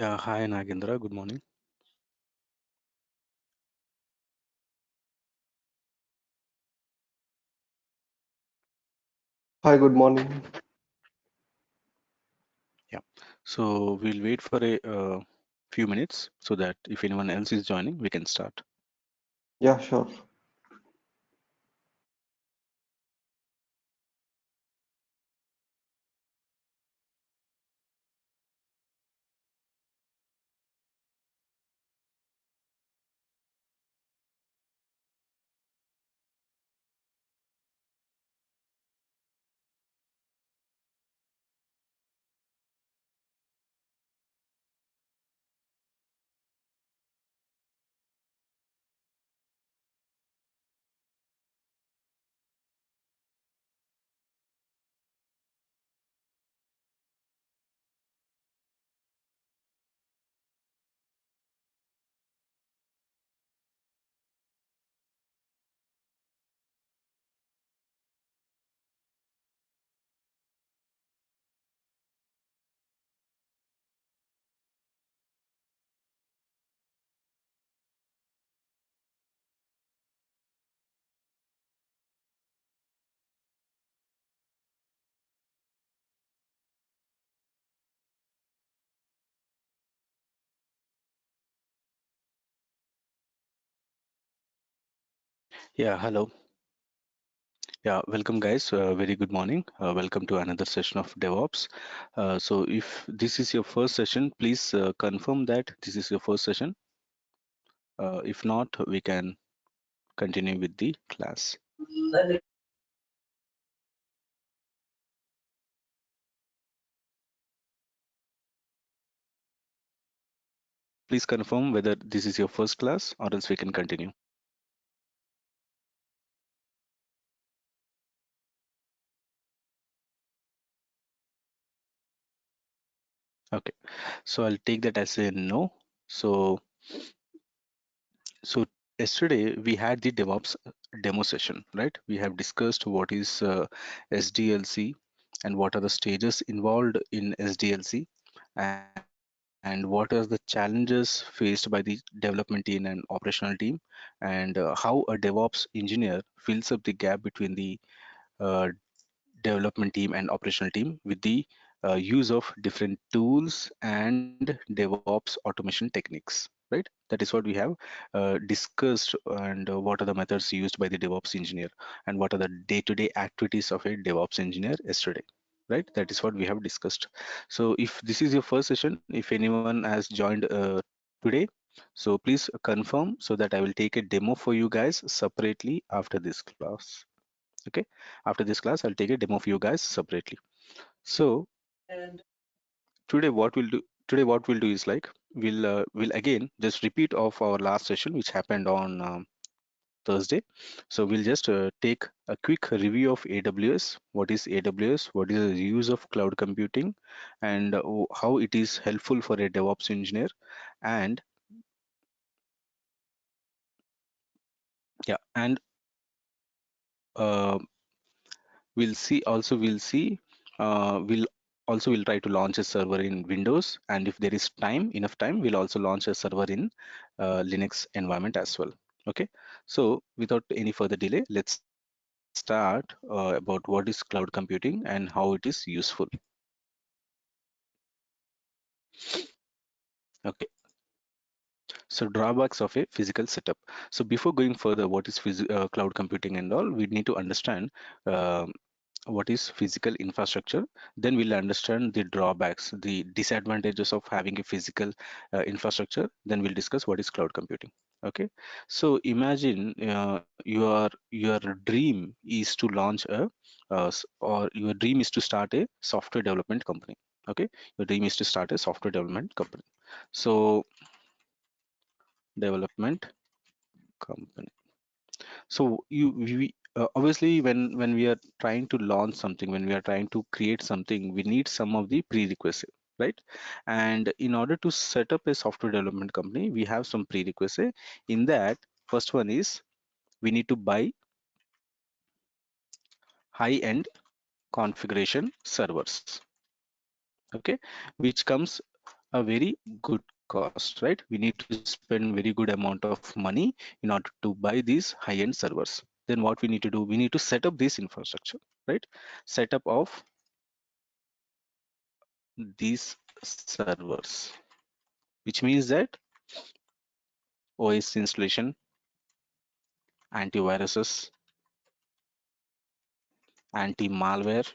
Yeah, hi Nagendra, good morning. Hi, good morning. Yeah, so we'll wait for a few minutes so that if anyone else is joining, we can start. Yeah, sure. Yeah, hello. Yeah, welcome guys. Very good morning. Welcome to another session of DevOps. So if this is your first session, please confirm that this is your first session. If not, we can continue with the class. Please confirm whether this is your first class or else we can continue. Okay, so I'll take that as a no. So yesterday we had the DevOps demo session, right? We have discussed what is SDLC and what are the stages involved in SDLC and what are the challenges faced by the development team and operational team and how a DevOps engineer fills up the gap between the uh, development team and operational team with the use of different tools and DevOps automation techniques, right? That is what we have discussed, and what are the methods used by the DevOps engineer, and what are the day-to-day activities of a DevOps engineer yesterday, right? That is what we have discussed. So if this is your first session, if anyone has joined today, so please confirm so that I will take a demo for you guys separately after this class. Okay, after this class I'll take a demo for you guys separately. So today what we'll do is like we'll again just repeat of our last session which happened on Thursday. So we'll just take a quick review of AWS. What is AWS? What is the use of cloud computing, and how it is helpful for a DevOps engineer. And yeah, and uh, we'll also will try to launch a server in Windows, and if there is enough time, we'll also launch a server in Linux environment as well. Okay, so without any further delay, let's start about what is cloud computing and how it is useful. Okay, so drawbacks of a physical setup. So before going further, what is cloud computing and all, we need to understand um what is physical infrastructure. Then we'll understand the drawbacks, the disadvantages of having a physical infrastructure. Then we'll discuss what is cloud computing. Okay, so imagine your dream is to launch or your dream is to start a software development company. Okay, your dream is to start a software development company. So development company. So obviously when we are trying to launch something, when we are trying to create something, we need some of the prerequisite, right? And in order to set up a software development company, we have some prerequisite. In that, first one is we need to buy high-end configuration servers, okay, which comes a very good cost, right? We need to spend very good amount of money in order to buy these high-end servers. Then what we need to do, we need to set up this infrastructure, right? Setup of these servers, which means that OS installation, antiviruses, anti-malware,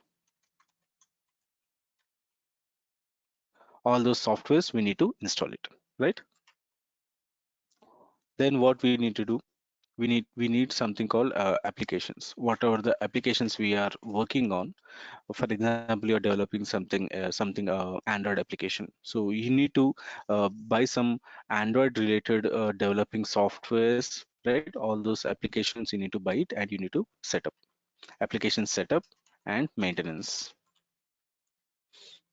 all those softwares we need to install it, right? Then what we need to do, we need something called applications. Whatever the applications we are working on, for example, you're developing something Android application, so you need to buy some Android related developing softwares, right? All those applications you need to buy it, and you need to set up application setup and maintenance.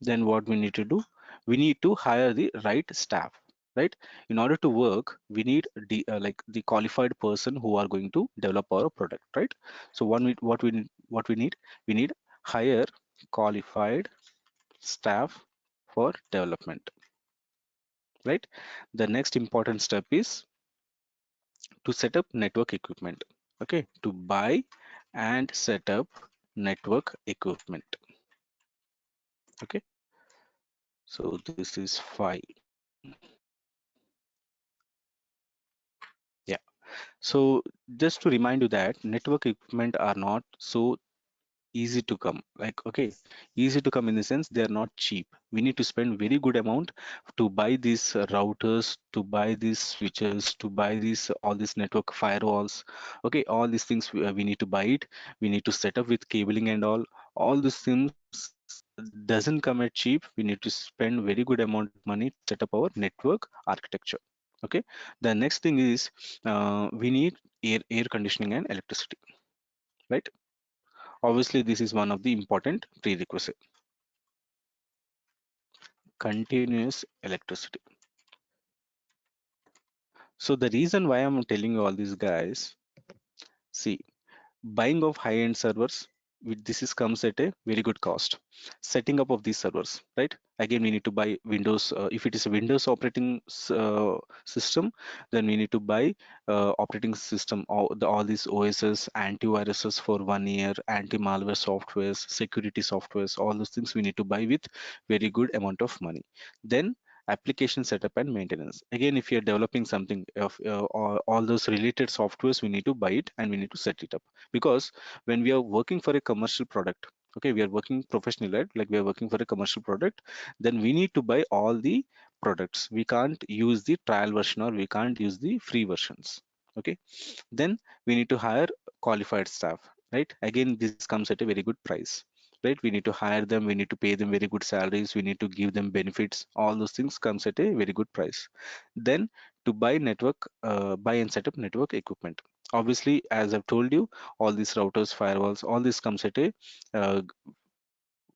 Then what we need to do, we need to hire the right staff, right? In order to work, we need like the qualified person who are going to develop our product, right? So what we need, we need hire qualified staff for development, right? The next important step is to set up network equipment. Okay, to buy and set up network equipment. Okay, so this is fine. Yeah. So just to remind you that network equipment are not so easy to come. Like, okay, easy to come in the sense they are not cheap. We need to spend very good amount to buy these routers, to buy these switches, to buy these all these network firewalls. Okay, all these things we need to buy it. We need to set up with cabling and all. All these things doesn't come at cheap. We need to spend very good amount of money to set up our network architecture. Okay, the next thing is we need air conditioning and electricity, right? Obviously, this is one of the important prerequisite. Continuous electricity. So the reason why I'm telling you all these guys, see, buying of high-end servers, this is comes at a very good cost. Setting up of these servers, right? Again, we need to buy Windows. If it is a Windows operating system, then we need to buy operating system, all these OSs, antiviruses for 1 year, anti-malware softwares, security softwares, all those things we need to buy with very good amount of money. Then application setup and maintenance. Again, if you're developing something of all those related softwares, we need to buy it and we need to set it up, because when we are working for a commercial product, okay, we are working professionally, right? Like we are working for a commercial product, then we need to buy all the products. We can't use the trial version or we can't use the free versions. Okay, then we need to hire qualified staff, right? Again, this comes at a very good price, right? We need to hire them, we need to pay them very good salaries, we need to give them benefits. All those things comes at a very good price. Then to buy network, buy and set up network equipment. Obviously, as I've told you, all these routers, firewalls, all this comes at uh,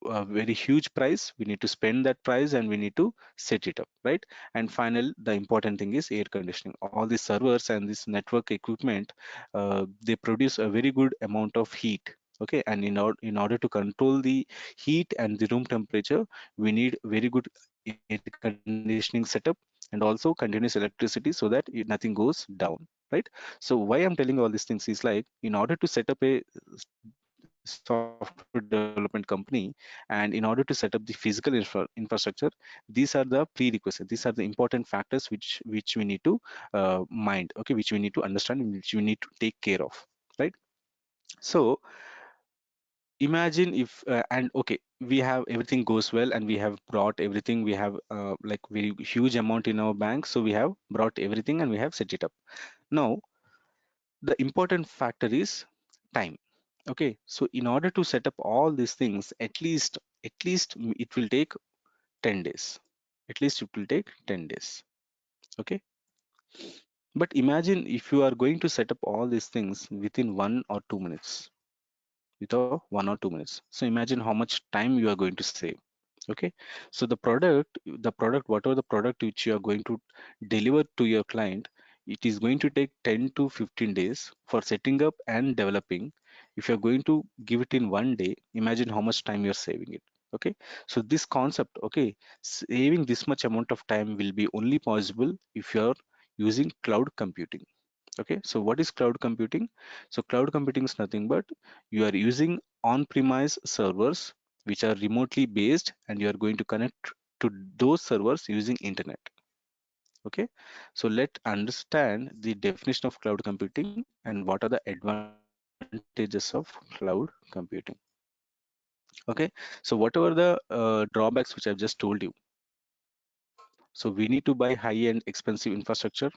a very huge price. We need to spend that price and we need to set it up, right? And final, the important thing is air conditioning. All these servers and this network equipment, they produce a very good amount of heat. Okay, and in order to control the heat and the room temperature, we need very good air conditioning setup and also continuous electricity so that nothing goes down, right? So why I'm telling all these things is like, in order to set up a software development company, and in order to set up the physical infrastructure, these are the prerequisites, these are the important factors which we need to mind, okay, which we need to understand, which we need to take care of, right? So imagine if and okay, we have everything goes well and we have brought everything, we have like very huge amount in our bank, so we have brought everything and we have set it up. Now the important factor is time. Okay, so in order to set up all these things, at least it will take 10 days. At least it will take 10 days. Okay, but imagine if you are going to set up all these things within 1 or 2 minutes, without 1 or 2 minutes. So imagine how much time you are going to save. Okay, so the product, whatever the product which you are going to deliver to your client, it is going to take 10 to 15 days for setting up and developing. If you're going to give it in one day, imagine how much time you're saving it. Okay, so this concept, okay, saving this much amount of time will be only possible if you're using cloud computing. Okay, so what is cloud computing? So cloud computing is nothing but you are using on-premise servers which are remotely based, and you are going to connect to those servers using internet. Okay, so let understand the definition of cloud computing and what are the advantages of cloud computing. Okay, so whatever the drawbacks which I've just told you, so we need to buy high-end expensive infrastructure.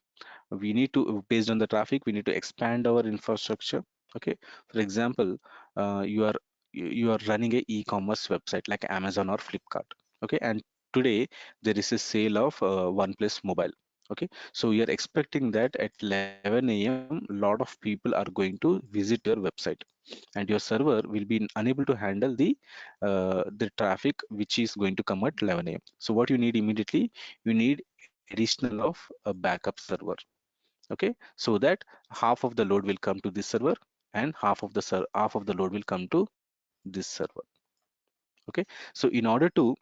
We need to, based on the traffic, we need to expand our infrastructure. Okay, for example, you are running a e-commerce website like Amazon or Flipkart. Okay, and today there is a sale of OnePlus mobile. Okay, so we are expecting that at 11 a.m. lot of people are going to visit your website, and your server will be unable to handle the traffic which is going to come at 11 a.m. So what you need immediately, you need additional of a backup server. Okay, so that half of the load will come to this server, and half of the load will come to this server. Okay, so in order to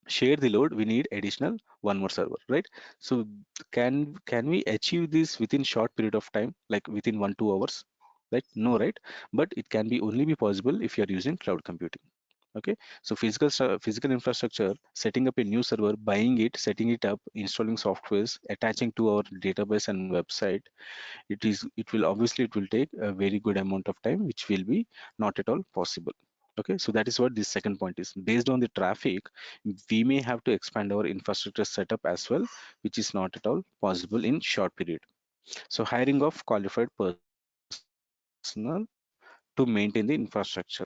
share the load, we need additional one more server, right? So can we achieve this within short period of time, like within 1 2 hours? Right, no, right? But it can be only be possible if you are using cloud computing. Okay, so physical infrastructure, setting up a new server, buying it, setting it up, installing softwares, attaching to our database and website, it will obviously, it will take a very good amount of time, which will be not at all possible. Okay, so that is what this second point is. Based on the traffic, we may have to expand our infrastructure setup as well, which is not at all possible in short period. So hiring of qualified personnel to maintain the infrastructure.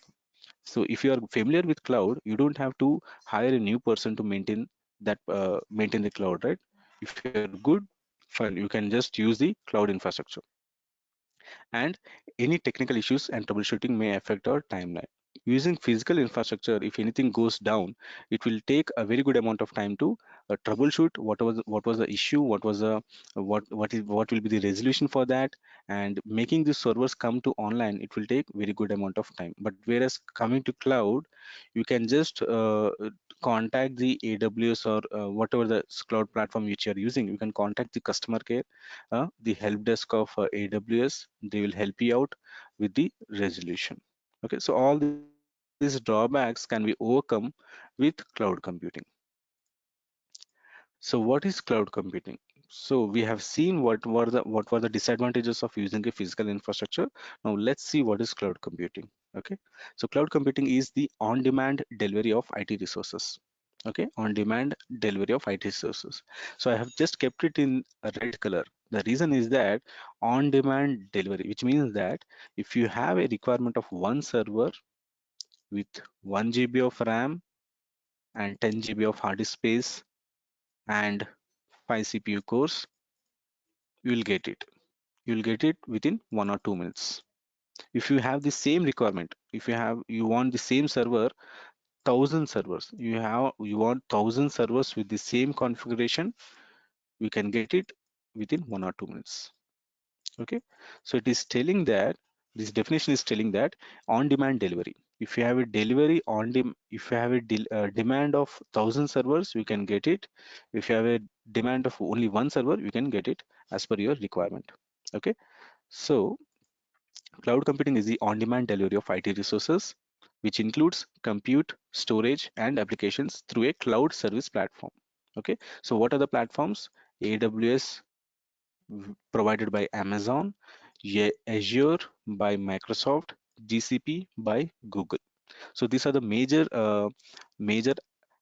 So if you are familiar with cloud, you don't have to hire a new person to maintain the cloud, right? If you're good, fine, you can just use the cloud infrastructure. And any technical issues and troubleshooting may affect our timeline. Using physical infrastructure, if anything goes down, it will take a very good amount of time to troubleshoot what was the issue, what will be the resolution for that, and making the servers come to online, it will take very good amount of time. But whereas coming to cloud, you can just contact the AWS or whatever the cloud platform which you are using. You can contact the customer care, the help desk of AWS. They will help you out with the resolution. Okay, so all these drawbacks can be overcome with cloud computing. So what is cloud computing? So we have seen what were the disadvantages of using a physical infrastructure. Now let's see what is cloud computing. Okay, so cloud computing is the on-demand delivery of IT resources. Okay, on-demand delivery of IT resources. So I have just kept it in a red color. The reason is that on-demand delivery, which means that if you have a requirement of one server with 1 GB of RAM and 10 GB of hard disk space and 5 CPU cores, you will get it. You will get it within 1 or 2 minutes. If you have the same requirement, if you want the same server, 1,000 servers, you want 1,000 servers with the same configuration, you can get it within 1 or 2 minutes. Okay, so it is telling that this definition is telling that on demand delivery, if you have a delivery on if you have a demand of 1,000 servers, you can get it. If you have a demand of only one server, you can get it as per your requirement. Okay, so cloud computing is the on demand delivery of IT resources, which includes compute, storage, and applications through a cloud service platform. Okay, so what are the platforms? AWS, provided by Amazon, Azure by Microsoft, GCP by Google. So these are the major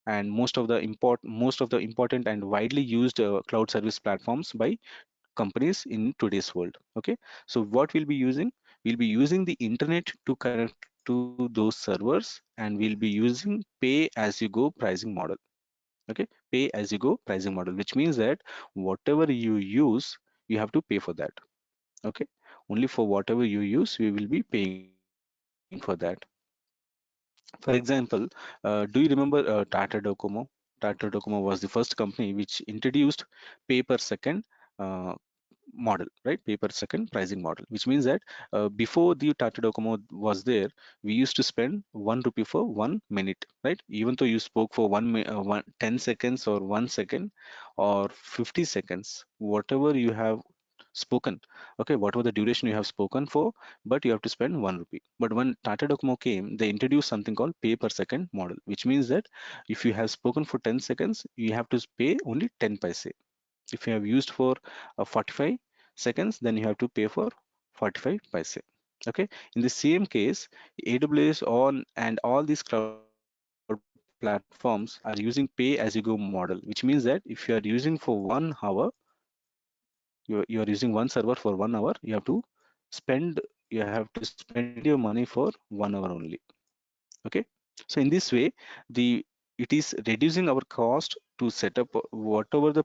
and most of the important and widely used cloud service platforms by companies in today's world. Okay, so what we'll be using? We'll be using the internet to connect to those servers, and we'll be using pay as you go pricing model. Okay, pay as you go pricing model, which means that whatever you use, you have to pay for that. Okay, only for whatever you use, we will be paying for that. For example, do you remember Tata Docomo was the first company which introduced pay per second uh, model, right? Pay per second pricing model, which means that before the Tata Docomo was there, we used to spend 1 rupee for 1 minute, right? Even though you spoke for 10 seconds or 1 second or 50 seconds, whatever you have spoken, okay, whatever the duration you have spoken for, but you have to spend 1 rupee. But when Tata Docomo came, they introduced something called pay per second model, which means that if you have spoken for 10 seconds, you have to pay only 10 paise. If you have used for 45 seconds, then you have to pay for 45 paise. Okay. In the same case, AWS on and all these cloud platforms are using pay as you go model, which means that if you are using for 1 hour, you are using one server for 1 hour, you have to spend your money for 1 hour only. Okay. So in this way, the it is reducing our cost to set up whatever the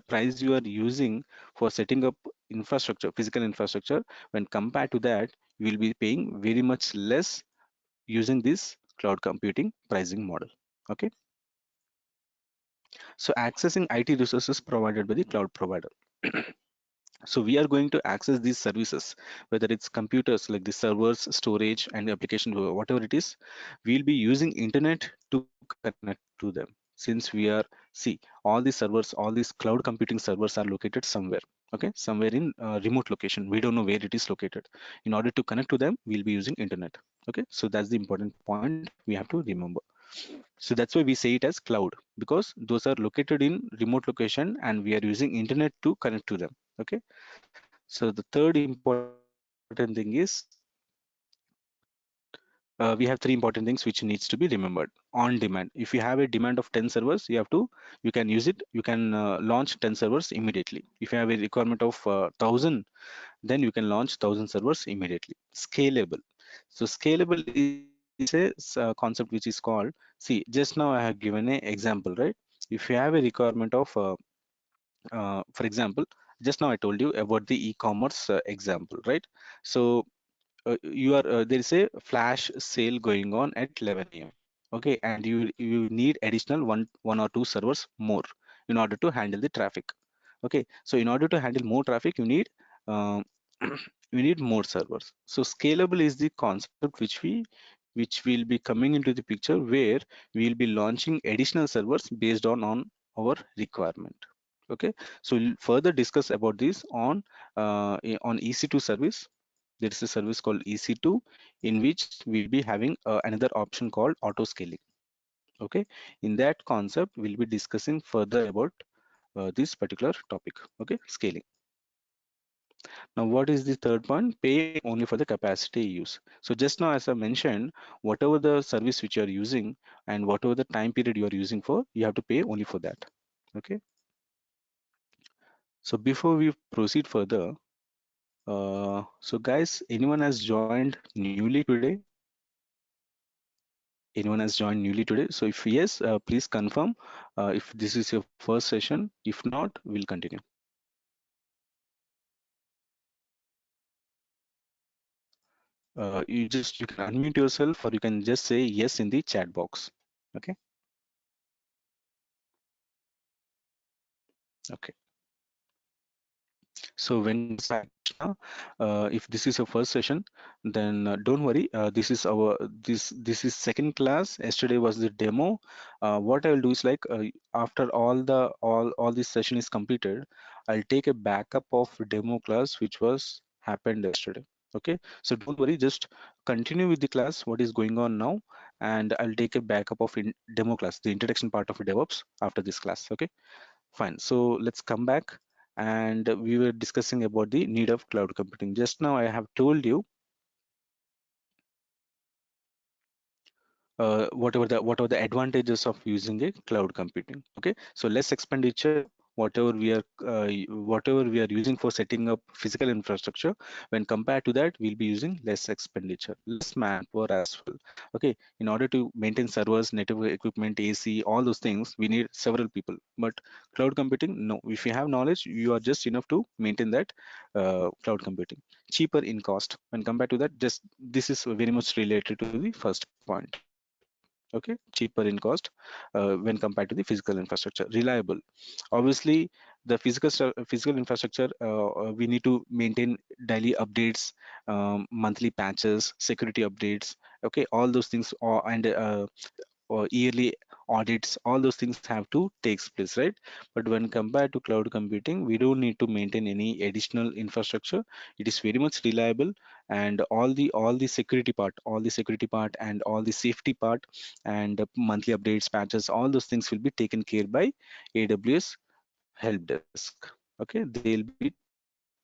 price you are using for setting up infrastructure, physical infrastructure. When compared to that, you will be paying very much less using this cloud computing pricing model. Okay. So accessing IT resources provided by the cloud provider. So we are going to access these services, whether it's computers like the servers, storage, and application, whatever it is, we'll be using internet to connect to them. Since we are, see, all these servers, all these cloud computing servers are located somewhere, okay, somewhere in remote location. We don't know where it is located. In order to connect to them, we'll be using internet. Okay, so that's the important point we have to remember. So that's why we say it as cloud, because those are located in remote location and we are using internet to connect to them. Okay. So the third important thing is we have three important things which needs to be remembered. On demand, if you have a demand of 10 servers, you can use it, you can launch 10 servers immediately. If you have a requirement of 1000, then you can launch 1000 servers immediately. Scalable. So scalable is a concept which is called, see, just now I have given a example, right? If you have a requirement of for example, just now I told you about the e-commerce example, right? So you are there is a flash sale going on at 11 a.m. Okay, and you need additional one or two servers more in order to handle the traffic. Okay, so in order to handle more traffic, you need um, you need more servers. So scalable is the concept which will be coming into the picture, where we will be launching additional servers based on our requirement. Okay, so we'll further discuss about this on EC2 service. There is a service called EC2, in which we'll be having another option called auto scaling. Okay, in that concept, we'll be discussing further about this particular topic. Okay, scaling. Now, what is the third point? Pay only for the capacity use. So just now, as I mentioned, whatever the service which you are using and whatever the time period you are using for, you have to pay only for that. Okay. So before we proceed further, so guys, anyone has joined newly today? Anyone has joined newly today? So if yes, please confirm if this is your first session. If not, we'll continue. You can unmute yourself, or you can just say yes in the chat box. Okay. Okay. So Venkat and Krishna, if this is your first session, then don't worry. This is second class. Yesterday was the demo. What I will do is, like, after all this session is completed, I'll take a backup of demo class which was happened yesterday. Okay, so don't worry. Just continue with the class. What is going on now, and I'll take a backup of demo class, the introduction part of DevOps after this class. Okay. Fine. So let's come back. And we were discussing about the need of cloud computing. Just now I have told you whatever the advantages of using a cloud computing. Okay, so less expenditure, whatever we are whatever we are using for setting up physical infrastructure, when compared to that, we'll be using less expenditure, less manpower as well. Okay, in order to maintain servers, network equipment, AC, all those things, we need several people. But cloud computing, no, if you have knowledge, you are just enough to maintain that cloud computing. Cheaper in cost when compared to that. Just this is very much related to the first point. Okay, cheaper in cost when compared to the physical infrastructure. Reliable, obviously. the physical infrastructure, we need to maintain daily updates, monthly patches, security updates. Okay, all those things, or yearly audits, all those things have to takes place, right? But when compared to cloud computing, we don't need to maintain any additional infrastructure. It is very much reliable, and all the security part and all the safety part, and monthly updates, patches, all those things will be taken care by AWS help desk. Okay, they'll be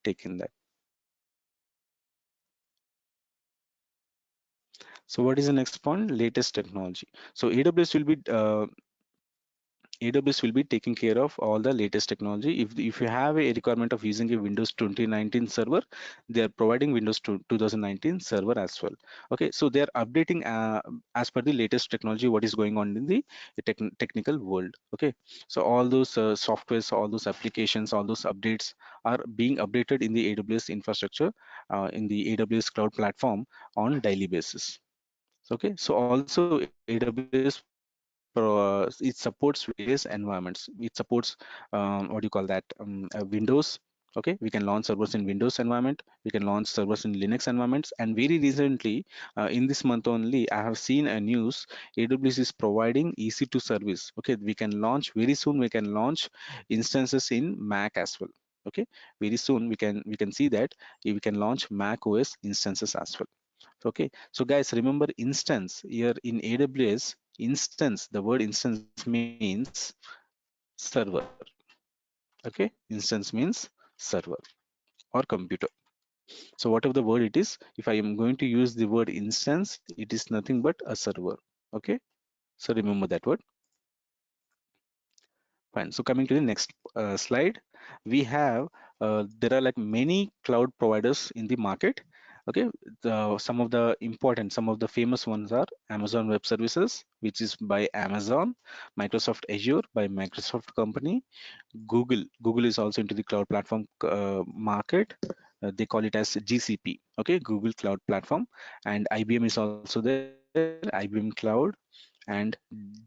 taking that. So what is the next point? Latest technology. So AWS will be taking care of all the latest technology. If you have a requirement of using a Windows 2019 server, they are providing Windows 2019 server as well. Okay, so they are updating as per the latest technology, what is going on in the technical world. Okay, so all those softwares, all those applications, all those updates are being updated in the AWS infrastructure, in the AWS cloud platform on daily basis. Okay, so also AWS it supports various environments. It supports what do you call that, Windows. Okay, we can launch servers in Windows environment, we can launch servers in Linux environments. And very recently, in this month only, I have seen a news, AWS is providing EC2 service. Okay, we can launch very soon, we can launch instances in Mac as well. Okay, very soon we can see that we can launch Mac OS instances as well. Okay, so guys, remember instance here in AWS. Instance, the word instance means server. Okay, instance means server or computer. So whatever the word it is, if I am going to use the word instance, it is nothing but a server. Okay, so remember that word. Fine. So coming to the next slide, we have there are like many cloud providers in the market. Okay, some of the famous ones are Amazon Web Services, which is by Amazon, Microsoft Azure by Microsoft company, Google is also into the cloud platform market. They call it as GCP. Okay, Google Cloud Platform, and IBM is also there, IBM Cloud, and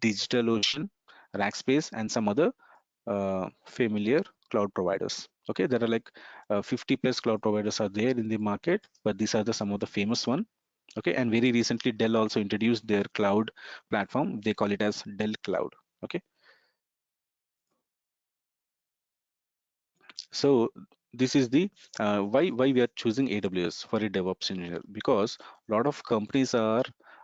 DigitalOcean, Rackspace, and some other familiar cloud providers. Okay, there are like 50 plus cloud providers are there in the market, but these are the some of the famous one. Okay, and very recently Dell also introduced their cloud platform. They call it as Dell Cloud. Okay, so this is the why we are choosing AWS for a DevOps engineer, because a lot of companies are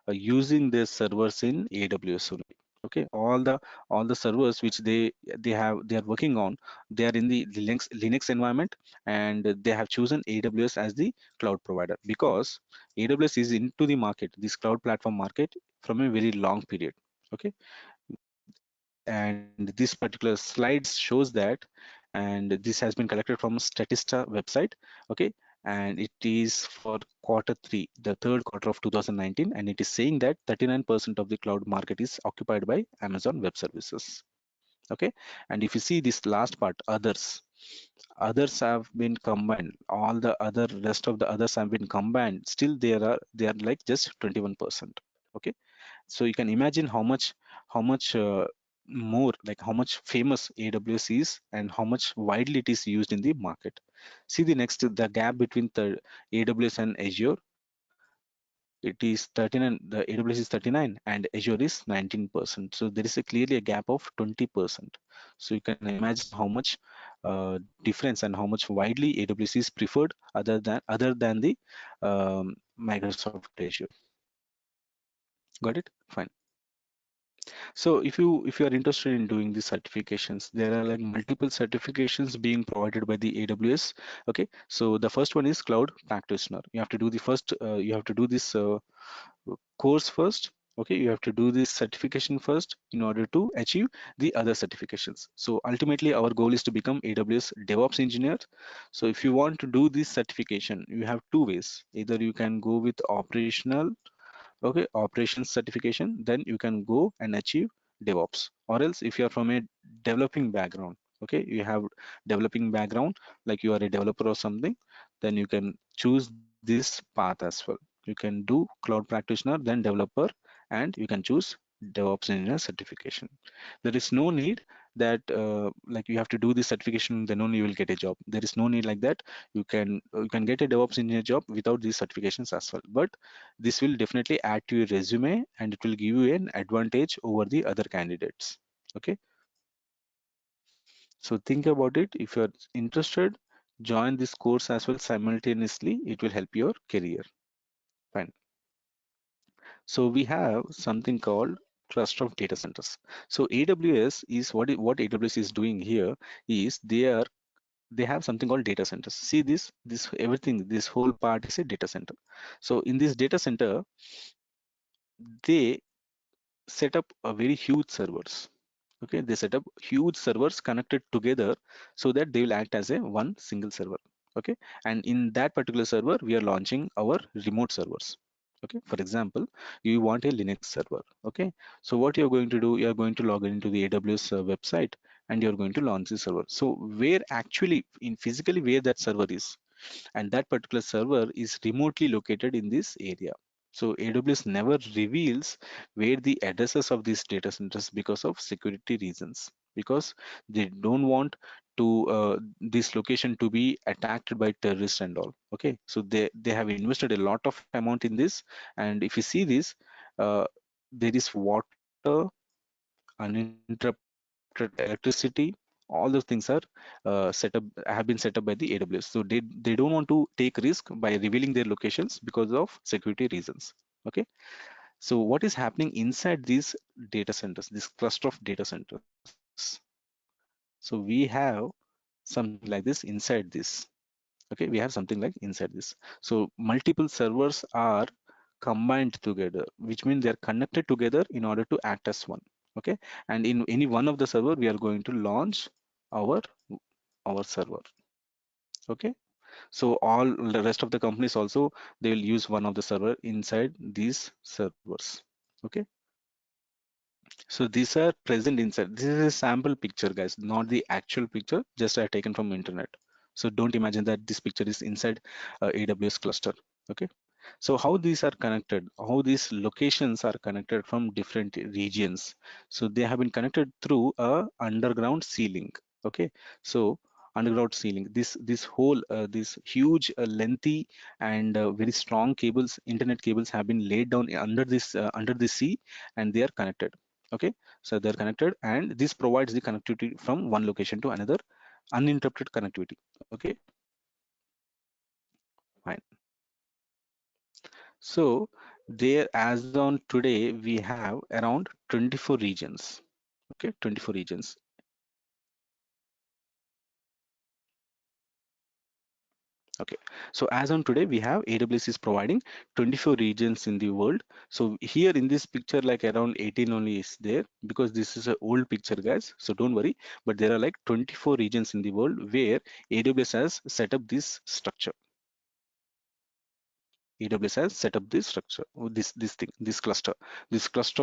using their servers in AWS only. Okay, all the servers which they are working on, they are in the Linux environment, and they have chosen AWS as the cloud provider because AWS is into the market, this cloud platform market, from a very long period. Okay, and this particular slide shows that, and this has been collected from Statista website. Okay, and it is for quarter 3, the third quarter of 2019, and it is saying that 39% of the cloud market is occupied by Amazon Web Services. Okay, and if you see this last part, others have been combined, all the other rest of the others have been combined, still they are like just 21%. Okay, so you can imagine how much more, like how much famous AWS is and how much widely it is used in the market. See the next, the gap between the AWS and Azure, it is 39, the AWS is 39 and Azure is 19%. So there is a clearly a gap of 20%. So you can imagine how much difference and how much widely AWS is preferred other than the Microsoft Azure. Got it? Fine. So if you are interested in doing the certifications, there are like multiple certifications being provided by the AWS. Okay, so the first one is cloud practitioner. You have to do the first, you have to do this course first. Okay, you have to do this certification first in order to achieve the other certifications. So ultimately our goal is to become AWS DevOps engineer. So if you want to do this certification, you have two ways. Either you can go with operational, okay, operations certification, then you can go and achieve DevOps. Or else if you are from a developing background, okay, you have developing background, like you are a developer or something, then you can choose this path as well. You can do cloud practitioner, then developer, and you can choose DevOps engineer certification. There is no need that like you have to do this certification, then only you will get a job. There is no need like that. You can get a DevOps engineer job without these certifications as well. But this will definitely add to your resume, and it will give you an advantage over the other candidates. Okay, so think about it. If you're interested, join this course as well simultaneously. It will help your career. Fine. So we have something called cluster of data centers. So AWS is what AWS is doing here is they have something called data centers. See this everything, this whole part is a data center. So in this data center, they set up a very huge servers. Okay, they set up huge servers connected together so that they will act as a one single server. Okay, and in that particular server we are launching our remote servers. Okay, for example, you want a Linux server. Okay, so what you're going to do, you're going to log into the AWS website, and you're going to launch the server. So where actually in physically where that server is, and that particular server is remotely located in this area. So AWS never reveals where the addresses of these data centers because of security reasons, because they don't want to this location to be attacked by terrorists and all. Okay, so they have invested a lot of amount in this, and if you see this, uh, there is water, uninterrupted electricity, all those things are have been set up by the AWS. So they don't want to take risk by revealing their locations because of security reasons. Okay, so what is happening inside these data centers, this cluster of data centers? So we have something like this inside this. Okay, we have something like inside this. So multiple servers are combined together, which means they are connected together in order to act as one. Okay, and in any one of the server, we are going to launch our our server. Okay, so all the rest of the companies also, they will use one of the server inside these servers. Okay, so these are present inside. This is a sample picture, guys, not the actual picture, just I taken from internet. So don't imagine that this picture is inside AWS cluster. Okay, so how these are connected, how these locations are connected from different regions. So they have been connected through a underground ceiling. Okay, so underground ceiling, this whole this huge lengthy and very strong cables, internet cables, have been laid down under the sea, and they are connected. Okay, so they're connected, and this provides the connectivity from one location to another, uninterrupted connectivity. Okay, fine. So there, as on today, we have around 24 regions. Okay, 24 regions. Okay, so as on today, we have AWS is providing 24 regions in the world. So here in this picture, like around 18 only is there, because this is an old picture, guys. So don't worry, but there are like 24 regions in the world where AWS has set up this structure. AWS has set up this structure, this thing, this cluster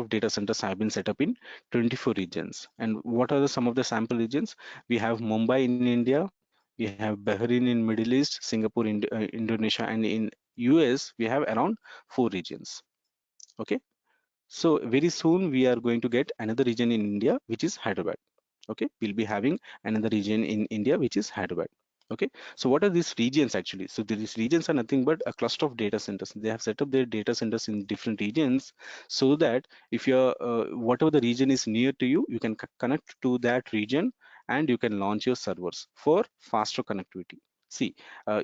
of data centers have been set up in 24 regions. And what are some of the sample regions? We have Mumbai in India, we have Bahrain in Middle East, Singapore in Indonesia, and in US we have around 4 regions. Okay, so very soon we are going to get another region in India, which is Hyderabad. Okay, we'll be having another region in India, which is Hyderabad. Okay, so what are these regions actually? So these regions are nothing but a cluster of data centers. They have set up their data centers in different regions, so that if you're whatever the region is near to you, you can connect to that region, and you can launch your servers for faster connectivity. See, for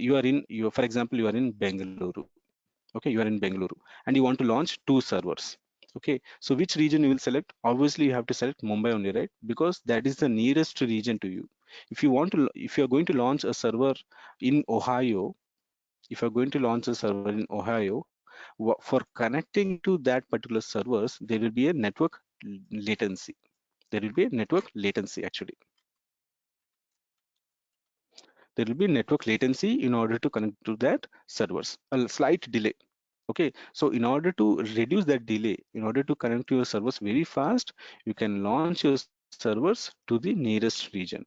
example, you are in Bengaluru. Okay, you are in Bengaluru, and you want to launch 2 servers. Okay, so which region you will select? Obviously you have to select Mumbai only, right? Because that is the nearest region to you. If you are going to launch a server in Ohio, if you're going to launch a server in Ohio, for connecting to that particular servers, there will be a network latency. There will be a network latency actually. There will be network latency in order to connect to that servers, a slight delay. Okay, so in order to reduce that delay, in order to connect to your servers very fast, you can launch your servers to the nearest region.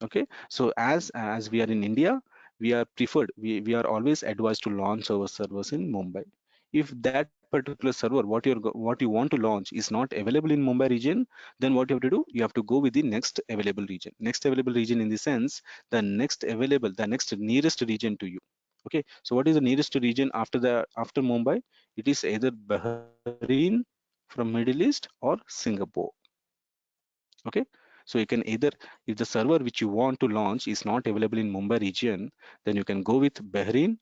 Okay, so as we are in India, we are preferred, we are always advised to launch our servers in Mumbai. if that particular server what you want to launch is not available in Mumbai region, then what you have to do, you have to go with the next available region. Next available region in the sense, the next nearest region to you. Okay, so what is the nearest region after after Mumbai? It is either Bahrain from Middle East or Singapore. Okay, so you can either, if the server which you want to launch is not available in Mumbai region, then you can go with Bahrain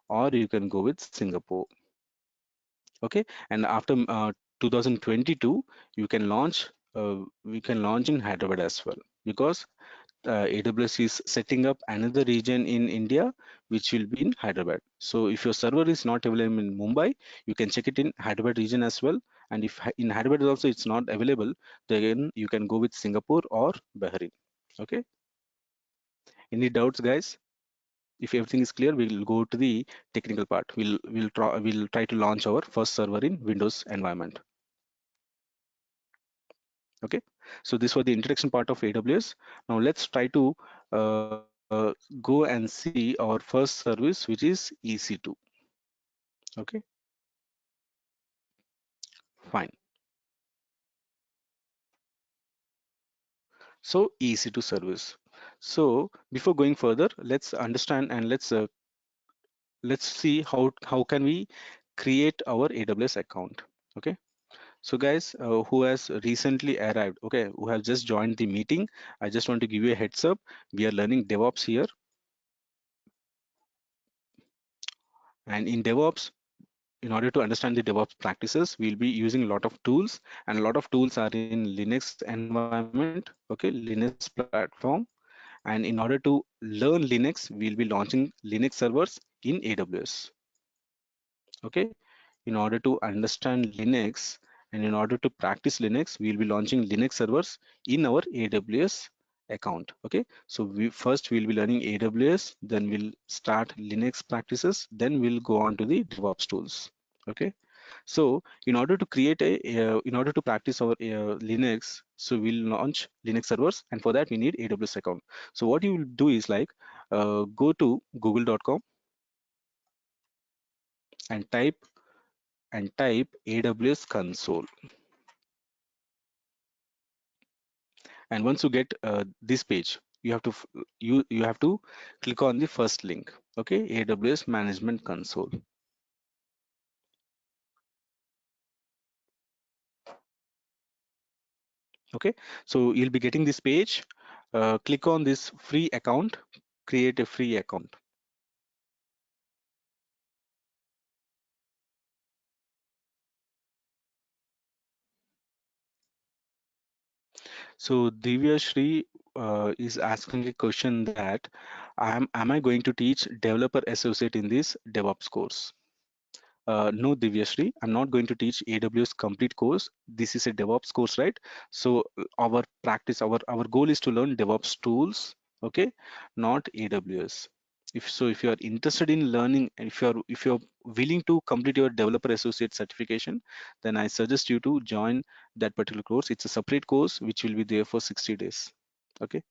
or you can go with Singapore. Okay, and after 2022 you can launch, we can launch in Hyderabad as well, because AWS is setting up another region in India which will be in Hyderabad. So if your server is not available in Mumbai, you can check it in Hyderabad region as well. And if in Hyderabad also it's not available, then you can go with Singapore or Bahrain. Okay, any doubts, guys? If everything is clear, we'll go to the technical part. We'll try to launch our first server in Windows environment. Okay, so this was the introduction part of AWS. Now let's try to go and see our first service, which is EC2. Okay, fine. So EC2 service. So before going further, let's understand and let's see how can we create our AWS account. Okay, so guys, who has recently arrived, okay, who have just joined the meeting, I just want to give you a heads up. We are learning DevOps here, and in DevOps, in order to understand the DevOps practices, we'll be using a lot of tools, and a lot of tools are in Linux environment, okay, Linux platform. And in order to learn Linux, we'll be launching Linux servers in AWS. Okay, in order to understand Linux and in order to practice Linux, we'll be launching Linux servers in our AWS account. Okay, so we'll be learning AWS, then we'll start Linux practices, then we'll go on to the DevOps tools. Okay, so in order to practice our Linux, so we'll launch Linux servers, and for that we need AWS account. So what you will do is like, go to google.com and type AWS console. And once you get this page, you have to you have to click on the first link. Okay, AWS management console. Okay, so you'll be getting this page. Click on this free account, create a free account. So Divya Shri is asking a question that, am I going to teach developer associate in this DevOps course? No, Divyashree, I'm not going to teach AWS complete course. This is a DevOps course, right? So our goal is to learn DevOps tools, okay, not AWS. If you are interested in learning, and if you're willing to complete your developer associate certification, then I suggest you to join that particular course. It's a separate course which will be there for 60 days. Okay.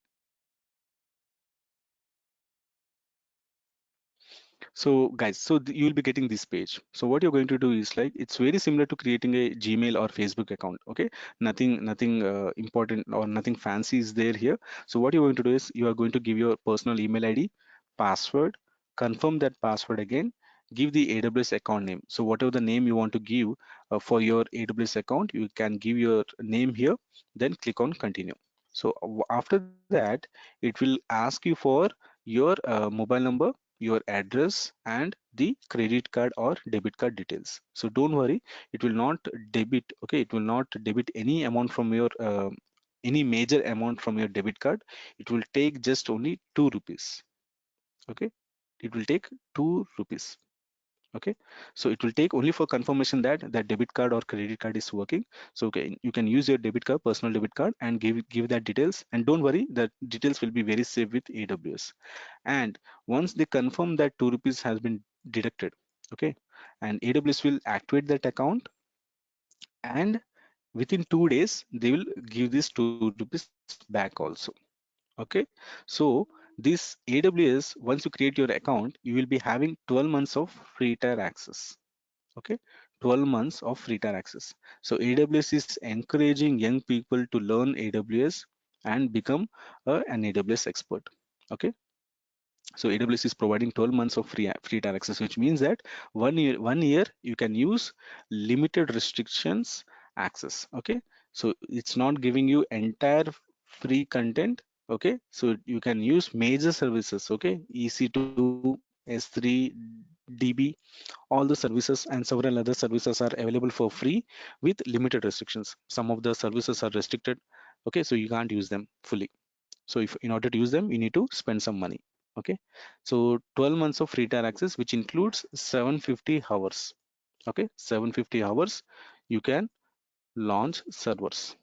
So guys, you'll be getting this page. So what you're going to do is like, it's very similar to creating a Gmail or Facebook account. Okay, nothing important or nothing fancy is there here. So what you're going to do is, you are going to give your personal email ID, password, confirm that password again, give the AWS account name. So whatever the name you want to give for your AWS account, you can give your name here, then click on continue. So after that, it will ask you for your mobile number, your address, and the credit card or debit card details. So don't worry, it will not debit, okay, it will not debit any amount from your any major amount from your debit card. It will take just only 2 rupees. Okay, it will take 2 rupees. Okay, so it will take only for confirmation that that debit card or credit card is working. So okay, you can use your debit card, personal debit card, and give that details, and don't worry, that details will be very safe with AWS. And once they confirm that 2 rupees has been deducted, okay, and AWS will activate that account, and within 2 days they will give this 2 rupees back also. Okay, so this AWS, once you create your account, you will be having 12 months of free tier access. Okay, 12 months of free tier access. So AWS is encouraging young people to learn AWS and become an AWS expert. Okay, so AWS is providing 12 months of free tier access, which means that 1 year you can use limited restrictions access. Okay, so it's not giving you entire free content. Okay, so you can use major services. Okay, EC2, S3, DB, all the services and several other services are available for free with limited restrictions. Some of the services are restricted. Okay, so you can't use them fully. So if in order to use them, you need to spend some money. Okay, so 12 months of free tier access, which includes 750 hours. Okay, 750 hours you can launch servers,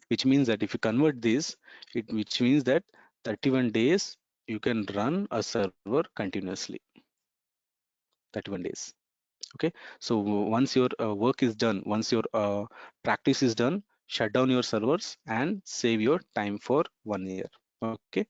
which means that if you convert this, which means that 31 days you can run a server continuously. 31 days. Okay, so once your work is done, once your practice is done, shut down your servers and save your time for 1 year. Okay,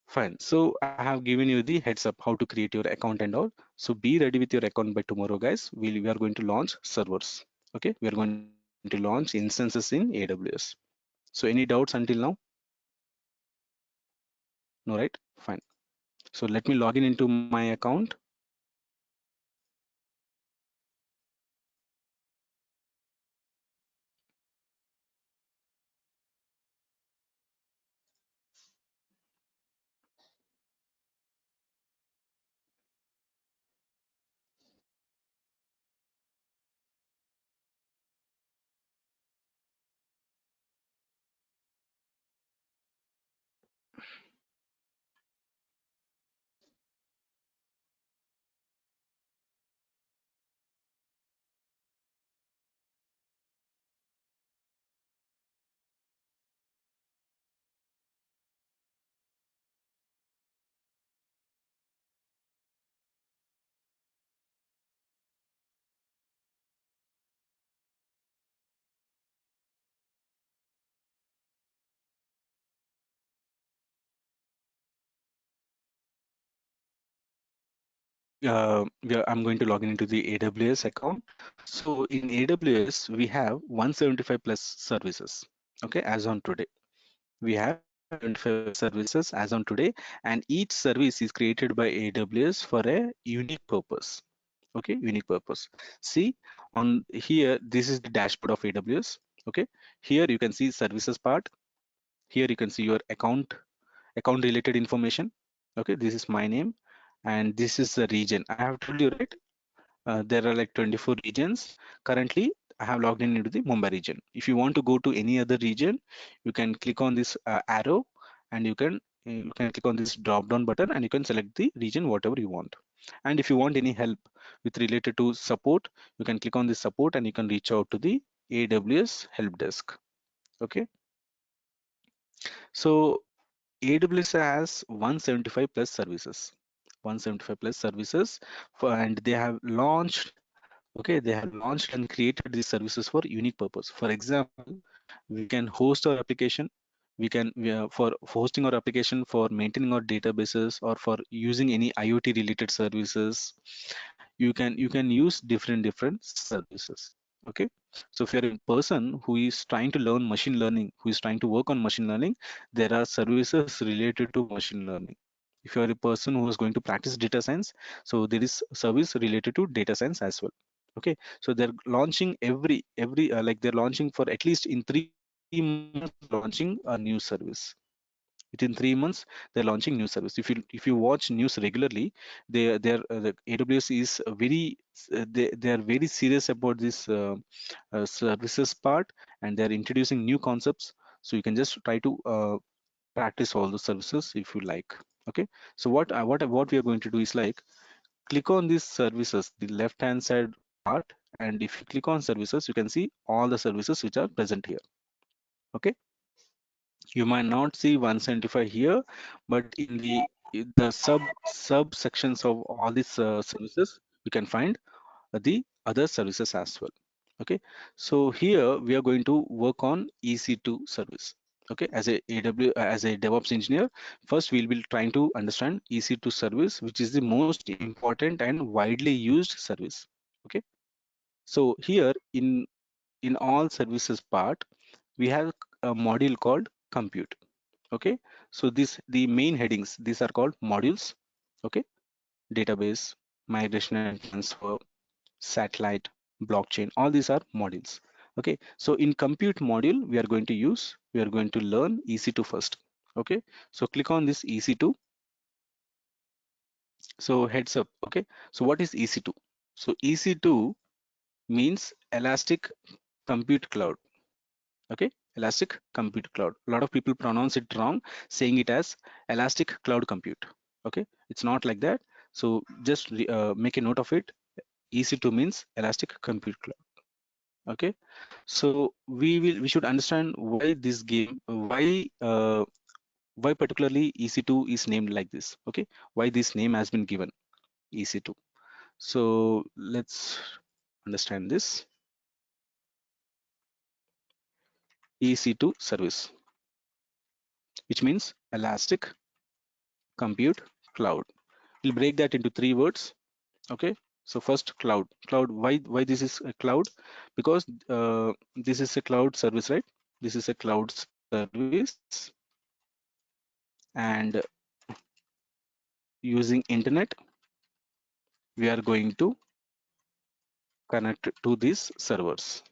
fine. So I have given you the heads up how to create your account and all. So be ready with your account by tomorrow, guys. We are going to launch servers. Okay, we are going to launch instances in AWS. So any doubts until now? No, right? Fine. So let me log in into my account. I'm going to log in into the AWS account. So in AWS, we have 175 plus services. Okay, as on today, we have 175 plus services as on today, and each service is created by AWS for a unique purpose. Okay, unique purpose. See on here, this is the dashboard of AWS. Okay, here you can see services part. Here you can see your account related information. Okay, this is my name, and this is the region. I have told you, right? There are like 24 regions. Currently, I have logged in into the Mumbai region. If you want to go to any other region, you can click on this arrow, and you can click on this drop down button, and you can select the region whatever you want. And if you want any help with related to support, you can click on the support, and you can reach out to the AWS help desk. Okay, so AWS has 175 plus services. 175 plus services and they have launched. Okay, they have launched and created these services for unique purpose. For example, we can host our application. For hosting our application, for maintaining our databases, or for using any IoT related services. You can use different services. Okay, so if you're a person who is trying to learn machine learning, who is trying to work on machine learning, there are services related to machine learning. If you are a person who is going to practice data science, so there is service related to data science as well. Okay, so they're launching every like they're launching for at least in 3 months, they're launching a new service. Within 3 months, they're launching new service. If you watch news regularly, the AWS is they are very serious about this services part, and they're introducing new concepts. So you can just try to practice all the services if you like. Okay, so what we are going to do is like click on these services, the left hand side part, and if you click on services, you can see all the services which are present here. Okay, you might not see 175 here, but in the sub sections of all these services, you can find the other services as well. Okay, so here we are going to work on EC2 service. Okay, as a DevOps engineer, first we'll be trying to understand EC2 service, which is the most important and widely used service. Okay, so here in all services part, we have a module called compute. Okay, so this the main headings, these are called modules. Okay, database, migration and transfer, satellite, blockchain, all these are modules. Okay, so in compute module we are going to learn EC2 first. Okay, so click on this EC2. So heads up. Okay, so what is EC2? So EC2 means elastic compute cloud. Okay, elastic compute cloud. A lot of people pronounce it wrong, saying it as elastic cloud compute. Okay, it's not like that. So just make a note of it. EC2 means elastic compute cloud. Okay, so we should understand why this game, why particularly EC2 is named like this. Okay, why this name has been given, EC2. So let's understand this. EC2 service, which means elastic compute cloud. We'll break that into three words. Okay, so first, cloud. Why this is a cloud? Because this is a cloud service, right? This is a cloud service, and using internet we are going to connect to these servers,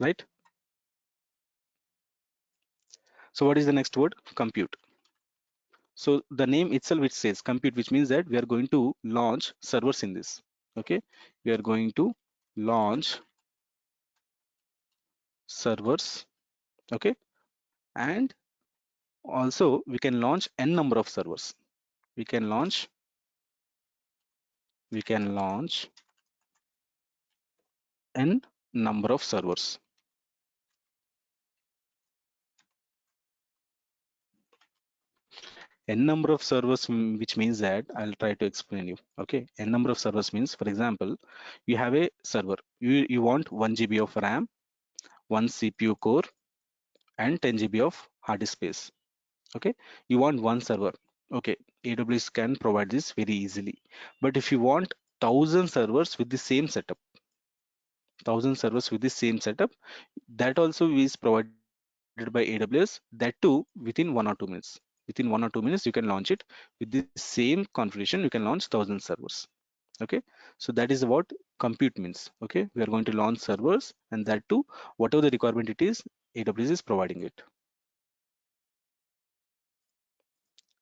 right? So what is the next word? Compute. So the name itself, which says compute, which means that we are going to launch servers in this. Okay, we are going to launch servers. Okay, and also we can launch n number of servers. We can launch we can launch n number of servers. N number of servers, which means that I'll try to explain you. Okay, n number of servers means, for example, you have a server, you want 1 GB of RAM, 1 CPU core, and 10 GB of hard disk space. Okay, you want one server. Okay, AWS can provide this very easily. But if you want 1,000 servers with the same setup, 1,000 servers with the same setup, that also is provided by AWS, that too within 1 or 2 minutes. Within 1 or 2 minutes you can launch it. With the same configuration you can launch 1,000 servers. Okay, so that is what compute means. Okay, we are going to launch servers, and that too whatever the requirement it is, AWS is providing it.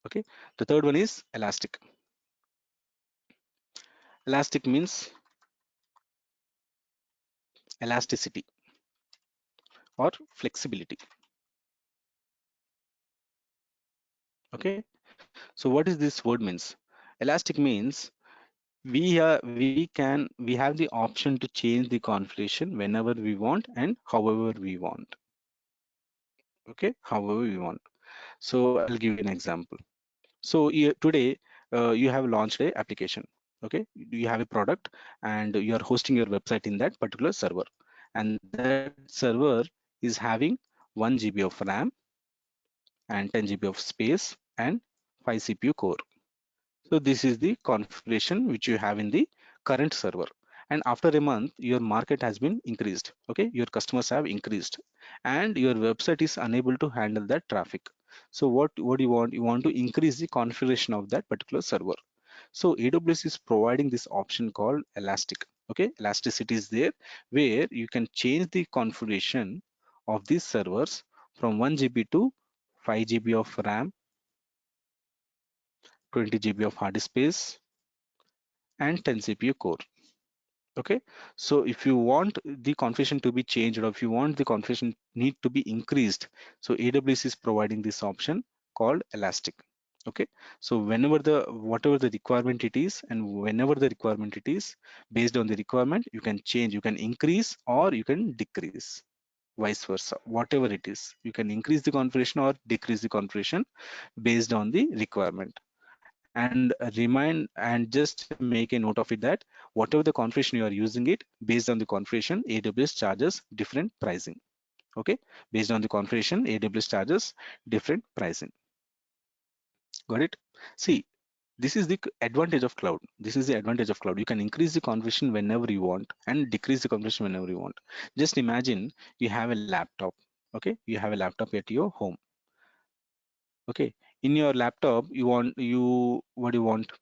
Okay, the third one is elastic. Elastic means elasticity or flexibility. Okay, so what is this word means? Elastic means we have the option to change the configuration whenever we want and however we want. Okay, however we want. So I'll give you an example. So today you have launched a application. Okay, you have a product and you are hosting your website in that particular server, and that server is having 1 GB of RAM and 10 GB of space and 5 CPU core. So this is the configuration which you have in the current server. And after a month, your market has been increased. Okay, your customers have increased, and your website is unable to handle that traffic. So what do you want? You want to increase the configuration of that particular server. So AWS is providing this option called elastic. Okay, elasticity is there, where you can change the configuration of these servers from 1 GB to 5 GB of RAM, 20 GB of hard disk space, and 10 CPU core. Okay, so if you want the configuration to be changed, or if you want the configuration need to be increased, so AWS is providing this option called elastic. Okay, so whatever the requirement it is, and whenever the requirement it is, based on the requirement, you can change, you can increase or you can decrease, vice versa. Whatever it is, you can increase the configuration or decrease the configuration based on the requirement. And remind, and just make a note of it, that whatever the configuration you are using it, based on the configuration, AWS charges different pricing. Okay, based on the configuration, AWS charges different pricing. Got it? See, this is the advantage of cloud. This is the advantage of cloud. You can increase the configuration whenever you want and decrease the configuration whenever you want. Just imagine you have a laptop. Okay, you have a laptop at your home. Okay, in your laptop, what do you want?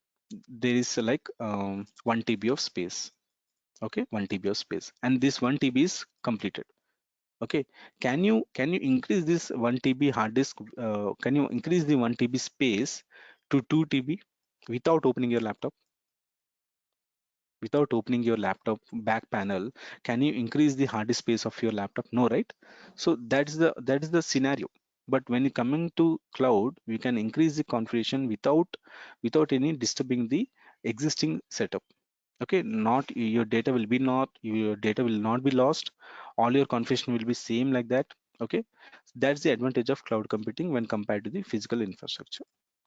There is like 1 TB of space. Okay, 1 TB of space, and this 1 TB is completed. Okay, can you increase this 1 TB hard disk? Can you increase the 1 TB space to 2 TB without opening your laptop? Without opening your laptop back panel, can you increase the hard disk space of your laptop? No, right? So that is the scenario. But when you coming to cloud, we can increase the configuration without any disturbing the existing setup. Okay, not your data will be not your data will not be lost. All your configuration will be same like that. Okay, that's the advantage of cloud computing when compared to the physical infrastructure.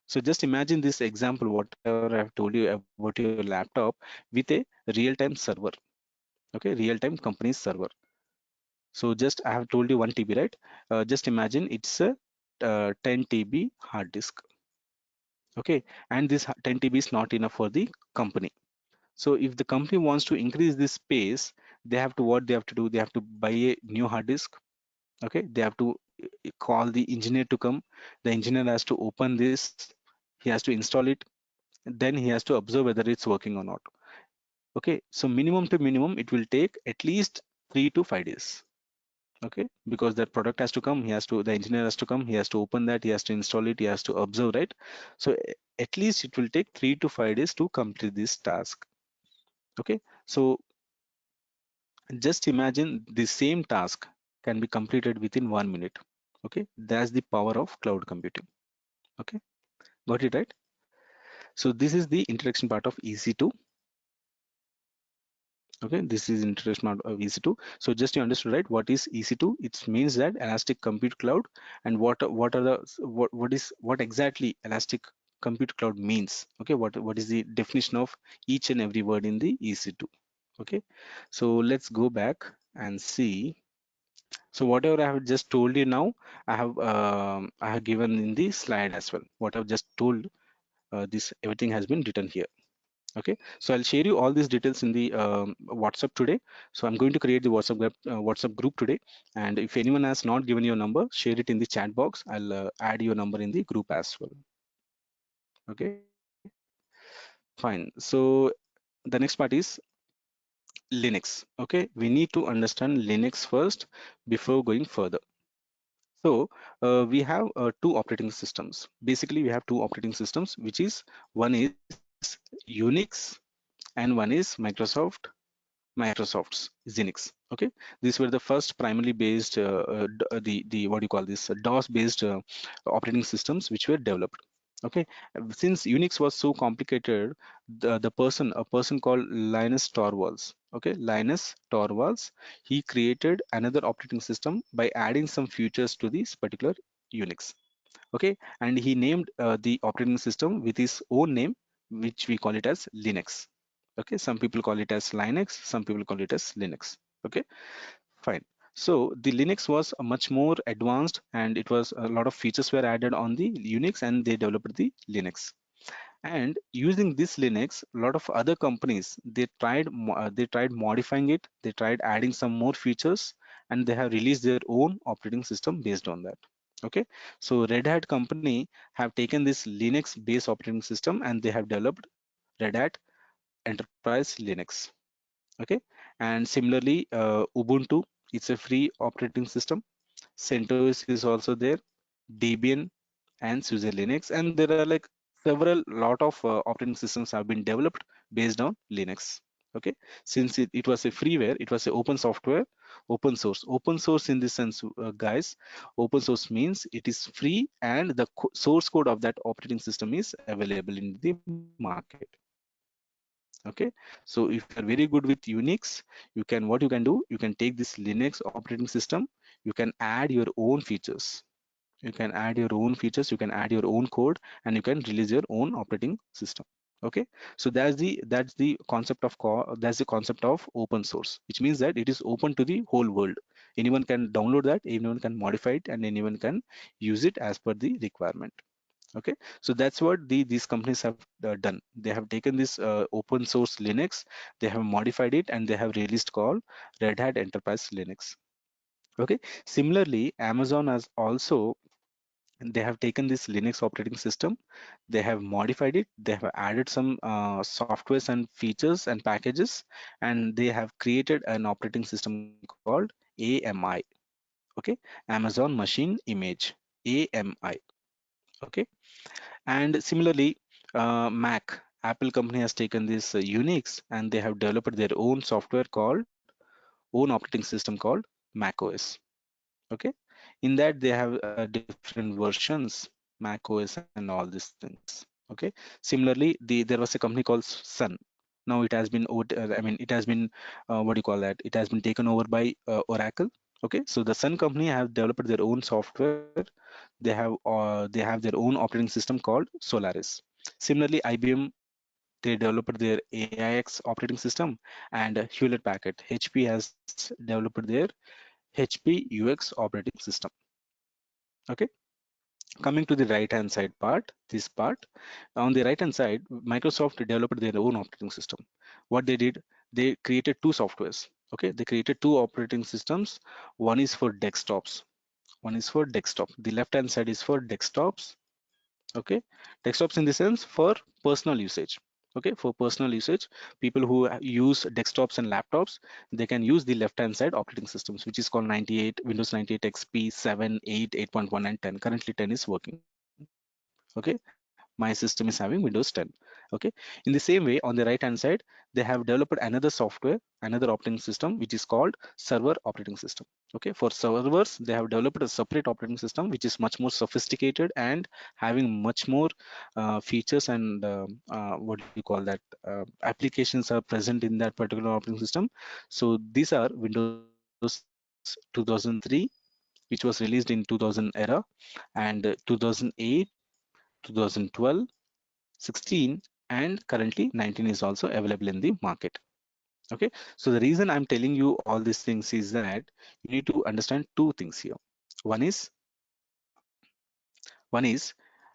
So just imagine this example, whatever I've told you about your laptop with a real-time server. Okay, real-time company's server. So just I have told you 1 TB, right? Just imagine it's a 10 TB hard disk. Okay, and this 10 TB is not enough for the company. So if the company wants to increase this space, they have to what they have to do? They have to buy a new hard disk. Okay, they have to call the engineer to come. The engineer has to open this. He has to install it. Then he has to observe whether it's working or not. Okay, so minimum to minimum, it will take at least 3 to 5 days. Okay, because that product has to come, the engineer has to come, he has to open that, he has to install it, he has to observe, right? So at least it will take 3 to 5 days to complete this task. Okay, so just imagine the same task can be completed within 1 minute. Okay, that's the power of cloud computing. Okay, got it right? So this is the introduction part of EC2. Okay, this is introduction of EC2. So just you understood, right? What is EC2? It means that Elastic Compute Cloud, and what are the what exactly Elastic Compute Cloud means? Okay, what is the definition of each and every word in the EC2? Okay, so let's go back and see. So whatever I have just told you now, I have given in the slide as well. What I've just told, this everything has been written here. Okay, so I'll share you all these details in the WhatsApp today. So I'm going to create the WhatsApp group today, and if anyone has not given your number, share it in the chat box. I'll add your number in the group as well. Okay, fine. So the next part is Linux. Okay, we need to understand Linux first before going further. So we have two operating systems. Basically, we have two operating systems, which is one is Unix and one is Microsoft's Linux. Okay, these were the first primarily based the what do you call this DOS based operating systems which were developed. Okay, since Unix was so complicated, a person called Linus Torvalds. Okay, Linus Torvalds, he created another operating system by adding some features to this particular Unix. Okay, and he named the operating system with his own name, which we call it as Linux. Okay, some people call it as Linux, some people call it as Linux. Okay, fine. So the Linux was much more advanced, and it was a lot of features were added on the Unix, and they developed the Linux. And using this Linux, a lot of other companies, they tried modifying it, they tried adding some more features, and they have released their own operating system based on that. Okay, so Red Hat company have taken this Linux based operating system, and they have developed Red Hat Enterprise Linux. Okay, and similarly, Ubuntu, it's a free operating system. CentOS is also there, Debian and SUSE Linux, and there are like several lot of operating systems have been developed based on Linux. Okay, since it was a freeware, it was a open software, open source. Open source in this sense, guys, open source means it is free, and the source code of that operating system is available in the market. Okay, so if you are very good with Unix, what you can do, you can take this Linux operating system, you can add your own features, you can add your own features, you can add your own code, and you can release your own operating system. Okay, so that's the concept of open source, which means that it is open to the whole world. Anyone can download that, anyone can modify it, and anyone can use it as per the requirement. Okay, so that's what these companies have done. They have taken this open source Linux, they have modified it, and they have released called Red Hat Enterprise Linux. Okay, similarly, Amazon has also, they have taken this Linux operating system, they have modified it, they have added some softwares and features and packages, and they have created an operating system called AMI. Okay, Amazon Machine Image, AMI. Okay, and similarly, Mac, Apple company has taken this Unix, and they have developed their own software called, own operating system called Mac OS. Okay, in that they have different versions, Mac OS and all these things. Okay, similarly, there was a company called Sun. Now it has been I mean, it has been what do you call that, it has been taken over by Oracle. Okay, so the Sun company have developed their own software, they have their own operating system called Solaris. Similarly, IBM, they developed their AIX operating system, and Hewlett Packard, HP, has developed their HP UX operating system. Okay, coming to the right hand side part, this part, on the right hand side, Microsoft developed their own operating system. What they did, they created two softwares. Okay, they created two operating systems. One is for desktops, one is for desktop. The left hand side is for desktops. Okay, desktops in the sense for personal usage. Okay, for personal usage, people who use desktops and laptops, they can use the left hand side operating systems, which is called 98, Windows 98 XP 7, 8, 8.1 and 10. Currently 10 is working. Okay, my system is having Windows 10. Okay, in the same way, on the right hand side, they have developed another software, another operating system, which is called server operating system. Okay, for servers, they have developed a separate operating system which is much more sophisticated and having much more features and what do you call that, applications are present in that particular operating system. So these are Windows 2003, which was released in 2000 era, and 2008, 2012, 16, and currently 19 is also available in the market. Okay, so the reason I'm telling you all these things is that you need to understand two things here. One is, one is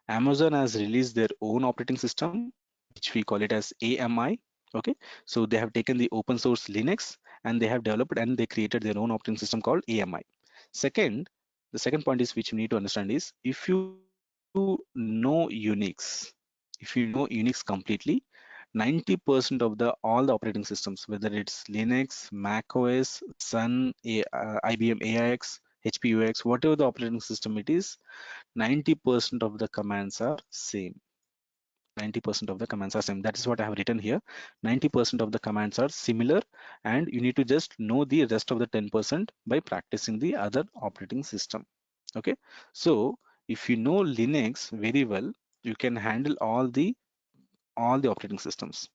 Amazon has released their own operating system, which we call it as AMI. Okay, so they have taken the open source Linux, and they have developed and they created their own operating system called AMI. Second, the second point is which you need to understand is, if you know Unix, if you know Unix completely, 90% of the all the operating systems, whether it's Linux, Mac OS, Sun, IBM AIX, HP UX, whatever the operating system it is, 90% of the commands are same. 90% of the commands are same. That is what I have written here. 90% of the commands are similar, and you need to just know the rest of the 10% by practicing the other operating system. Okay, so if you know Linux very well, you can handle all the operating systems.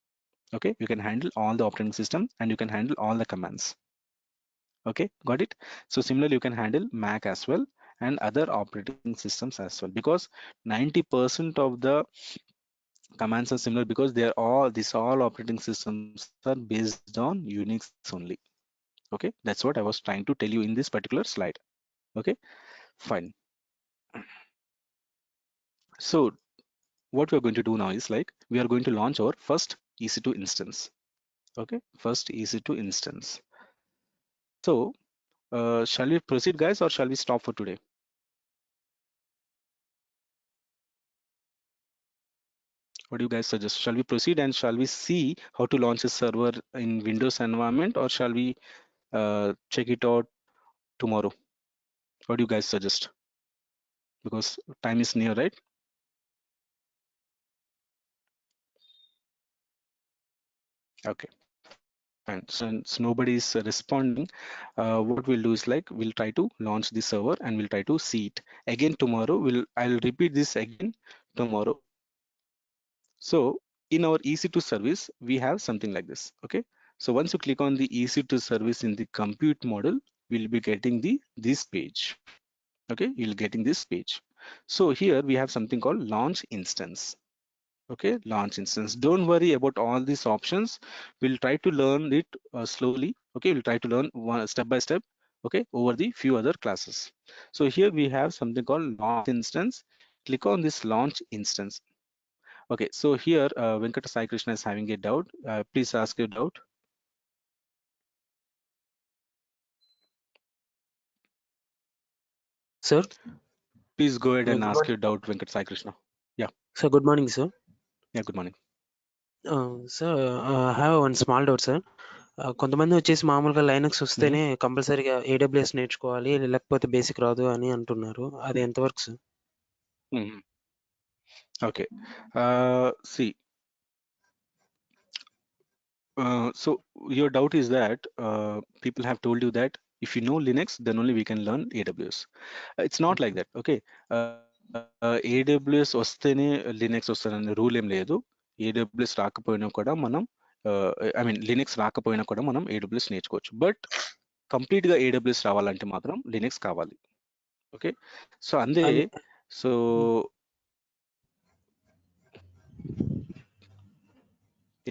Okay, you can handle all the operating system, and you can handle all the commands. Okay, got it. So similarly, you can handle Mac as well and other operating systems as well, because 90% of the commands are similar, because they are all, these all operating systems are based on Unix only. Okay, that's what I was trying to tell you in this particular slide. Okay, fine. So what we are going to do now is, like, we are going to launch our first EC2 instance. Okay, first EC2 instance. So shall we proceed, guys, or shall we stop for today? What do you guys suggest? Shall we proceed and shall we see how to launch a server in Windows environment, or shall we check it out tomorrow? What do you guys suggest? Because time is near, right? Okay, fine. Since nobody is responding, what we'll do is, like, we'll try to launch the server and we'll try to see it again tomorrow. I'll repeat this again tomorrow. So in our EC2 service, we have something like this. Okay. So once you click on the EC2 service in the compute model, we'll be getting this page. Okay, you'll getting this page. So here we have something called launch instance. Okay, launch instance. Don't worry about all these options. We'll try to learn it slowly. Okay, we'll try to learn one step by step. okay, over the few other classes. So here we have something called launch instance. Click on this launch instance. Okay, so here Venkata Sai Krishna is having a doubt. Please ask your doubt. Sir, Please go ahead and good ask morning. your doubt, Venkat Sai Krishna. Yeah, Sir, good morning, sir. yeah, good morning. Sir, I have one small doubt, sir. కొంతమంది వచ్చేసి మామూలుగా Linux Mm-hmm. వస్తేనే కంపల్సరీగా AWS నేర్చుకోవాలి లేకపోతే basic రాదు అని అంటున్నారు. అది ఎంతవరకు sir? Mm-hmm. Okay. See, so your doubt is that people have told you that if you know Linux, then only we can learn AWS. It's not like that. Okay. AWS వస్తేనే Linux వస్తానని rule ఏం లేదు. AWS రాకపోయినా కూడా మనం Linux రాకపోయినా కూడా మనం AWS నేర్చుకోవచ్చు. బట్ కంప్లీట్ గా AWS రావాలంటే మాత్రం లినక్స్ కావాలి. ఓకే, సో అందే. అది సో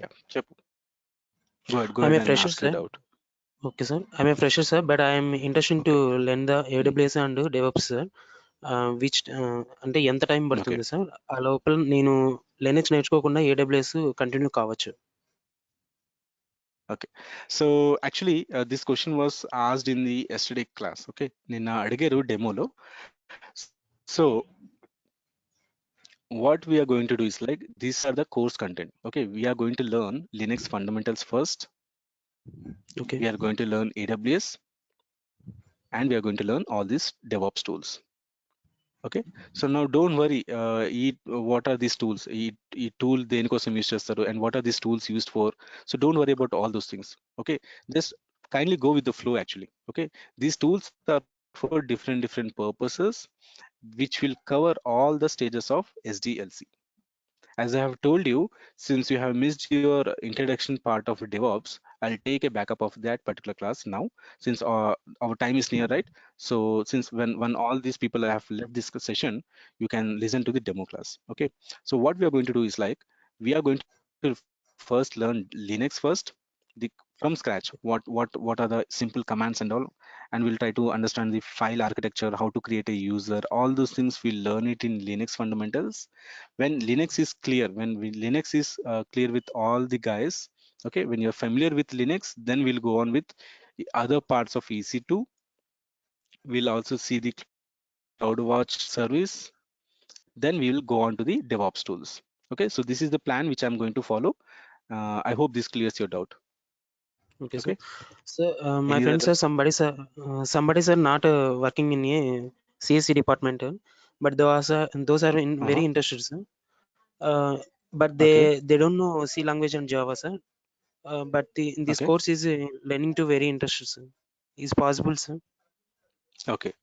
యా, చెప్పు. Go I'm ahead A and fresher ask your sir. doubt. Okay sir, I'm a fresher sir, but I'm interesting to Okay. Learn the AWS and DevOps sir. Which అంటే ఎంత time Okay. పడుతుంది sir? ఆ లోపల నేను Linux నేర్చుకోకుండా AWS continue కావచ్చు. Okay. So actually, this question was asked in the yesterday class. Okay. నిన్న అడిగారు డెమోలో. So what we are going to do is like, these are the course content. Okay. We are going to learn Linux fundamentals first. Okay, We are going to learn AWS, and we are going to learn all these DevOps tools. Okay, so now don't worry. What are these tools? ఈ tool దేనికోసం use చేస్తారు, and what are these tools used for? So don't worry about all those things. Okay, just kindly go with the flow actually. Okay, these tools are for different purposes, which will cover all the stages of SDLC. As I have told you, since you have missed your introduction part of DevOps, I'll take a backup of that particular class now, since our time is near, right? So since when all these people have left this session, you can listen to the demo class. Okay. So what we are going to do is like, we are going to first learn Linux first, the from scratch. What are the simple commands and all, and we'll try to understand the file architecture, how to create a user, all those things we'll learn it in Linux fundamentals. When Linux is clear, Linux is clear with all the guys, okay, when you're familiar with Linux, then we'll go on with the other parts of EC2. We'll also see the CloudWatch service. Then we will go on to the DevOps tools. Okay, so this is the plan which I'm going to follow. I hope this clears your doubt. okay, Okay, sir. So, my any other friends are doubts? somebody's are not working in a CSC department, but those are very Uh-huh. interested, sir. Uh, but Okay. they don't know C language and Java, sir. But this Okay. course is learning to very interested, sir. Is possible, sir? Okay.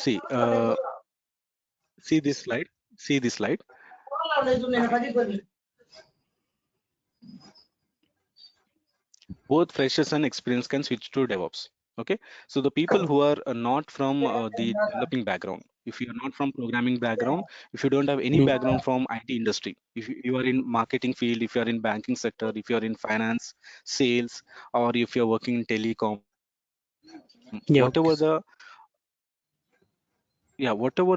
See, see this slide. See this slide. Both freshers and experienced can switch to DevOps. Okay, so the people who are not from the developing background, if you are not from programming background, if you don't have any Hmm. background from IT industry, if you are in marketing field, if you are in banking sector, if you are in finance, sales, or if you are working in telecom, Yeah, okay, sir. whatever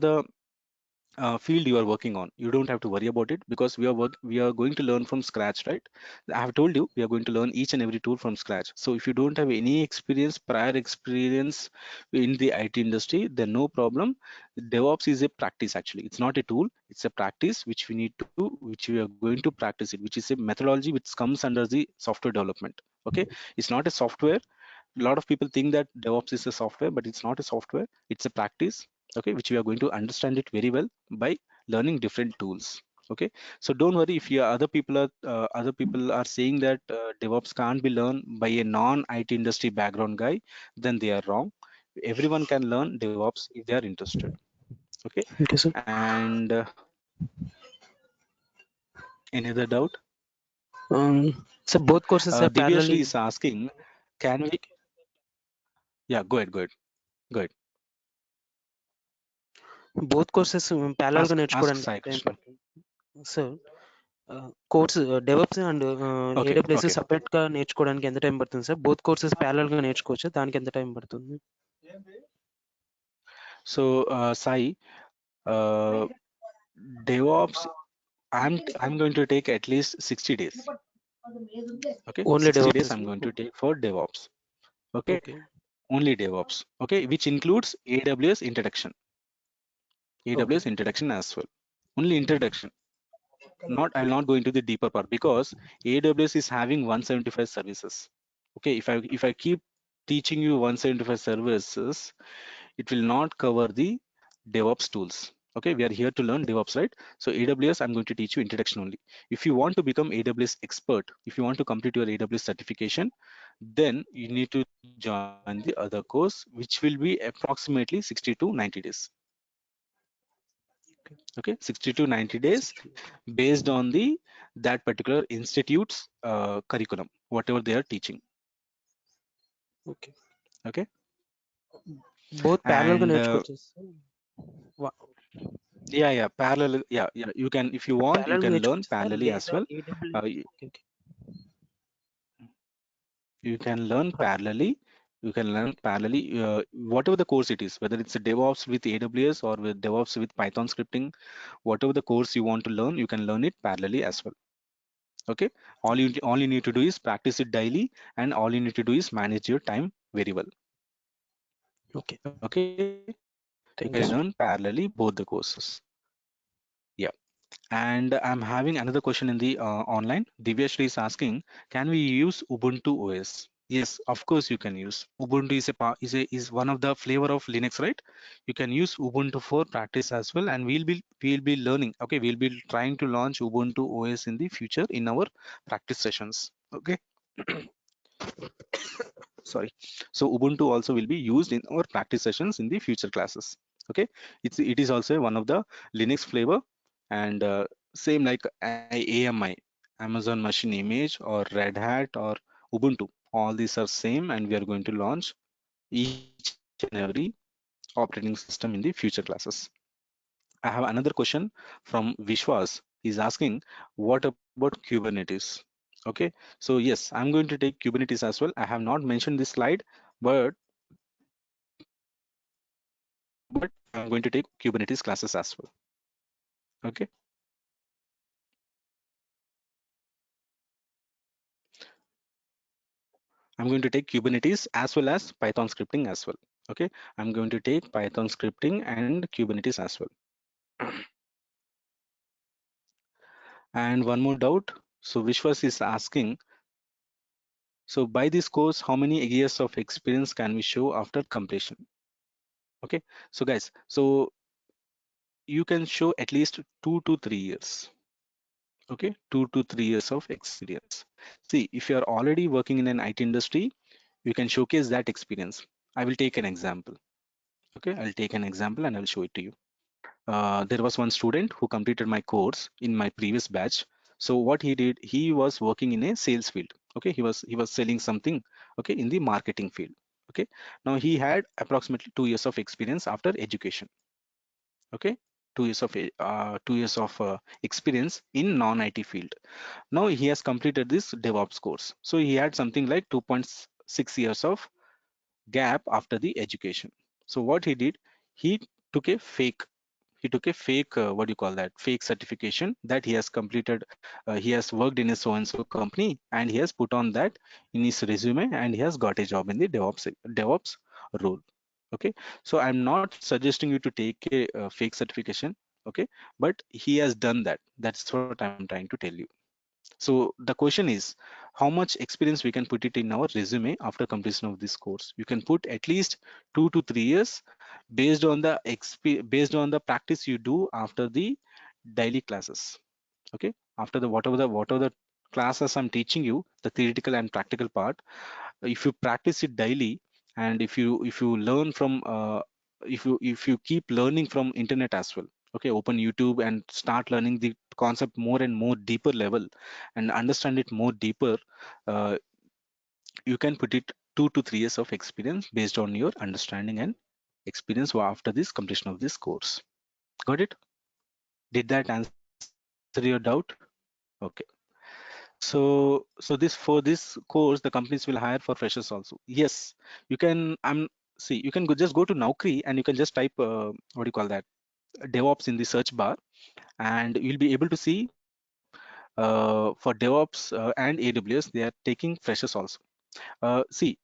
the field you are working on, you don't have to worry about it, because we are going to learn from scratch, right? I have told you we are going to learn each and every tool from scratch. So if you don't have any prior experience in the IT industry, then no problem. DevOps is a practice actually. It's not a tool, it's a practice which we are going to practice it, which is a methodology which comes under the software development. Okay, it's not a software. A lot of people think that DevOps is a software, but it's not a software. It's a practice, okay, which we are going to understand it very well by learning different tools. Okay, so don't worry if you other people are saying that DevOps can't be learned by a non-IT industry background guy, then they are wrong. Everyone can learn DevOps if they are interested. Okay, Okay, sir. and any other doubt? So both courses are Divyashri parallelly. is asking, can we? Yeah, go ahead, go ahead, go ahead. Both courses parallel గా Ask నేర్చుకోవడానికి Sai time Krishna. పడుతుంది, sir. Course develops and Okay, AWS okay. సపరేట్గా నేర్చుకోవడానికి ఎంత time పడుతుంది sir? Both courses ప్యారలల్గా నేర్చుకోవచ్చా? దానికి ఎంత టైం పడుతుంది? So, Sai, uh, DevOps, I'm going to take at least 60 days. Okay, only 60 days develops. I'm going to take for DevOps. Okay, okay. only DevOps. Okay, which includes AWS introduction, okay. AWS introduction as well. Only introduction. Not I'll not go into the deeper part because AWS is having 175 services. Okay, if I keep teaching you 175 services, it will not cover the DevOps tools. Okay, we are here to learn DevOps, right? So AWS, I'm going to teach you introduction only. If you want to become AWS expert, if you want to complete your AWS certification, then you need to join the other course, which will be approximately 60 to 90 days. Okay, 60 to 90 days 60. based on the that particular institute's curriculum, whatever they are teaching. Okay. Okay, both ప్యారలల్గా and నేర్చుకోవచ్చా sir? వా yeah, parallel, yeah, you can, if you want, you ప్యారలల్గా can learn నేర్చుకోవచ్చా sir? parallelly as లేదా well. AWS? You, okay. Okay. you can learn parallelly. You can learn parallelly, whatever the course it is, whether it's a DevOps with AWS or with DevOps with Python scripting, whatever the course you want to learn, you can learn it parallelly as well. Okay, all you need to do is practice it daily, and all you need to do is manage your time very well. Okay. Okay, you can learn thank you sir. parallelly both the courses. Yeah. And I'm having another question in the online. Divyashri is asking, can we use Ubuntu OS? Yes, of course you can use. Ubuntu is is one of the flavor of Linux, right? You can use Ubuntu for practice as well, and we'll be learning. Okay, we'll be trying to launch Ubuntu OS in the future in our practice sessions. Okay. Sorry. So Ubuntu also will be used in our practice sessions in the future classes. Okay, it is also one of the Linux flavor, and same like AMI, Amazon Machine Image, or Red Hat, or Ubuntu, all these are same, and we are going to launch each and every operating system in the future classes. I have another question from Vishwas. He's asking, what about Kubernetes? Okay, so yes, I'm going to take Kubernetes as well. I have not mentioned this slide, but I'm going to take Kubernetes classes as well. Okay, I'm going to take Kubernetes as well as Python scripting as well. Okay, I'm going to take Python scripting and Kubernetes as well. And one more doubt. So Vishwas is asking, so by this course, how many years of experience can we show after completion? Okay, so guys, so you can show at least 2 to 3 years. Okay, 2 to 3 years of experience. See, if you are already working in an IT industry, you can showcase that experience. I will take an example. Okay, I'll take an example and I will show it to you. There was one student who completed my course in my previous batch. So what he did, he was working in a sales field. Okay, he was selling something. Okay, in the marketing field. Okay, now he had approximately 2 years of experience after education. Okay, 2 years of 2 years of experience in non-IT field. Now he has completed this DevOps course. So he had something like 2.6 years of gap after the education. So what he did, he took a fake what do you call that, fake certification that he has completed. He has worked in a so and so company, and he has put on that in his resume, and he has got a job in the DevOps role. Okay, so I'm not suggesting you to take a, fake certification. Okay, but he has done that. That's what I'm trying to tell you. So the question is, how much experience we can put it in our resume after completion of this course. You can put at least 2 to 3 years based on the based on the practice you do after the daily classes. Okay, after the whatever the classes I'm teaching you, the theoretical and practical part, if you practice it daily, and if you learn from if you keep learning from internet as well. Okay, open YouTube and start learning the concept more and more deeper level, and understand it more deeper. uh, you can put it 2 to 3 years of experience based on your understanding and experience after this completion of this course. Got it? Did that answer your doubt? Okay. So this for this course, the companies will hire for freshers also. Yes, you can. See, you can just go to Naukri and you can just type what do you call that, DevOps in the search bar, and you'll be able to see for DevOps and AWS they are taking freshers also. See,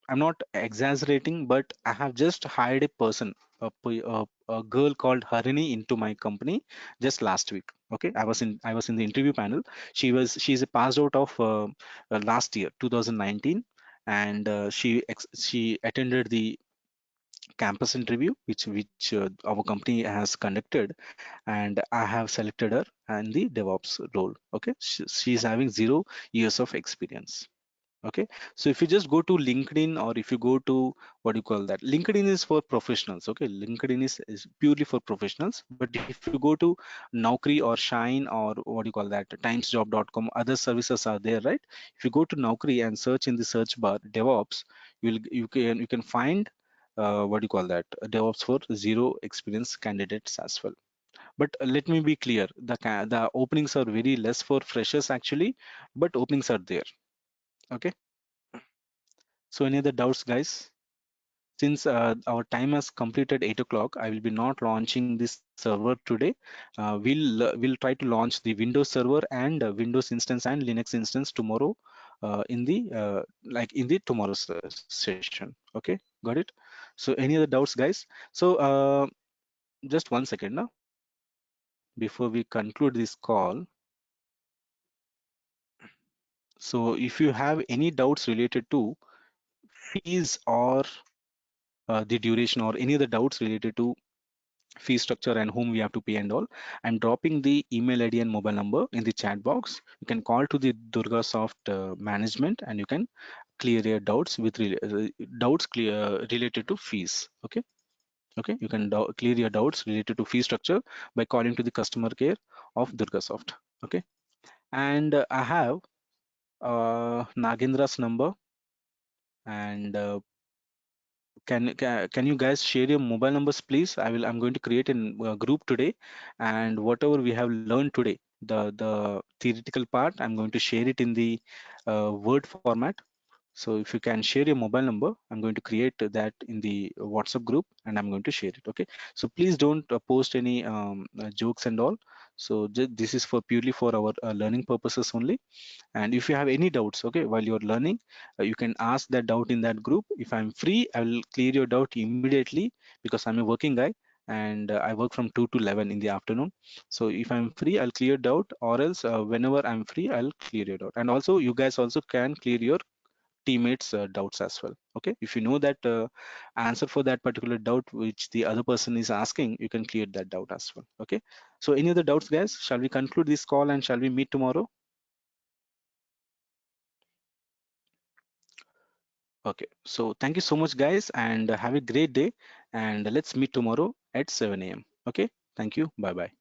I'm not exaggerating, but I have just hired a person, a girl called Harini into my company just last week. Okay, I was in the interview panel. She's a passed out of last year, 2019, and she attended the campus interview which our company has conducted, and I have selected her and the DevOps role. Okay, she's having 0 years of experience. Okay, so if you just go to LinkedIn, or if you go to what do you call that, LinkedIn is for professionals. Okay, LinkedIn is purely for professionals. But if you go to Naukri or Shine or what do you call that, timesjob.com, other services are there, right? If you go to Naukri and search in the search bar DevOps, you can find what do you call that, DevOps for zero experience candidates as well. But let me be clear, the openings are very less for freshers actually, but openings are there. Okay, so any other doubts, guys? Since our time has completed 8 o'clock, I will be not launching this server today. We'll try to launch the Windows server and Windows instance and Linux instance tomorrow in the in the tomorrow's session. Okay, got it? So any other doubts, guys? So just 1 second now before we conclude this call. So if you have any doubts related to fees or the duration or any other doubts related to fee structure and whom we have to pay and all, I'm dropping the email ID and mobile number in the chat box. You can call to the Durga Soft management and you can clear your doubts doubts related to fees. Okay, okay, you can clear your doubts related to fee structure by calling to the customer care of Durga Soft. Okay, and I have Nagendra's number, and can you guys share your mobile numbers, please? I'm going to create a group today, and whatever we have learned today, the theoretical part, I'm going to share it in the Word format. So if you can share your mobile number, I'm going to create that in the WhatsApp group and I'm going to share it. Okay. So please don't post any jokes and all. So this is for purely for our learning purposes only. And if you have any doubts, okay, while you're learning, you can ask that doubt in that group. If I'm free, I will clear your doubt immediately because I'm a working guy, and I work from 2 to 11 in the afternoon. So if I'm free, I'll clear doubt, or else whenever I'm free, I'll clear your doubt. And also you guys also can clear your teammates doubts as well. Okay, if you know that answer for that particular doubt which the other person is asking, you can clear that doubt as well. Okay, so any other doubts, guys? Shall we conclude this call and shall we meet tomorrow? Okay, so thank you so much, guys, and have a great day. And let's meet tomorrow at 7 a.m. Okay, thank you. Bye bye.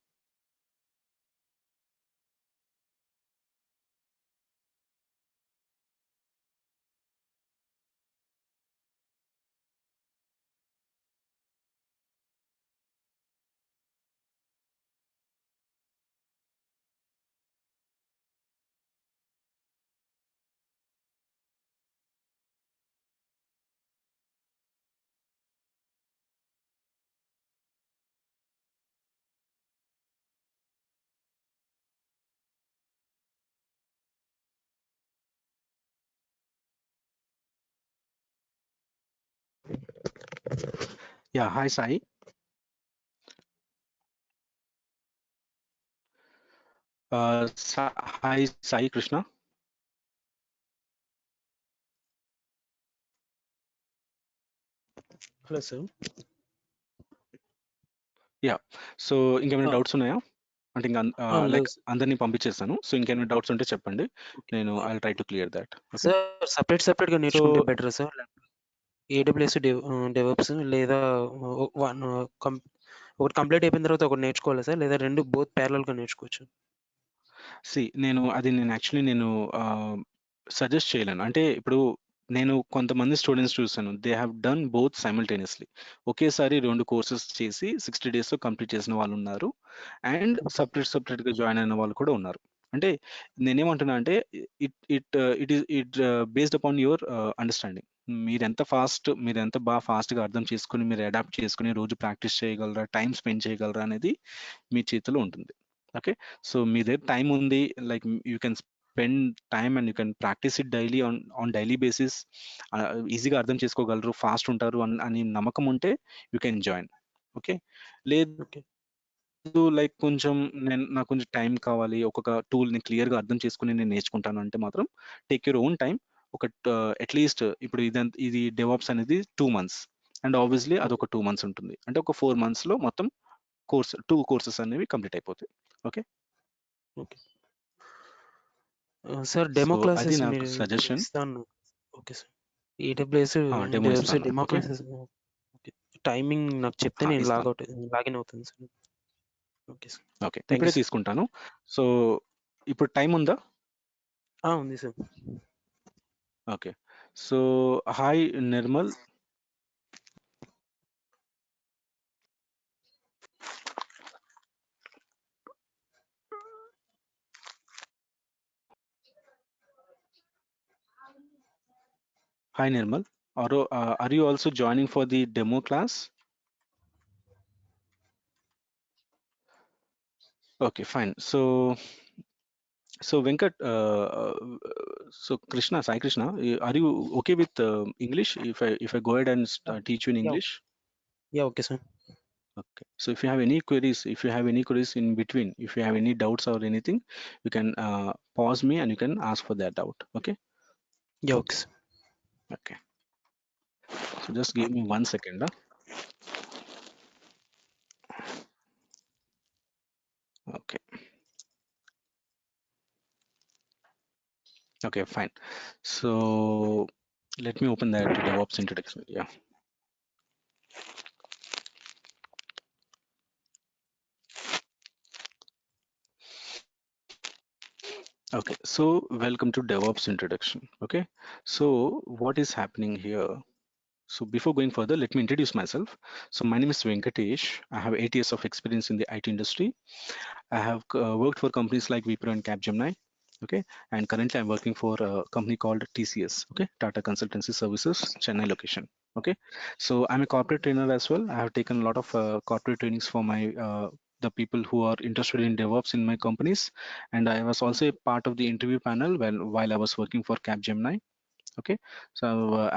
Yeah, hi, Sai. Hi, Sai Krishna. Hello sir. Yeah, so ఇంకేమైనా doubts ఉన్నాయా? అంటే ఇంకా like లేదు అందరినీ పంపించేస్తాను. So ఇంకేమైనా doubts ఉంటే చెప్పండి, నేను I try to clear that. Okay sir, సపరేట్గా సో నేర్చుకుంటే బెటర్ సార్. ఏడబ్ల్యూఎస్ డెవప్స్ లేదా వన్ ఒకటి కంప్లీట్ అయిపోయిన తర్వాత ఒకటి నేర్చుకోవాలి సార్, లేదా రెండు బోత్ ప్యారలల్గా నేర్చుకోవచ్చు? నేను యాక్చువల్లీ సజెస్ట్ చేయలేను. అంటే ఇప్పుడు నేను కొంతమంది స్టూడెంట్స్ చూసాను, they have done both simultaneously. ఒకేసారి 2 కోర్సెస్ చేసి 60 డేస్లో కంప్లీట్ చేసిన వాళ్ళు ఉన్నారు, అండ్ సపరేట్గా జాయిన్ అయిన వాళ్ళు కూడా ఉన్నారు. అంటే నేనేమంటున్నా అంటే it based upon your understanding. మీరు ఎంత బాగా ఫాస్ట్గా అర్థం చేసుకుని మీరు అడాప్ట్ చేసుకుని రోజు ప్రాక్టీస్ చేయగలరా, టైం స్పెండ్ చేయగలరా అనేది మీ చేతిలో ఉంటుంది. ఓకే, సో మీ దగ్గర టైం ఉంది, like you can spend time and you can practice it daily on daily basis. ఈజీగా అర్థం చేసుకోగలరు, ఫాస్ట్ ఉంటారు అని నమ్మకం ఉంటే యూ కెన్ జాయిన్. ఓకే, లేదు ఓకే. లైక్ కొంచెం నాకు కొంచెం టైం కావాలి, ఒక్కొక్క టూల్ ని క్లియర్ గా అర్థం చేసుకుని నేను నేర్చుకుంటాను అంటే మాత్రం టేక్ యూర్ ఓన్ టైం. ఒక అట్లీస్ట్ ఇప్పుడు ఇది డెవాప్స్ అనేది 2 months, అండ్ ఆబ్వియస్లీ ఓకే. అదొక 2 months ఉంటుంది, అంటే ఒక 4 months లో మొత్తం కోర్సెస్ అనేవి కంప్లీట్ అయిపోతాయి. Okay, okay. Sir so demo అది క్లాసెస్ నాకు మీరు ఇప్పుడు సజెషన్. ఇస్తాను. Okay sir. AWS demo develops ఇస్తాను. Demo okay, classes. Okay. Timing నాకు చెప్తే నేను ఇస్తాను. లాగిన్ అవుతాను sir. Okay sir. Okay, thank ఇప్పుడే యూ సార్. తీసుకుంటాను. సో ఇప్పుడు టైం ఉందా? ఉంది sir. Okay, so hi Nirmal. Hi Nirmal. Are you also joining for the demo class? Okay, fine. So Venkat, so Krishna, Sai Krishna, are you okay with English? If I go ahead and teach you in yeah English? Yeah okay sir. Okay. So if you have any queries in between, if you have any doubts or anything, you can pause me and you can ask for that doubt. Okay. Yeah okay sir. Okay. So just give me 1 second. Okay. Okay, fine. So let me open that DevOps introduction. Yeah. Okay, so welcome to DevOps introduction. Okay, so what is happening here? So before going further, let me introduce myself. So my name is Venkatesh. I have 8 years of experience in the IT industry. I have worked for companies like Wipro and Capgemini. Okay, and currently I'm working for a company called TCS. Okay, Tata Consultancy Services, Chennai location. Okay, so I'm a corporate trainer as well. I have taken a lot of corporate trainings for my the people who are interested in DevOps in my companies, and I was also a part of the interview panel while I was working for Capgemini. Okay, so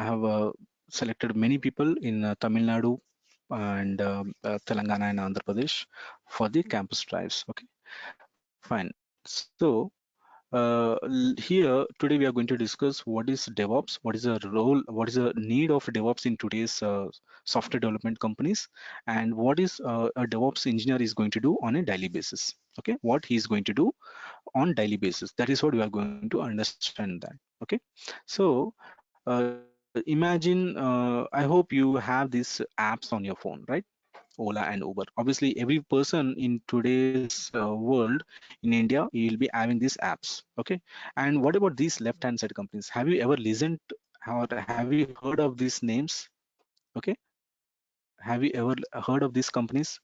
I have selected many people in Tamil Nadu and Telangana and Andhra Pradesh for the campus drives. Okay, fine. So here today we are going to discuss what is DevOps, what is the role, what is the need of DevOps in today's software development companies, and what is a DevOps engineer is going to do on a daily basis. Okay, what he is going to do on daily basis. That is what we are going to understand that. Okay, so imagine, I hope you have these apps on your phone, right? Ola and Uber. Obviously, every person in today's world in India, you will be having these apps. Okay. And what about these left-hand side companies? Have you ever listened or have you heard of these names? Okay. Have you ever heard of these companies?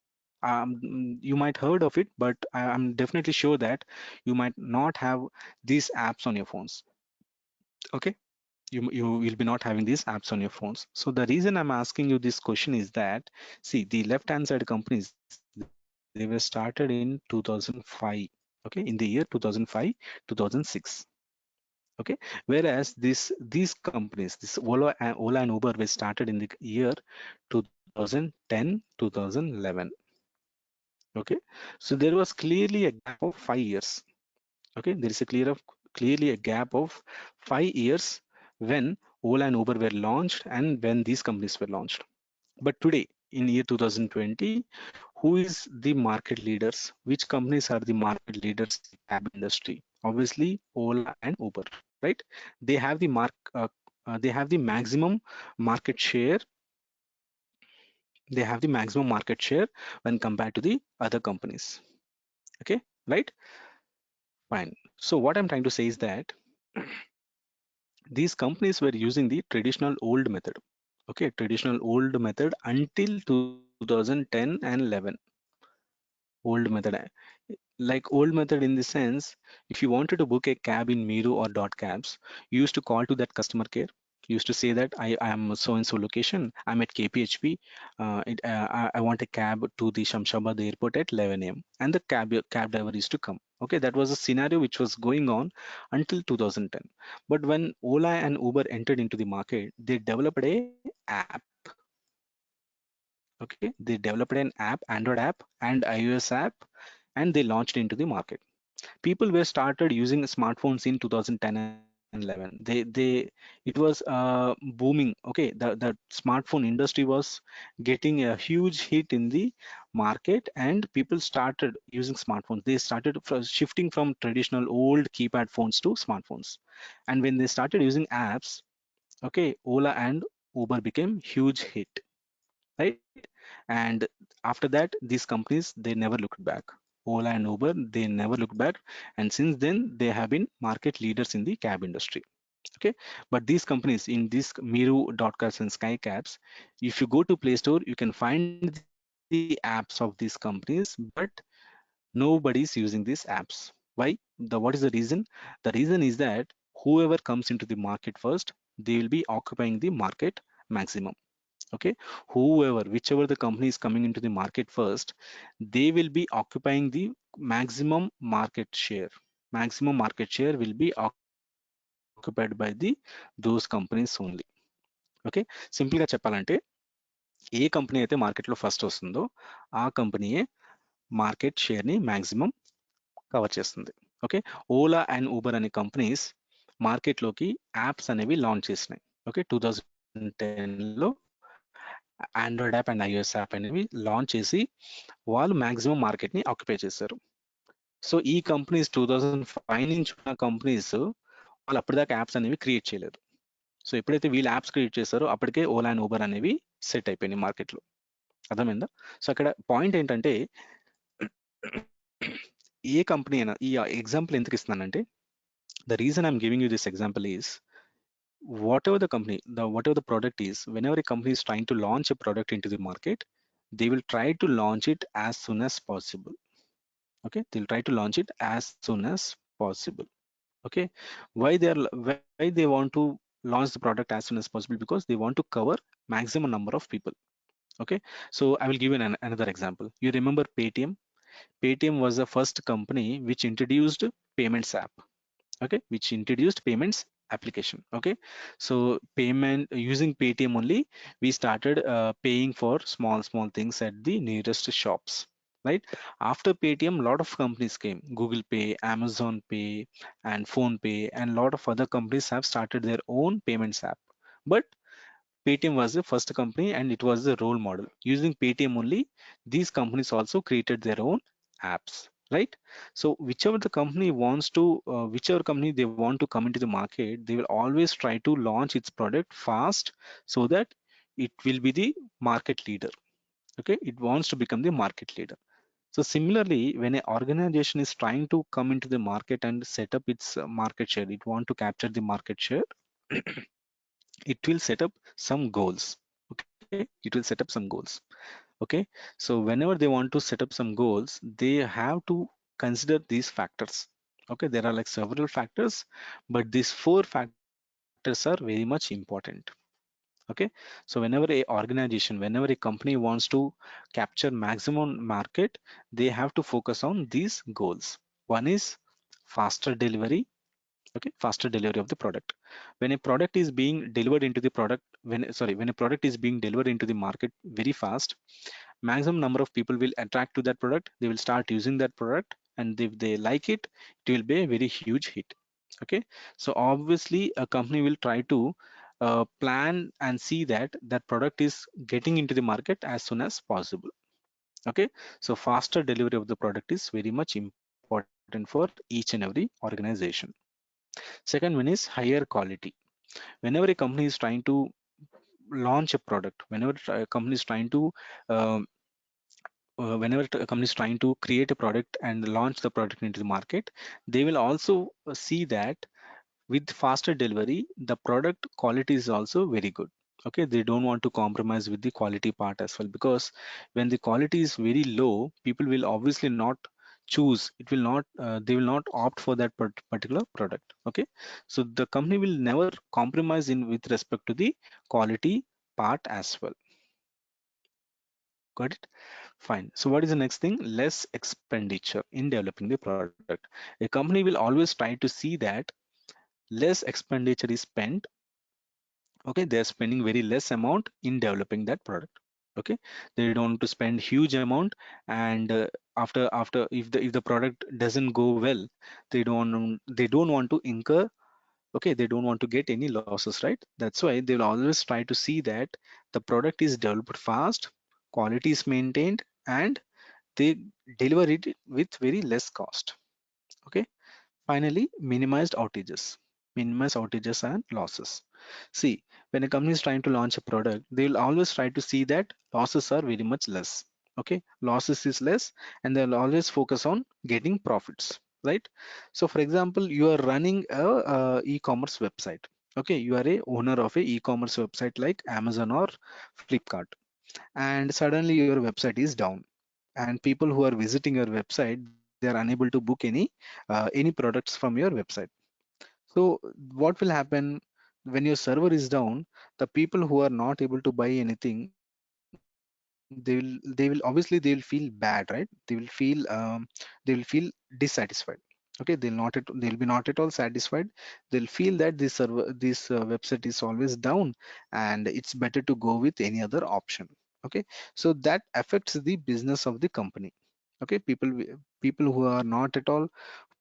You might heard of it, but I'm definitely sure that you might not have these apps on your phones. Okay. You will be not having these apps on your phones. So the reason I'm asking you this question is that, see, the left hand side companies, they were started in 2005. Okay, in the year 2005 2006. Okay, whereas these companies, this Ola and Uber, were started in the year 2010 2011. Okay, so there was clearly a gap of 5 years. Okay, there is a clearly a gap of 5 years when Ola and Uber were launched and when these companies were launched. But today, in year 2020, who is the market leaders? Which companies are the market leaders in the cab industry? Obviously, Ola and Uber, right? They have the they have the maximum market share. They have the maximum market share when compared to the other companies. Okay, right? Fine. So what I'm trying to say is that these companies were using the traditional old method. Okay, traditional old method until 2010 and 11. old method. Like old method in the sense, if you wanted to book a cab in Miro or dot cabs, you used to call to that customer care. You used to say that I am so and so location, I'm at KPHP, I want a cab to the Shamshabad airport at 11 a.m. and the cab driver is to come. Okay, that was a scenario which was going on until 2010. But when Ola and Uber entered into the market, they developed a app. Okay, they developed an app, Android app and iOS app, and they launched into the market. People were started using smartphones in 2010 and 11. They it was booming. Okay, the smartphone industry was getting a huge hit in the market, and people started using smartphones. They started shifting from traditional old keypad phones to smartphones. And when they started using apps, okay, Ola and Uber became huge hit, right? And after that, these companies, they never looked back. Ola and Uber, they never looked back, and since then they have been market leaders in the cab industry. Okay, but these companies in this Miru, Dotcars and Skycabs, if you go to Play Store, you can find the apps of these companies, but nobody is using these apps. Why? What is the reason? The reason is that whoever comes into the market first, they will be occupying the market maximum. Okay, whichever the company is coming into the market first, they will be occupying the maximum market share. Maximum market share will be occupied by the those companies only. Okay, simple గా చెప్పాలంటే ఏ company అయితే market లో first వస్తుందో ఆ కంపెనీయే market share ని maximum cover చేస్తుంది. ఓకే, ఓలా అండ్ ఊబర్ అనే కంపెనీస్ మార్కెట్ లోకి యాప్స్ అనేవి లాంచ్ చేసినాయి. ఓకే, 2010లో android app and iOS app అనేవి లాంచ్ చేసి వాళ్ళు మాక్సిమం మార్కెట్ ని ఆక్యుపై చేశారు. సో ఈ కంపెనీస్ 2005 నుంచి ఉన్న కంపెనీస్ వాళ్ళు అప్పటిదాకా యాప్స్ అనేవి క్రియేట్ చేయలేదు. సో ఎప్పుడైతే వీళ్ళు యాప్స్ క్రియేట్ చేశారో అప్పటికే ఓలా అండ్ ఊబర్ అనేవి సెట్ అయిపోయినాయి మార్కెట్లో. అర్థమైందా? సో అక్కడ పాయింట్ ఏంటంటే ఏ కంపెనీ అయినా, ఈ ఎగ్జాంపుల్ ఎందుకు ఇస్తున్నానంటే, the reason I'm giving you this example is, whatever the company, whatever the product is, whenever a company is trying to launch a product into the market, they will try to launch it as soon as possible. Okay, they'll try to launch it as soon as possible. Okay, why they want to launch the product as soon as possible? Because they want to cover maximum number of people. Okay, so I will give you another example. You remember Paytm? Paytm was the first company which introduced payments app. Okay, which introduced payments application. Okay, so payment using Paytm only, we started paying for small things at the nearest shops, right? After Paytm, lot of companies came: Google Pay, Amazon Pay, and Phone Pay, and lot of other companies have started their own payments app. But Paytm was the first company and it was the role model. Using Paytm only, these companies also created their own apps, right? So whichever company they want to come into the market, they will always try to launch its product fast so that it will be the market leader. Okay, it wants to become the market leader. So similarly, when an organization is trying to come into the market and set up its market share, it want to capture the market share, it will set up some goals. Okay, it will set up some goals. Okay, so whenever they want to set up some goals, they have to consider these factors. Okay, there are like several factors, but these four factors are very much important. Okay, so whenever a organization, whenever a company wants to capture maximum market, they have to focus on these goals. One is faster delivery. Okay, faster delivery of the product. When a product is being delivered into the product when a product is being delivered into the market very fast, maximum number of people will attract to that product. They will start using that product, and if they like it, it will be a very huge hit. Okay, so obviously a company will try to plan and see that that product is getting into the market as soon as possible. Okay, so faster delivery of the product is very much important for each and every organization. Second one is higher quality. Whenever a company is trying to launch a product, whenever a company is trying to a company is trying to create a product and launch the product into the market, they will also see that with faster delivery, the product quality is also very good. Okay, they don't want to compromise with the quality part as well, because when the quality is very low, people will obviously not choose it, will not they will not opt for that particular product. Okay, so the company will never compromise in with respect to the quality part as well. Got it? Fine. So what is the next thing? Less expenditure in developing the product. A company will always try to see that less expenditure is spent. Okay, they're spending very less amount in developing that product. Okay, they don't want to spend huge amount, and after if the product doesn't go well, they don't want to incur. Okay, they don't want to get any losses, right? That's why they'll always try to see that the product is developed fast, quality is maintained, and they deliver it with very less cost. Okay, finally, minimize outages and losses. See, when a company is trying to launch a product, they will always try to see that losses are very much less. Okay, losses is less, and they'll always focus on getting profits, right? So, for example, you are running a e-commerce website. Okay, you are a owner of a e-commerce website like Amazon or Flipkart, and suddenly your website is down, and people who are visiting your website, they are unable to book any products from your website. So what will happen when your server is down? The people who are not able to buy anything, they will obviously they'll feel bad, right? They will feel dissatisfied. Okay, they'll be not at all satisfied. They'll feel that this website is always down, and it's better to go with any other option. Okay, so that affects the business of the company. Okay, people who are not at all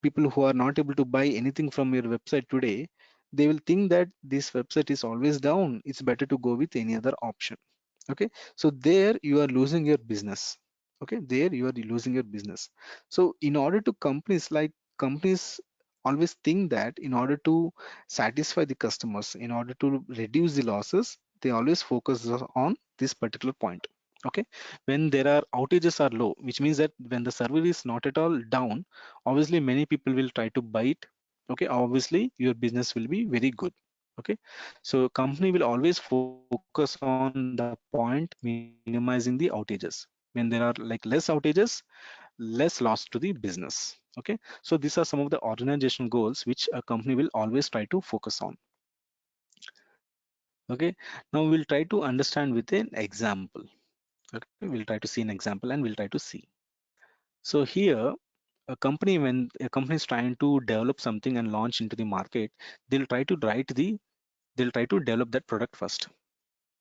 people who are not able to buy anything from your website today, they will think that this website is always down, it's better to go with any other option. Okay, so there you are losing your business. Okay, there you are losing your business. So in order to companies always think that in order to satisfy the customers, in order to reduce the losses, they always focus on this particular point. Okay, when there are outages are low, which means that when the server is not at all down, obviously many people will try to buy it. Okay, obviously your business will be very good. Okay, so company will always focus on the point minimizing the outages. When there are like less outages, less loss to the business. Okay, so these are some of the organizational goals which a company will always try to focus on. Okay, now we'll try to understand with an example. Okay, we'll try to see an example and we'll try to see. So here, when a company is trying to develop something and launch into the market, they'll try to they'll try to develop that product first.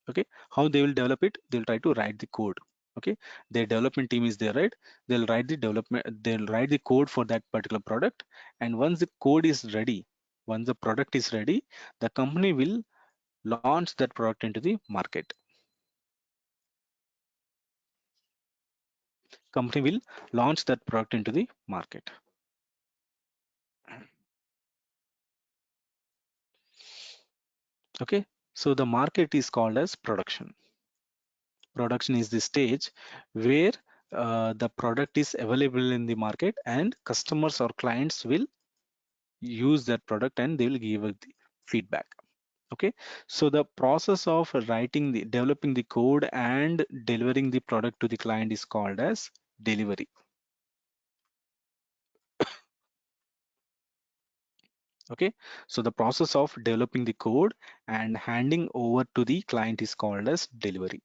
Okay, how they will develop it? They'll try to write the code. Okay, their development team is there, right? They'll write the code for that particular product, and once the code is ready, once the product is ready, the company will launch that product into the market. Company will launch that product into the market. Okay, so the market is called as production. Production is the stage where the product is available in the market, and customers or clients will use that product and they will give us the feedback. Okay, so the process of developing the code and delivering the product to the client is called as delivery. Okay, so the process of developing the code and handing over to the client is called as delivery.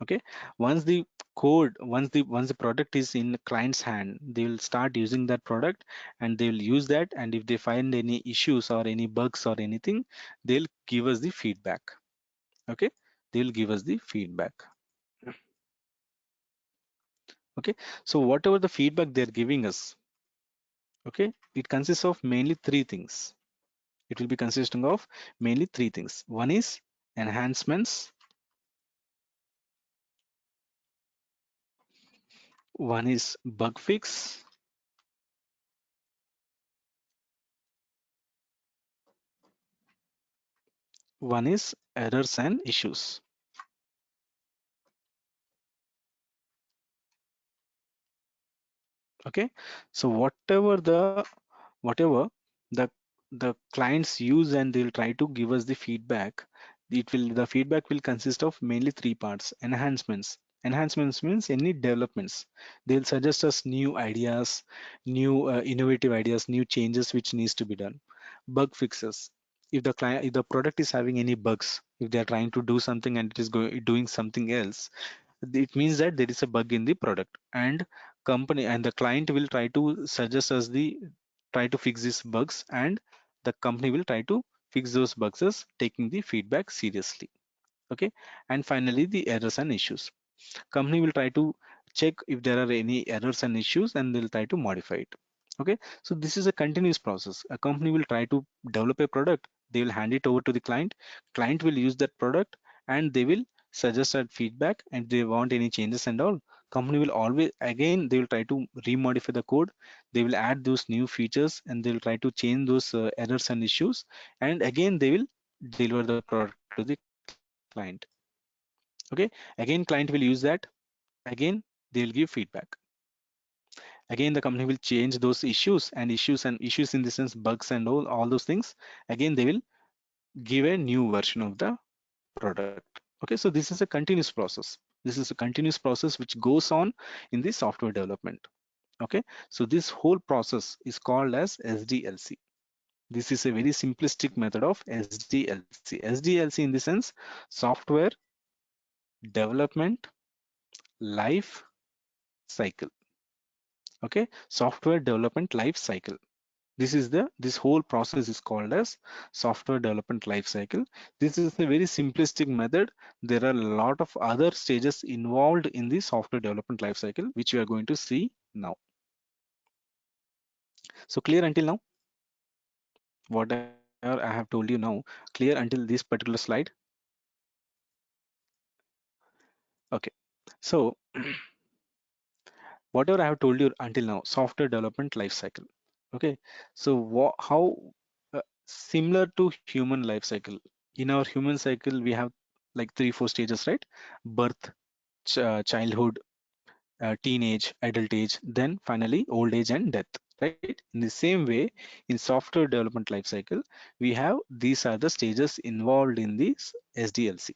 Okay, once the product is in the client's hand, they will start using that product and they will use that, and if they find any issues or any bugs or anything, they'll give us the feedback. Okay, they'll give us the feedback. Okay, so whatever the feedback they're giving us, okay, it consists of mainly three things. It will be consisting of mainly three things. One is enhancements, one is bug fix, one is errors and issues. Okay, so whatever the clients use and they'll try to give us the feedback, The feedback will consist of mainly three parts. Enhancements means any developments. They'll suggest us new ideas, new innovative ideas, new changes which needs to be done. Bug fixes. If the product is having any bugs, if they are trying to do something and it is doing something else, it means that there is a bug in the product, and company and the client will try to suggest us the try to fix these bugs, and the company will try to fix those bugs as taking the feedback seriously. Okay, and finally the errors and issues. Company will try to check if there are any errors and issues, and they'll try to modify it. Okay, so this is a continuous process. A company will try to develop a product, they will hand it over to the client will use that product, and they will suggest that feedback, and they want any changes and all. Company will always again they will try to remodify the code, they will add those new features, and they will try to change those errors and issues, and again they will deliver the product to the client. Okay, again client will use that, again they will give feedback. Again the company will change those issues in the sense bugs and all those things. Again they will give a new version of the product. Okay, so this is a continuous process. This is a continuous process which goes on in the software development. Okay, so this whole process is called as SDLC. This is a very simplistic method of SDLC. SDLC in the sense software development life cycle. Okay, software development life cycle. This whole process is called as software development life cycle. This is a very simplistic method. There are a lot of other stages involved in the software development life cycle, which we are going to see now. So clear until now? Whatever I have told you now, clear until this particular slide? Okay, so whatever I have told you until now, software development life cycle. Okay, so how similar to human life cycle. In our human cycle, we have like 3 4 stages, right? Birth, childhood, teenage, adult age, then finally old age and death, right? In the same way, in software development life cycle, we have these are the stages involved in this SDLC.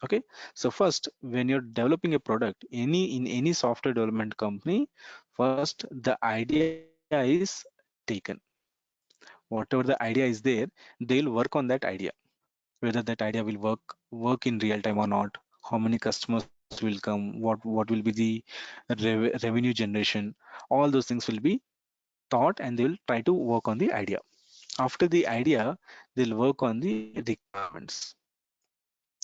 Okay, so first, when you're developing a product, in any software development company, first the idea is taken. Whatever the idea is there, they'll work on that idea, whether that idea will work in real time or not, how many customers will come, what will be the revenue generation. All those things will be thought, and they will try to work on the idea. After the idea, they'll work on the requirements.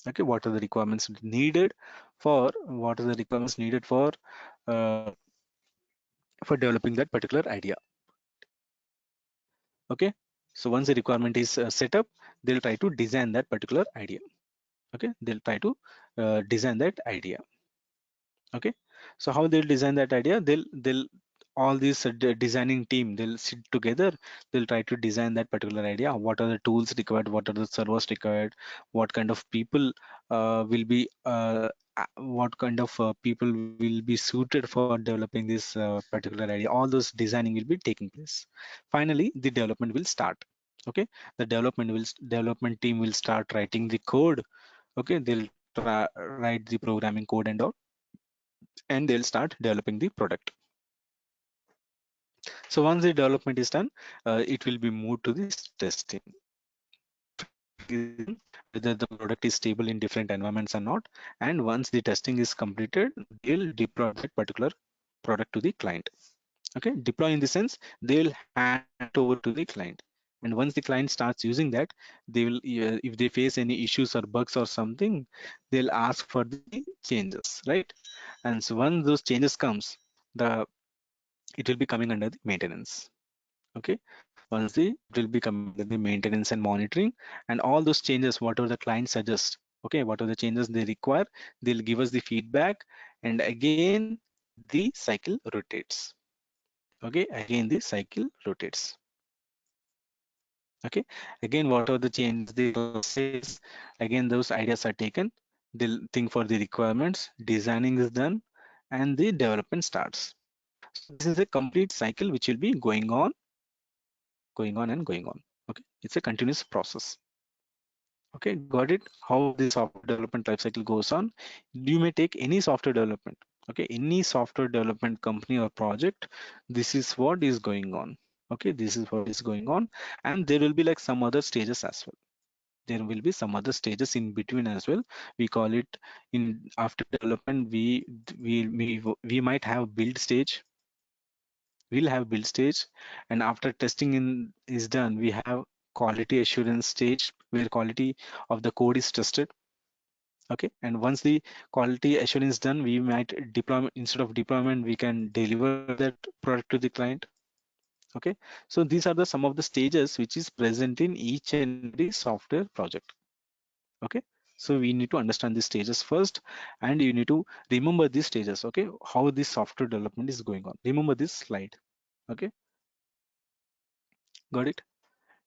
Okay, what are the requirements needed uh, for developing that particular idea. Okay, so once the requirement is set up, they'll try to design that particular idea. Okay, they'll try to design that idea. Okay, so how they'll design that idea, they'll all these designing team, they'll sit together, they'll try to design that particular idea. What are the tools required, what are the servers required, what kind of people will be what kind of people will be suited for developing this particular idea. All those designing will be taking place. Finally the development will start. Okay, the development team will start writing the code. Okay, they'll write the programming code and all, and they'll start developing the product. So once the development is done, it will be moved to this testing. Testing is done whether the product is stable in different environments or not. And once the testing is completed, they'll deploy that particular product to the client. Okay, deploy in the sense they'll hand it over to the client. And once the client starts using that, they will if they face any issues or bugs or something, they'll ask for the changes, right? And so once those changes comes, the it will be coming under the maintenance. Okay, once it will be coming under the maintenance and monitoring, and all those changes whatever the client suggests, okay, what are the changes they require, they'll give us the feedback, and again the cycle rotates. Okay, again the cycle rotates. Okay, again whatever the changes the client says, again those ideas are taken, they'll think for the requirements, designing is done, and the development starts. So this is a complete cycle which will be going on and going on. Okay, it's a continuous process. Okay, got it? How the software development lifecycle goes on. You may take any software development. Okay, any software development company or project. This is what is going on. Okay, this is what is going on, and there will be like some other stages as well. There will be some other stages in between as well. We call it in after development. We might have build stage. We'll have build stage, and after testing in is done, we have quality assurance stage where quality of the code is tested. Okay, and once the quality assurance done, we might deploy. Instead of deployment, we can deliver that product to the client. Okay, so these are the some of the stages which is present in each and every software project. Okay, so we need to understand these stages first, and you need to remember these stages. Okay, how this software development is going on. Remember this slide. Okay, got it?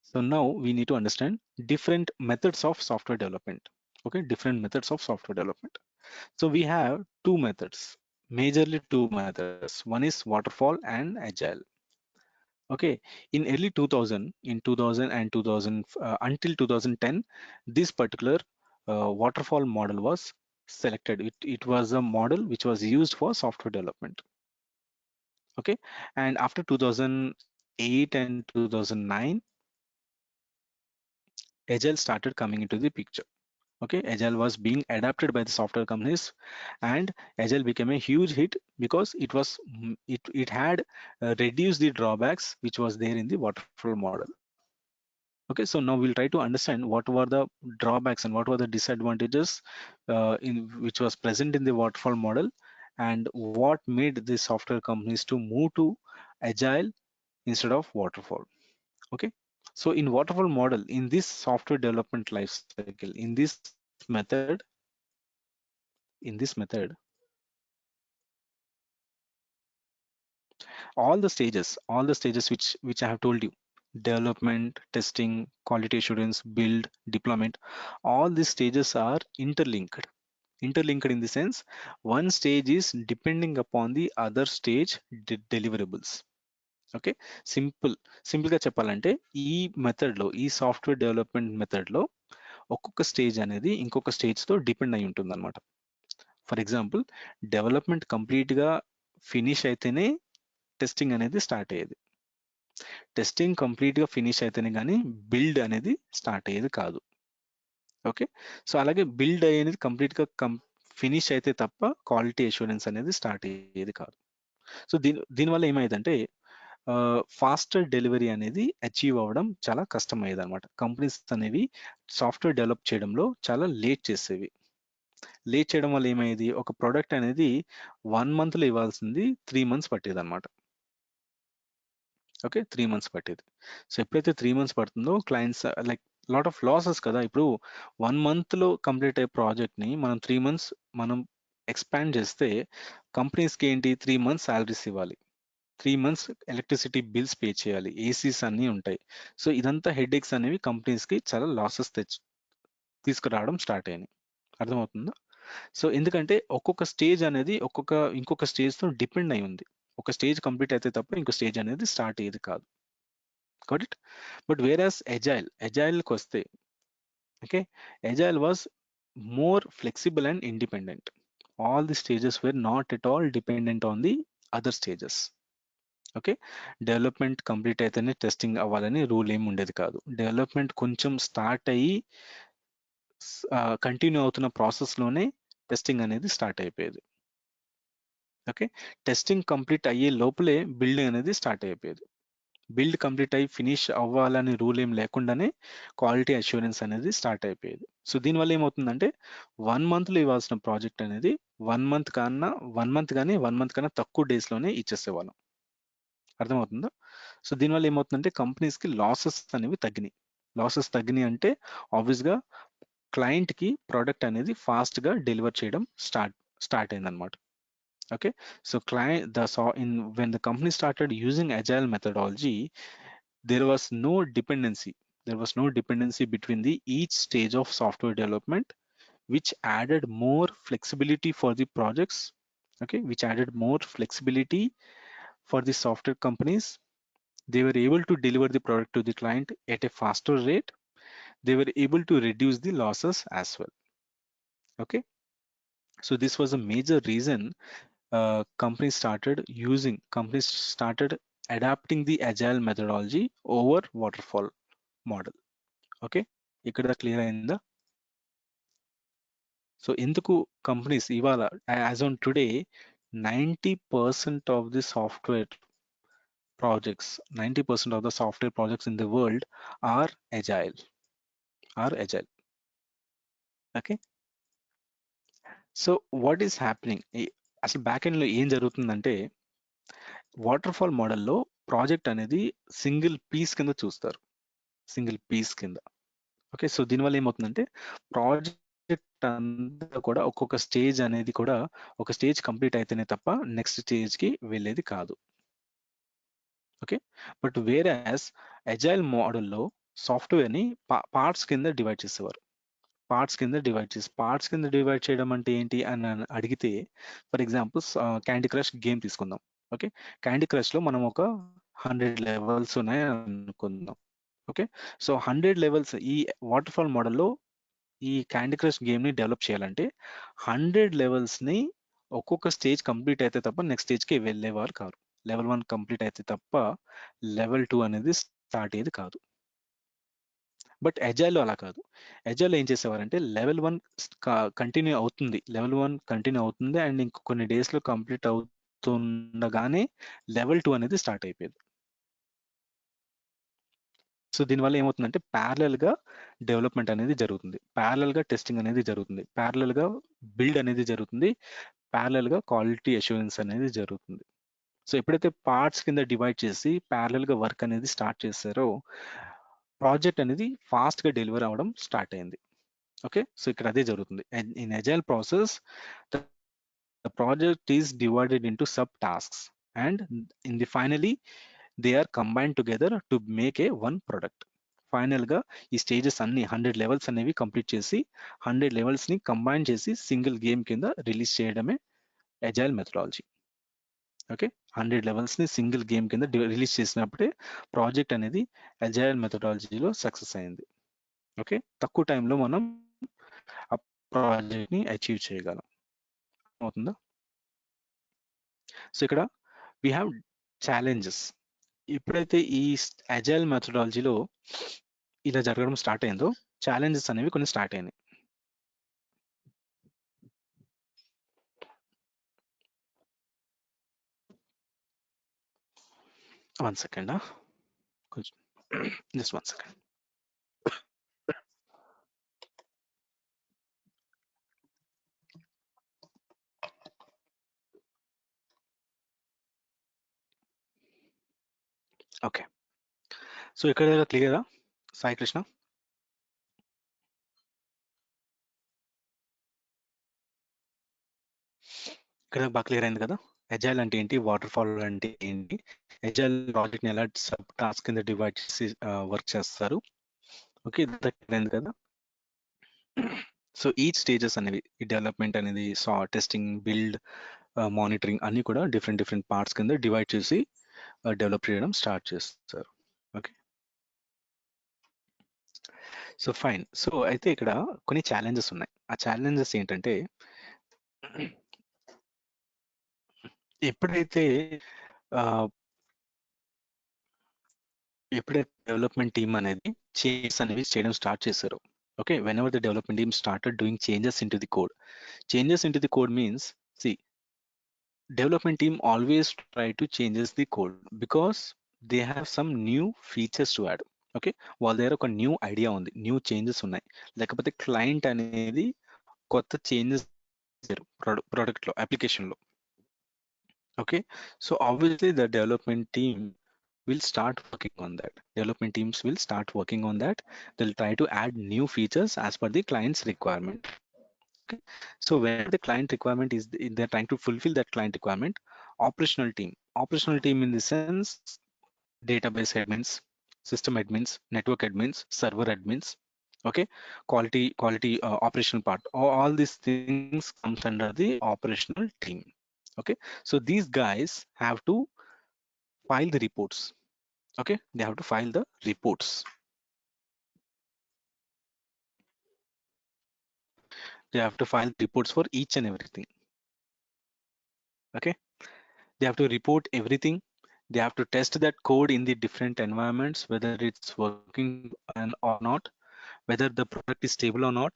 So now we need to understand different methods of software development. Okay, different methods of software development. So we have two methods, majorly two methods. One is waterfall and agile. Okay, in early 2000, in 2000 and 2000 until 2010, this particular waterfall model was selected. It was a model which was used for software development. Okay, and after 2008 and 2009, agile started coming into the picture. Okay, agile was being adapted by the software companies, and agile became a huge hit because it had reduced the drawbacks which was there in the waterfall model. Okay, so now we'll try to understand what were the drawbacks and what were the disadvantages in which was present in the waterfall model, and what made the software companies to move to agile instead of waterfall. Okay, so in waterfall model, in this software development life cycle, in this method, all the stages which I have told you, development, testing, quality assurance, build, deployment, all these stages are interlinked in the sense one stage is depending upon the other stage deliverables. Okay, simple గా చెప్పాలంటే ఈ method లో, ఈ software development method లో ఒక్కొక్క stage అనేది ఇంకొక stage తో డిపెండ్ అయి ఉంటుంది అనమాట. ఫర్ ఎగ్జాంపుల్, డెవలప్మెంట్ కంప్లీట్ గా ఫినిష్ అయితేనే టెస్టింగ్ అనేది స్టార్ట్ అయ్యేది. టెస్టింగ్ కంప్లీట్ గా ఫినిష్ అయితేనే కానీ బిల్డ్ అనేది స్టార్ట్ అయ్యేది కాదు. ఓకే, సో అలాగే బిల్డ్ అనేది కంప్లీట్ గా ఫినిష్ అయితే తప్ప క్వాలిటీ అష్యూరెన్స్ అనేది స్టార్ట్ అయ్యేది కాదు. సో దీనివల్ల ఏమైందంటే ఫాస్టర్ డెలివరీ అనేది అచీవ్ అవ్వడం చాలా కష్టం అయ్యేది అనమాట. కంపెనీస్ అనేవి సాఫ్ట్వేర్ డెవలప్ చేయడంలో చాలా లేట్ చేసేవి. లేట్ చేయడం వల్ల ఏమయ్యేది, ఒక ప్రోడక్ట్ అనేది 1 month లో ఇవ్వాల్సింది 3 months పట్టేది అనమాట. ఓకే, 3 months పట్టేది. సో ఎప్పుడైతే 3 months పడుతుందో clients like lot of losses కదా. ఇప్పుడు 1 month లో కంప్లీట్ అయ్యే ప్రాజెక్ట్ ని మనం 3 months మనం ఎక్స్పాండ్ చేస్తే కంపెనీస్కి ఏంటి, 3 months సాలరీస్ ఇవ్వాలి, 3 months ఎలక్ట్రిసిటీ బిల్స్ పే చేయాలి, ఏసీస్ అన్నీ ఉంటాయి. సో ఇదంతా హెడేక్స్ అనేవి కంపెనీస్కి చాలా లాసెస్ తీసుకురావడం స్టార్ట్ అయినాయి. అర్థమవుతుందా? సో ఎందుకంటే ఒక్కొక్క స్టేజ్ అనేది ఇంకొక స్టేజ్ తో డిపెండ్ అయి ఉంది. ఒక స్టేజ్ కంప్లీట్ అయితే తప్ప ఇంకో స్టేజ్ అనేది స్టార్ట్ అయ్యేది కాదు. Got it? బట్ వేరాస్ అజైల్కి వస్తే, okay, agile was more flexible and independent. All the stages were not at all dependent on the other stages. Okay, development complete అయితేనే టెస్టింగ్ అవ్వాలని రూల్ ఏమి ఉండేది కాదు. డెవలప్మెంట్ కొంచెం స్టార్ట్ అయ్యి కంటిన్యూ అవుతున్న ప్రాసెస్లోనే టెస్టింగ్ అనేది స్టార్ట్ అయిపోయేది. ఓకే, టెస్టింగ్ కంప్లీట్ అయ్యే లోపలే బిల్డింగ్ అనేది స్టార్ట్ అయిపోయేది. బిల్డ్ కంప్లీట్ అయ్యి ఫినిష్ అవ్వాలని రూల్ ఏం లేకుండానే క్వాలిటీ అష్యూరెన్స్ అనేది స్టార్ట్ అయిపోయేది. సో దీనివల్ల ఏమవుతుందంటే 1 month లో ఇవ్వాల్సిన ప్రాజెక్ట్ అనేది 1 month కన్నా తక్కువ డేస్లోనే ఇచ్చేసేవాళ్ళం. అర్థమవుతుందా? సో దీనివల్ల ఏమవుతుందంటే కంపెనీస్కి లాసెస్ అనేవి తగ్గినాయి. లాసెస్ తగ్గినాయి అంటే ఆబ్వియస్గా క్లయింట్కి ప్రోడక్ట్ అనేది ఫాస్ట్గా డెలివర్ చేయడం స్టార్ట్ అయిందనమాట. Okay, so when the company started using agile methodology, there was no dependency between the each stage of software development, which added more flexibility for the projects. Okay, which added more flexibility for the software companies. They were able to deliver the product to the client at a faster rate. they were able to reduce the losses as well. Okay, so this was a major reason companies started adapting the agile methodology over waterfall model. Okay, ఇక్కడ clear అయిందా? So ఎందుకు companies ఇవాళ as on today 90% of the software projects 90% of the software projects in the world are agile are agile. Okay, so what is happening, అసలు back end లో ఏం జరుగుతుందంటే water fall మోడల్లో project అనేది single piece కింద చూస్తారు, single piece కింద. Okay, so దీనివల్ల ఏమవుతుందంటే ప్రాజెక్ట్ అంతా కూడా ఒక్కొక్క స్టేజ్ అనేది కూడా ఒక స్టేజ్ కంప్లీట్ అయితేనే తప్ప నెక్స్ట్ స్టేజ్ కి వెళ్ళేది కాదు. ఓకే, బట్ వేరే అజైల్ మోడల్లో సాఫ్ట్వేర్ ని పార్ట్స్ కింద డివైడ్ చేసేవారు. పార్ట్స్ కింద డివైడ్ చేయడం అంటే ఏంటి అని అడిగితే, for example candy crush game తీసుకుందాం. ఓకే, క్యాండీ క్రష్ లో మనం ఒక 100 లెవెల్స్ ఉన్నాయి అనుకుందాం. ఓకే, సో 100 లెవెల్స్ ఈ వాటర్ ఫాల్ మోడల్లో ఈ క్యాండీ క్రష్ గేమ్ ని డెవలప్ చేయాలంటే 100 లెవెల్స్ ని ఒక్కొక్క స్టేజ్ కంప్లీట్ అయితే తప్ప నెక్స్ట్ స్టేజ్ కి వెళ్ళేవారు కాదు. లెవెల్ 1 కంప్లీట్ అయితే తప్ప లెవెల్ 2 అనేది స్టార్ట్ అయ్యేది కాదు. బట్ అజైల్లో అలా కాదు. అజైల్లో ఏం చేసేవారంటే లెవెల్ 1 కంటిన్యూ అవుతుంది అండ్ ఇంకో కొన్ని డేస్ లో కంప్లీట్ అవుతుండగానే లెవెల్ 2 అనేది స్టార్ట్ అయిపోయేది. సో దీనివల్ల ఏమవుతుందంటే ప్యారలల్ గా డెవలప్మెంట్ అనేది జరుగుతుంది, ప్యారలల్ గా టెస్టింగ్ అనేది జరుగుతుంది, ప్యారలల్ గా బిల్డ్ అనేది జరుగుతుంది, ప్యారలల్ గా క్వాలిటీ అష్యూరెన్స్ అనేది జరుగుతుంది. సో ఎప్పుడైతే పార్ట్స్ కింద డివైడ్ చేసి ప్యారలల్ గా వర్క్ అనేది స్టార్ట్ చేశారో ప్రాజెక్ట్ అనేది ఫాస్ట్ గా డెలివర్ అవ్వడం స్టార్ట్ అయింది. ఓకే, సో ఇక్కడ అదే జరుగుతుంది. In agile process the project is divided into sub tasks and in the finally they are combined together to make a one product. Final గా ఈ స్టేజెస్ అన్ని 100 లెవెల్స్ అనేవి కంప్లీట్ చేసి 100 లెవెల్స్ ని కంబైన్ చేసి సింగిల్ గేమ్ కింద release చేయడమే agile methodology. Okay, 100 levels ని సింగిల్ గేమ్ కింద రిలీజ్ చేసినప్పుడే ప్రాజెక్ట్ అనేది అజైల్ మెథడాలజీలో సక్సెస్ అయింది. ఓకే, తక్కువ టైంలో మనం ఆ ప్రాజెక్ట్ ని అచీవ్ చేయగలం. అవుతుందా? సో ఇక్కడ వి హ్యావ్ ఛాలెంజెస్. ఎప్పుడైతే ఈ అజైల్ మెథడాలజీలో ఇలా జరగడం స్టార్ట్ అయిందో ఛాలెంజెస్ అనేవి కొన్ని స్టార్ట్ అయినాయి. వన్ సెకండ్, కొంచెం just one second. Okay, so ఇక్కడ క్లియరా సాయి కృష్ణ? ఇక్కడ బాగా క్లియర్ అయింది కదా? అజైల్ అంటే ఏంటి, వాటర్ ఫాల్ అంటే ఏంటి, అజైల్ ప్రాజెక్ట్ ని ఎలా సబ్ టాస్క్ కింద డివైడ్ చేసి వర్క్ చేస్తారు. ఓకే, ఇదంతా క్లియర్ అయింది కదా? సో ఈ స్టేజెస్ అనేవి ఈ డెవలప్మెంట్ అనేది టెస్టింగ్, బిల్డ్, మానిటరింగ్ అన్ని కూడా డిఫరెంట్ పార్ట్స్ కింద డివైడ్ చేసి డెవలప్ చేయడం స్టార్ట్ చేస్తారు. Okay, so fine. సో అయితే ఇక్కడ కొన్ని ఛాలెంజెస్ ఉన్నాయి. ఆ ఛాలెంజెస్ ఏంటంటే ఎప్పుడైతే డెవలప్మెంట్ టీమ్ అనేది చేంజెస్ అనేవి చేయడం స్టార్ట్ చేశారు. Okay, whenever the development team started doing changes into the code. Changes into the code means, see, development team always try to changes the code because they have some new features to add. Okay, వాళ్ళ దగ్గర ఒక new idea ఉంది, new changes ఉన్నాయి, లేకపోతే client అనేది కొత్త changes product లో, application లో. Okay, so obviously the development team will start working on that. Development teams will start working on that. They'll try to add new features as per the client's requirement. Okay, so when the client requirement is, they're trying to fulfill that client requirement, operational team in the sense database admins, system admins, network admins, server admins. Okay, quality operational part, all these things comes under the operational team. Okay, so these guys have to file the reports. Okay, they have to file the reports. They have to file the reports for each and everything. Okay, they have to report everything. They have to test that code in the different environments, whether it's working or not, whether the product is stable or not,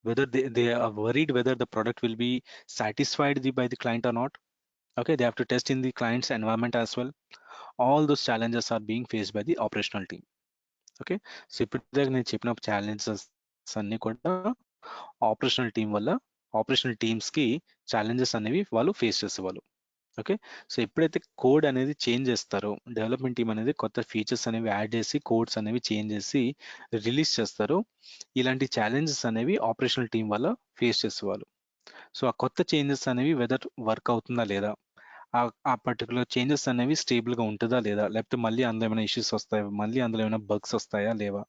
whether they are worried whether the product will be satisfied by the client or not. Okay, they have to test in the client's environment as well. All those challenges are being faced by the operational team. Okay, so ఇప్పుడు నేను చెప్పిన challenges అన్ని కూడా operational team వల్ల operational teams కి challenges అనేవి వాళ్ళు face చేసేవాళ్ళు. ఓకే, సో ఎప్పుడైతే కోడ్ అనేది చేంజ్ చేస్తారో, డెవలప్మెంట్ టీం అనేది కొత్త ఫీచర్స్ అనేవి యాడ్ చేసి కోడ్స్ అనేవి చేంజ్ చేసి రిలీజ్ చేస్తారో, ఇలాంటి ఛాలెంజెస్ అనేవి ఆపరేషనల్ టీం వల్ల ఫేస్ చేసేవాళ్ళు. సో ఆ కొత్త చేంజెస్ అనేవి వెదర్ వర్క్ అవుతుందా లేదా, ఆ పర్టికులర్ చేంజెస్ అనేవి స్టేబుల్ గా ఉంటుందా లేదా, లేకపోతే మళ్ళీ అందులో ఏమైనా ఇష్యూస్ వస్తాయా, మళ్ళీ అందులో ఏమైనా బగ్స్ వస్తాయా లేవా.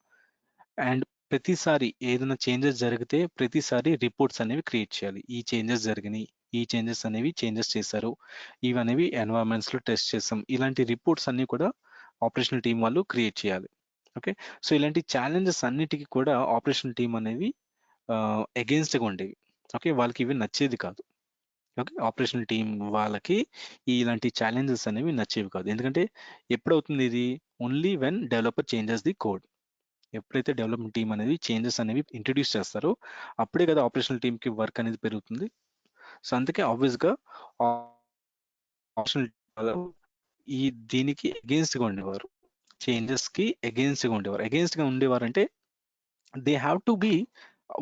అండ్ ప్రతిసారి ఏదైనా చేంజెస్ జరిగితే ప్రతిసారి రిపోర్ట్స్ అనేవి క్రియేట్ చేయాలి. ఈ చేంజెస్ జరిగినాయి, ఈ చేంజెస్ అనేవి చేంజెస్ చేశారు, ఇవనేవి ఎన్వైరన్మెంట్స్ లో టెస్ట్ చేసాం, ఇలాంటి రిపోర్ట్స్ అన్ని కూడా ఆపరేషనల్ టీం వాళ్ళు క్రియేట్ చేయాలి. ఓకే, సో ఇలాంటి ఛాలెంజెస్ అన్నిటికీ కూడా ఆపరేషనల్ టీం అనేవి అగేన్స్ట్ గా ఉండేవి. ఓకే, వాళ్ళకి ఇవి నచ్చేది కాదు. ఓకే, ఆపరేషనల్ టీం వాళ్ళకి ఇలాంటి ఛాలెంజెస్ అనేవి నచ్చేవి కాదు. ఎందుకంటే ఎప్పుడవుతుంది ఇది, only when developer changes the code. ఎప్పుడైతే డెవలప్మెంట్ టీం అనేది చేంజెస్ అనేవి ఇంట్రడ్యూస్ చేస్తారో అప్పుడే కదా ఆపరేషనల్ టీమ్ కి వర్క్ అనేది పెరుగుతుంది. సో అందుకే ఆబ్వియస్ గా ఆపరేషనల్ ఈ దీనికి అగేన్స్ట్ గా ఉండేవారు, చేంజెస్ కి అగేన్స్ట్ గా ఉండేవారు. అగేన్స్ట్ గా ఉండేవారు అంటే దే హ్యావ్ టు బి,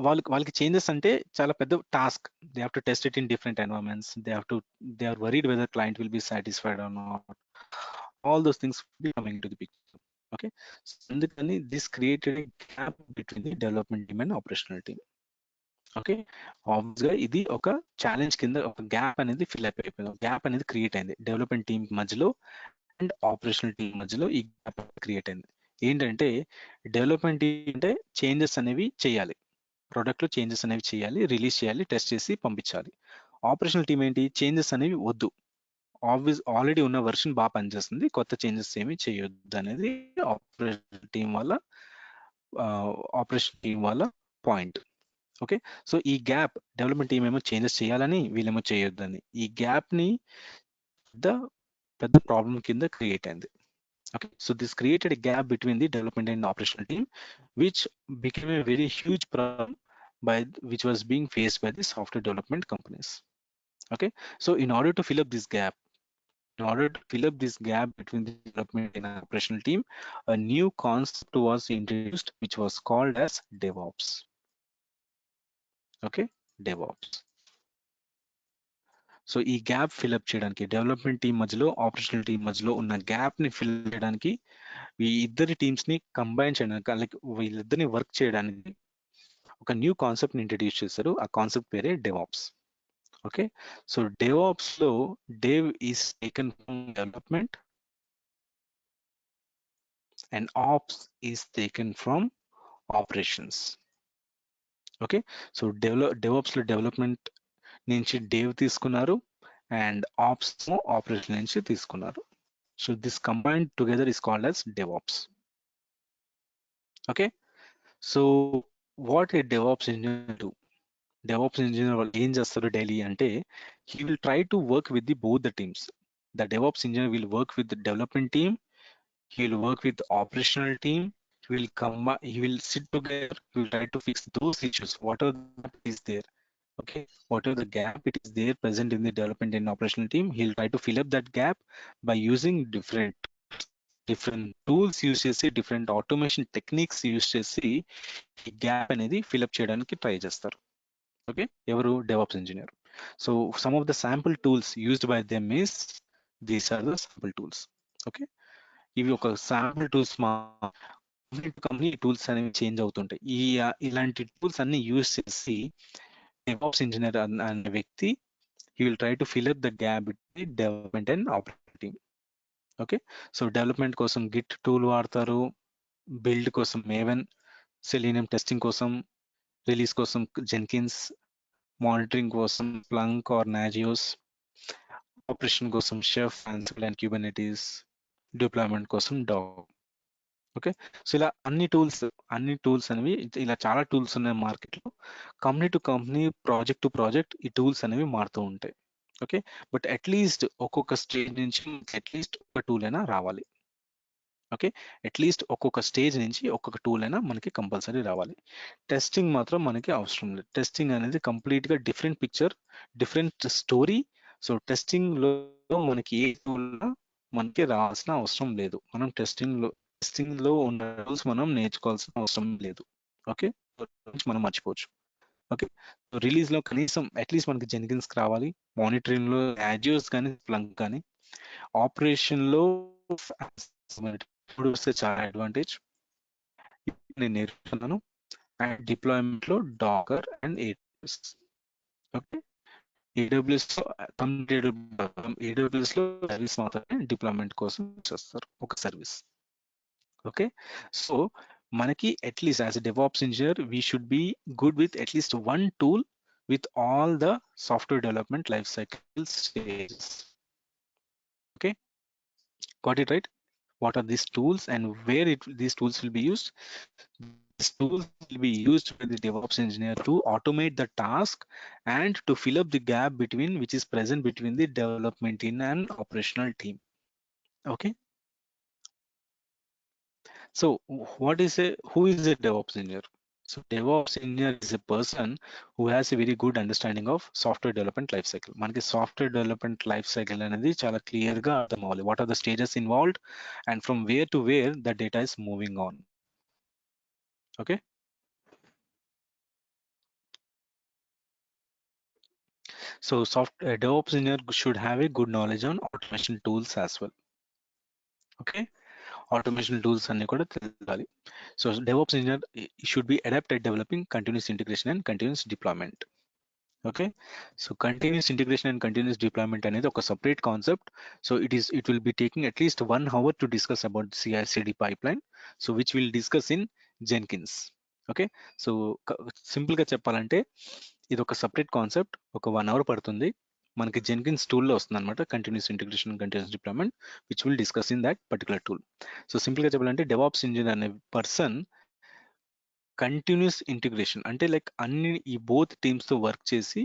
వాళ్ళకి చేంజెస్ అంటే చాలా పెద్ద task. They have to test it in different environments. They are worried whether client will be satisfied or not. All those things be coming to the picture. Okay, అందుకని this created gap between the development team and operational team. Okay, obvious గా ఇది ఒక challenge కింద ఒక gap అనేది fill అయిపోయింది, gap అనేది create అయింది డెవలప్మెంట్ టీమ్ మధ్యలో అండ్ ఆపరేషనల్ టీమ్ మధ్యలో. ఈ గ్యాప్ క్రియేట్ అయింది. ఏంటంటే డెవలప్మెంట్ టీమ్ అంటే చేంజెస్ అనేవి చేయాలి, ప్రొడక్ట్ లో చేంజెస్ అనేవి చేయాలి, రిలీజ్ చేయాలి, టెస్ట్ చేసి పంపించాలి. ఆపరేషనల్ టీమ్ ఏంటి, చేంజెస్ అనేవి వద్దు, ఆల్రెడీ ఉన్న వర్షన్ బాగా పనిచేస్తుంది, కొత్త చేంజెస్ ఏమి చేయొద్దు అనేది ఆపరేషన్ టీం వాళ్ళ పాయింట్. ఓకే, సో ఈ గ్యాప్ డెవలప్మెంట్ టీం ఏమో చేంజెస్ చేయాలని, వీళ్ళేమో చేయొద్దని, ఈ గ్యాప్ ని పెద్ద పెద్ద ప్రాబ్లం కింద క్రియేట్ అయింది. Okay, so this created a gap between the development and operational team, which became a very huge problem which was being faced by the software development companies. Okay, so in order to fill up this gap, between the development and operational team, a new concept was introduced, which was called as DevOps. Okay, DevOps. So ఈ gap fill up చేయడానికి, development team మధ్యలో operational team మధ్యలో ఉన్న gap ని fill చేయడానికి, ఈ ఇద్దరి teams ని కంబైన్ చేయడానికి, లైక్ వీళ్ళిద్దరిని వర్క్ చేయడానికి ఒక న్యూ కాన్సెప్ట్ ని ఇంట్రడ్యూస్ చేశారు. ఆ కాన్సెప్ట్ పేరే డెవాప్స్. ఓకే, సో డెవాప్స్ లో Dev is taken from development and Ops is taken from operations. Okay, so DevOps లో డెవలప్మెంట్ నుంచి డేవ్ తీసుకున్నారు అండ్ ఆప్స్ ఆపరేషన్ నుంచి తీసుకున్నారు. So this combined together is called as DevOps. Okay, so what a DevOps engineer do? DevOps engineer వాళ్ళు ఏం చేస్తారు daily అంటే, he will try to work with both the teams. The DevOps engineer will work with the development team, he will work with the operational team, he will sit together, he will try to fix those issues, whatever is there. Okay, whatever the gap it is there present in the development and operational team, he'll try to fill up that gap by using different tools use చేసి, different automation techniques use చేసి ఈ gap అనేది fill up చేయడానికి try చేస్తారు. Okay, ఎవరు, DevOps engineer. So some of the sample tools used by them is, these are the sample tools. Okay, ఇవి ఒక sample tools, మా కంపెనీ టూల్స్ అనేవి చేంజ్ అవుతుంటాయి. ఇలాంటి టూల్స్ అన్ని యూస్ చేసి డెవాప్స్ ఇంజనీర్ అనే వ్యక్తి he will try to fill up the gap between development and operating. Okay, so development కోసం గిట్ టూల్ వాడతారు, బిల్డ్ కోసం మేవెన్, సెలీనియం టెస్టింగ్ కోసం, రిలీజ్ కోసం జెన్కిన్స్, మానిటరింగ్ కోసం ప్లంక్ ఆర్ నాజియోస్, ఆపరేషన్ కోసం chef, Ansible and Kubernetes, deployment కోసం dog. Okay. So ఇలా అన్ని టూల్స్ అనేవి ఇలా చాలా టూల్స్ ఉన్నాయి మార్కెట్లో. Company to company, project to project ఈ టూల్స్ అనేవి మారుతూ ఉంటాయి. ఓకే. బట్ అట్లీస్ట్ ఒక్కొక్క స్టేజ్ నుంచి అట్లీస్ట్ ఒక టూల్ అయినా రావాలి. ఓకే. అట్లీస్ట్ ఒక్కొక్క స్టేజ్ నుంచి ఒక్కొక్క టూల్ అయినా మనకి కంపల్సరీ రావాలి. టెస్టింగ్ మాత్రం మనకి అవసరం లేదు. టెస్టింగ్ అనేది కంప్లీట్గా different picture, different story. So testing లో మనకి ఏ టూల్ మనకి రావాల్సిన అవసరం లేదు. మనం టెస్టింగ్ లో ఉన్న టూల్స్ మనం నేర్చుకోవాల్సిన అవసరం లేదు. ఓకే. మనం మర్చిపోవచ్చు. ఓకే. రిలీజ్ లో కనీసం అట్లీస్ట్ మనకి జెన్కిన్స్ రావాలి. మానిటరింగ్ లో యాజ్యూర్స్ కానీ స్ప్లంక్ కానీ, ఆపరేషన్ లో ఇప్పుడు వస్తే చాలా అడ్వాంటేజ్ నేను నేర్చుకున్నాను. అండ్ డిప్లాయ్మెంట్ లో Dakar and AWS. Okay. AWS లో ఏడబ్ల్యూఎస్ లో సర్వీస్ మాత్రమే డిప్లాయ్మెంట్ కోసం చేస్తారు, ఒక సర్వీస్. ఓకే. సో మనకి at least as a DevOps engineer we should be good with at least one tool with all the software development life cycle stages. Okay, got it right? What are these tools and where these tools will be used? These tools will be used by the DevOps engineer to automate the task and to fill up the gap between which is present between the development team and operational team. Okay. So who is a DevOps engineer? So DevOps engineer is a person who has a very good understanding of software development life cycle. మనకి software development life cycle అనేది చాలా clear గా అర్థం అవ్వాలి. What are the stages involved and from where to where the data is moving on. Okay. So DevOps engineer should have a good knowledge on automation tools as well. Okay. Automation tools అన్ని కూడా తెలియాలి. So DevOps engineer should be adept at developing continuous integration and continuous deployment. Okay. So continuous integration and continuous deployment అనేది ఒక separate concept. So it will be taking at least 1 hour to discuss about CI/CD pipeline. So which will discuss in Jenkins. Okay. So simple గా చెప్పాలంటే ఇది ఒక separate concept. ఒక 1 hour పడుతుంది. మనకి Jenkins టూల్లో వస్తుంది అనమాట, continuous integration, continuous deployment, which will discuss in that particular tool. So simple గా చెప్పాలంటే డెవాప్స్ ఇంజినియర్ అనే పర్సన్ కంటిన్యూస్ ఇంటిగ్రేషన్ అంటే లైక్ అన్ని ఈ బోత్ టీమ్స్ తో వర్క్ చేసి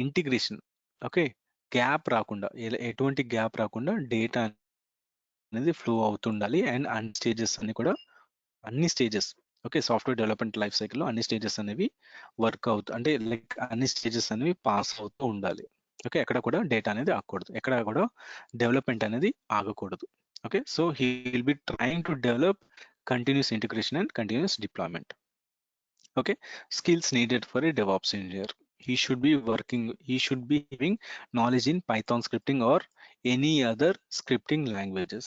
ఇంటిగ్రేషన్, ఓకే, గ్యాప్ రాకుండా, ఎటువంటి గ్యాప్ రాకుండా డేటా అనేది ఫ్లో అవుతుండాలి. అండ్ అన్ని stages okay, software development life సైకిల్లో అన్ని స్టేజెస్ అనేవి వర్క్ అవుతూ అంటే లైక్ అన్ని స్టేజెస్ అనేవి పాస్ అవుతూ ఉండాలి. ఓకే. ఎక్కడ కూడా డేటా అనేది ఆగకూడదు, ఎక్కడ కూడా డెవలప్మెంట్ అనేది ఆగకూడదు. Okay. So he will be trying to develop continuous integration and continuous deployment. Okay, skills needed for a DevOps engineer. He should be having knowledge in Python scripting or any other scripting languages.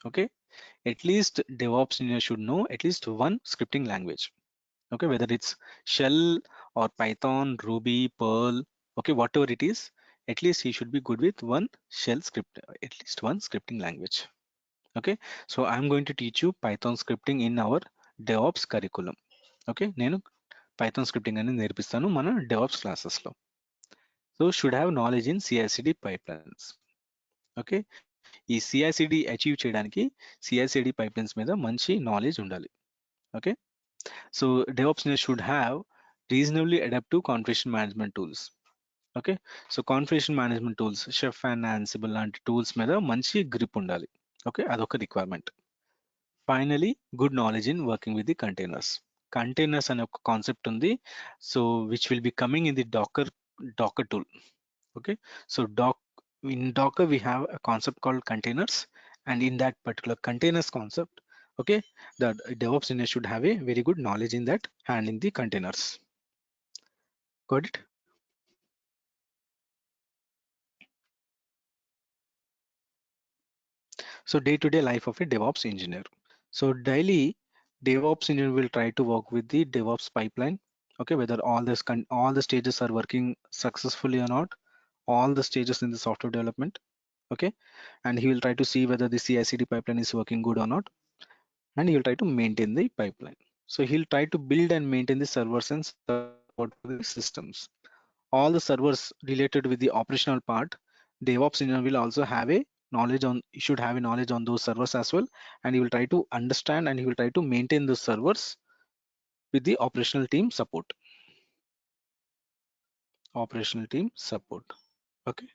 Okay, at least DevOps engineer should know at least one scripting language. Okay, whether it's Shell or Python, Ruby, Perl, okay, whatever it is, at least he should be good with one shell script, at least one scripting language. Okay, so I'm going to teach you Python scripting in our DevOps curriculum. Okay, నేను python scripting అనేది నేర్పిస్తాను మన DevOps క్లాసెస్లో. So should have knowledge in CI/CD pipelines. Okay, ఈ CI/CD achieve చేయడానికి CI/CD pipelines మీద మంచి knowledge ఉండాలి. Okay. So DevOps should have reasonably adapt to configuration management tools. Okay. So configuration management tools, Chef and Ansible లాంటి tools మీద మంచి grip ఉండాలి. Okay, అదొక requirement. Finally good knowledge in working with the containers. Containers అనే ఒక concept ఉంది. So which will be coming in the Docker tool. Okay. So in Docker we have a concept called containers, and in that particular containers concept, okay, the DevOps engineer should have a very good knowledge in that handling the containers. Got it? So day-to-day life of a DevOps engineer. So daily DevOps engineer will try to work with the DevOps pipeline. Okay, whether all the stages are working successfully or not, all the stages in the software development. Okay, and he will try to see whether the CI/CD pipeline is working good or not, and he will try to maintain the pipeline. So he'll try to build and maintain the servers and support the systems. All the servers related with the operational part, DevOps engineer will also have a you should have a knowledge on those servers as well, and you will try to understand and you will try to maintain those servers with the operational team support. Operational team support. Okay.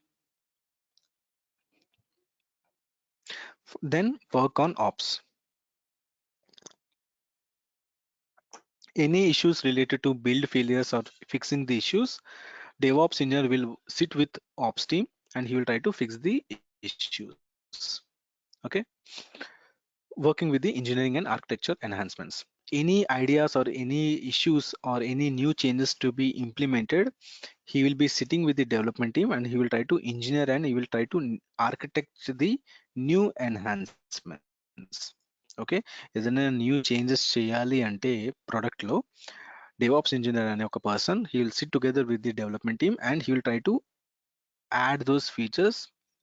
Then work on ops. Any issues related to build failures or fixing the issues, DevOps engineer will sit with ops team and he will try to fix the issues. Okay. Working with the engineering and architecture enhancements. Any ideas or any issues or any new changes to be implemented, he will be sitting with the development team and he will try to engineer and he will try to architect the new enhancements. Okay, ఏదైనా new changes చేయాలి అంటే product లో DevOps engineer అనే ఒక person, he will sit together with the development team and he will try to add those features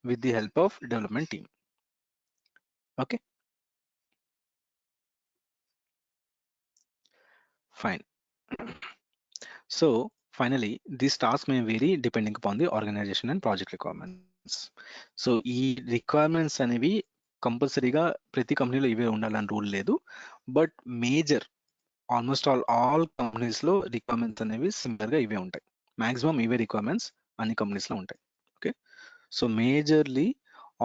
with the help of development team. Okay, fine. So finally, these tasks may vary depending upon the organization and project requirements. So ఈ requirements అనేవి కంపల్సరీగా ప్రతి కంపెనీలో ఇవే ఉండాలని rule లేదు, but major all companies లో requirements అనేవి సిమిలర్ గా ఇవే ఉంటాయి. మాక్సిమం ఇవే రిక్వైర్మెంట్స్ అన్ని కంపెనీస్ లో ఉంటాయి. Okay, so majorly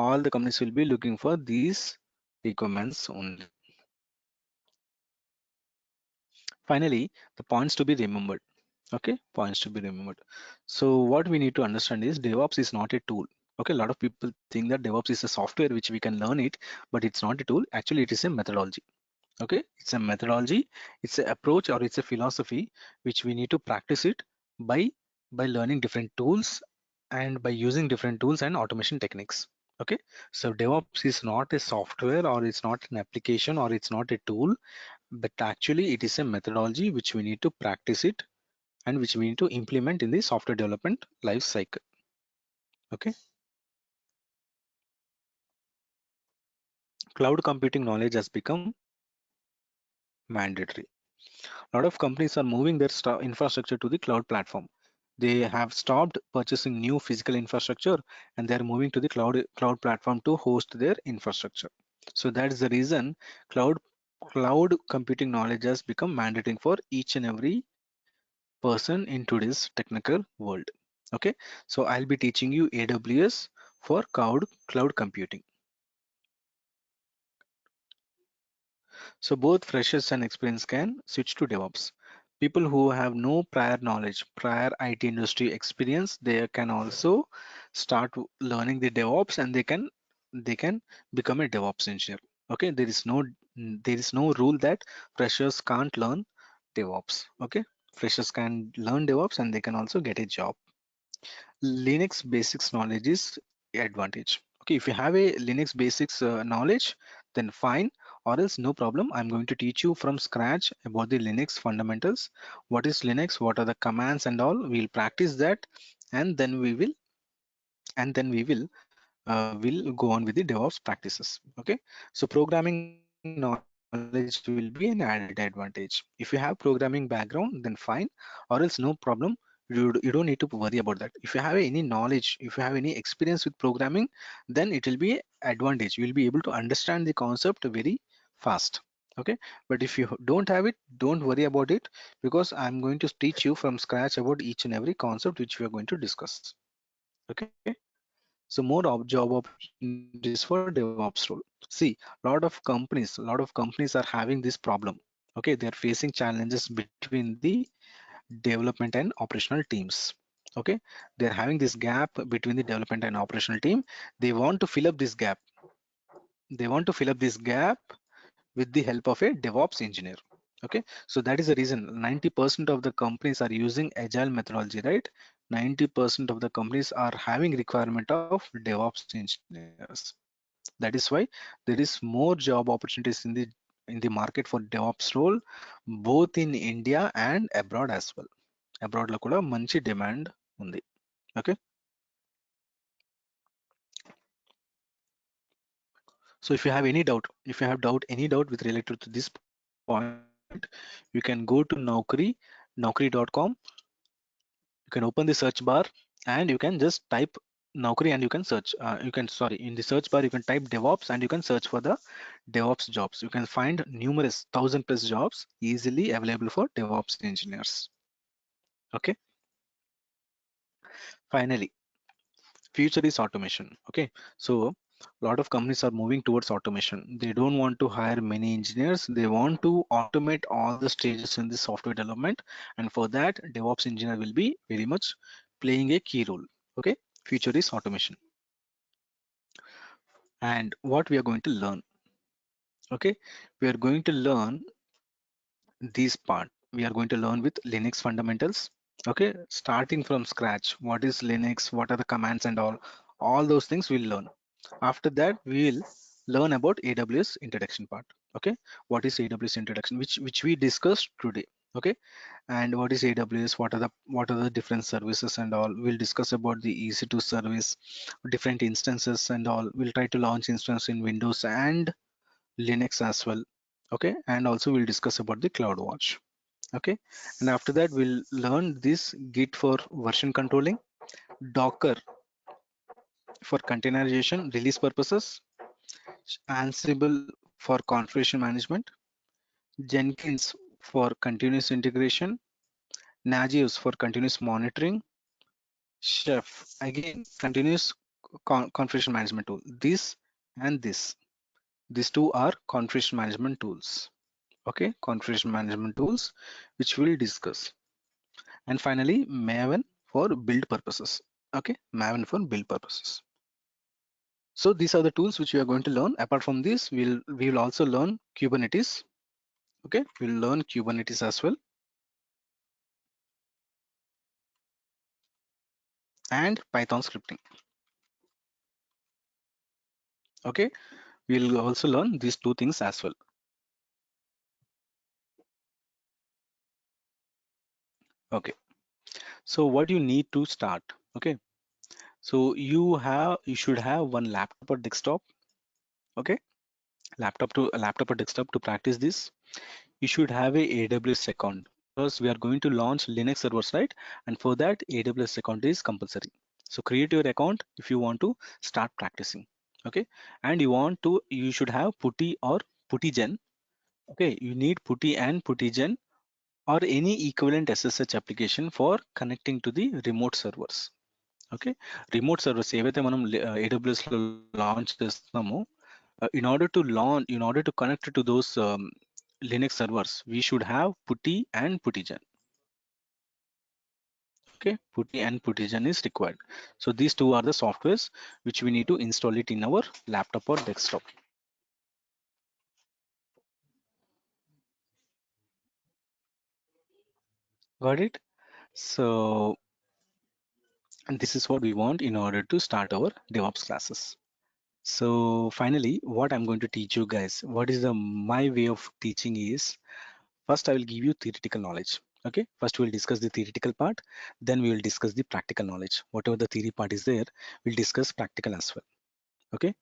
all the companies will be looking for these requirements only. Finally, the points to be remembered. Okay, points to be remembered. So what we need to understand is DevOps is not a tool. Okay, a lot of people think that DevOps is a software which we can learn it, but it's not a tool. Actually, it is a methodology. Okay, it's a methodology, it's an approach or it's a philosophy which we need to practice it by learning different tools and by using different tools and automation techniques. Okay, so DevOps is not a software or it's not an application or it's not a tool, but actually it is a methodology which we need to practice it and which we need to implement in the software development life cycle. Okay, cloud computing knowledge has become mandatory. A lot of companies are moving their infrastructure to the cloud platform. They have stopped purchasing new physical infrastructure and they are moving to the cloud platform to host their infrastructure. So that is the reason cloud computing knowledge has become mandatory for each and every person in today's technical world. Okay, so I'll be teaching you AWS for cloud computing. So both freshers and experienced can switch to DevOps. People who have no prior knowledge, prior IT industry experience, they can also start learning the DevOps and they can become a DevOps engineer. Okay, there is no rule that freshers can't learn DevOps. Okay, freshers can learn DevOps and they can also get a job. Linux basics knowledge is advantage. Okay, if you have a Linux basics knowledge, then fine, or else no problem. I'm going to teach you from scratch about the Linux fundamentals. What is Linux? What are the commands and all? We'll practice that, and then we'll go on with the DevOps practices. Okay, so programming knowledge will be an added advantage. If you have programming background, then fine, or else no problem. You don't need to worry about that. If you have any knowledge, if you have any experience with programming, then it will be advantage. You will be able to understand the concept very fast. Okay, but if you don't have it, don't worry about it, because I'm going to teach you from scratch about each and every concept which we are going to discuss. Okay, so more job opportunities for DevOps role. See, lot of companies are having this problem. Okay, they are facing challenges between the development and operational teams. Okay, they're having this gap between the development and operational team. They want to fill up this gap. With the help of a DevOps engineer. Okay, so that is the reason 90% of the companies are using agile methodology, right? 90% of the companies are having requirement of DevOps engineers. That is why there is more job opportunities in the market for DevOps role, both in India and abroad as well. Abroad lo kuda manchi demand undi. Okay, so if you have any doubt, any doubt with related to this point, you can go to naukri.com. You can open the search bar and you can just type Naukri, and you can search. You can, sorry, in the search bar you can type DevOps and you can search for the DevOps jobs. You can find numerous 1,000+ jobs easily available for DevOps engineers. Okay. Finally, future is automation. Okay, so a lot of companies are moving towards automation. They don't want to hire many engineers. They want to automate all the stages in the software development, and for that DevOps engineer will be very much playing a key role. Okay, future is automation. And what we are going to learn, okay, we are going to learn this part. We are going to learn with Linux fundamentals. Okay, starting from scratch. What is Linux? What are the commands and all those things we'll learn. After that, we'll learn about AWS introduction part. Okay, what is AWS introduction, which we discussed today. Okay, and what is AWS? What are the different services and all? We'll discuss about the EC2 service, different instances and all. We'll try to launch instance in Windows and Linux as well. Okay, and also we'll discuss about the CloudWatch. Okay, and after that we'll learn this Git for version controlling, Docker for containerization release purposes, Ansible for configuration management, Jenkins for continuous integration, Nagios for continuous monitoring, Chef again continuous configuration management tool. This and this, these two are configuration management tools. Okay, configuration management tools which we'll discuss. And finally Maven for build purposes. Okay, Maven for build purposes. So these are the tools which we are going to learn. Apart from this, we will also learn Kubernetes. Okay, we'll learn Kubernetes as well, and Python scripting. Okay, we'll also learn these two things as well. Okay, so what you need to start. Okay, so you should have one laptop or desktop. Okay, laptop or desktop to practice this. You should have a AWS account because we are going to launch Linux servers, right? And for that AWS account is compulsory. So create your account if you want to start practicing. Okay, and you should have putty or puttygen. Okay, you need putty and puttygen or any equivalent SSH application for connecting to the remote servers. Okay, remote servers ఏవైతే మనం AWS లో launch చేస్తున్నామో, in order to connect to those Linux servers, we should have putty and puttygen. Okay, putty and puttygen is required. So these two are the softwares which we need to install it in our laptop or desktop. Got it? So and this is what we want in order to start our DevOps classes. So finally, what I'm going to teach you guys, what is my way of teaching is, first I will give you theoretical knowledge. Okay, first we'll discuss the theoretical part, then we will discuss the practical knowledge. Whatever the theory part is there, we'll discuss practical as well. Okay,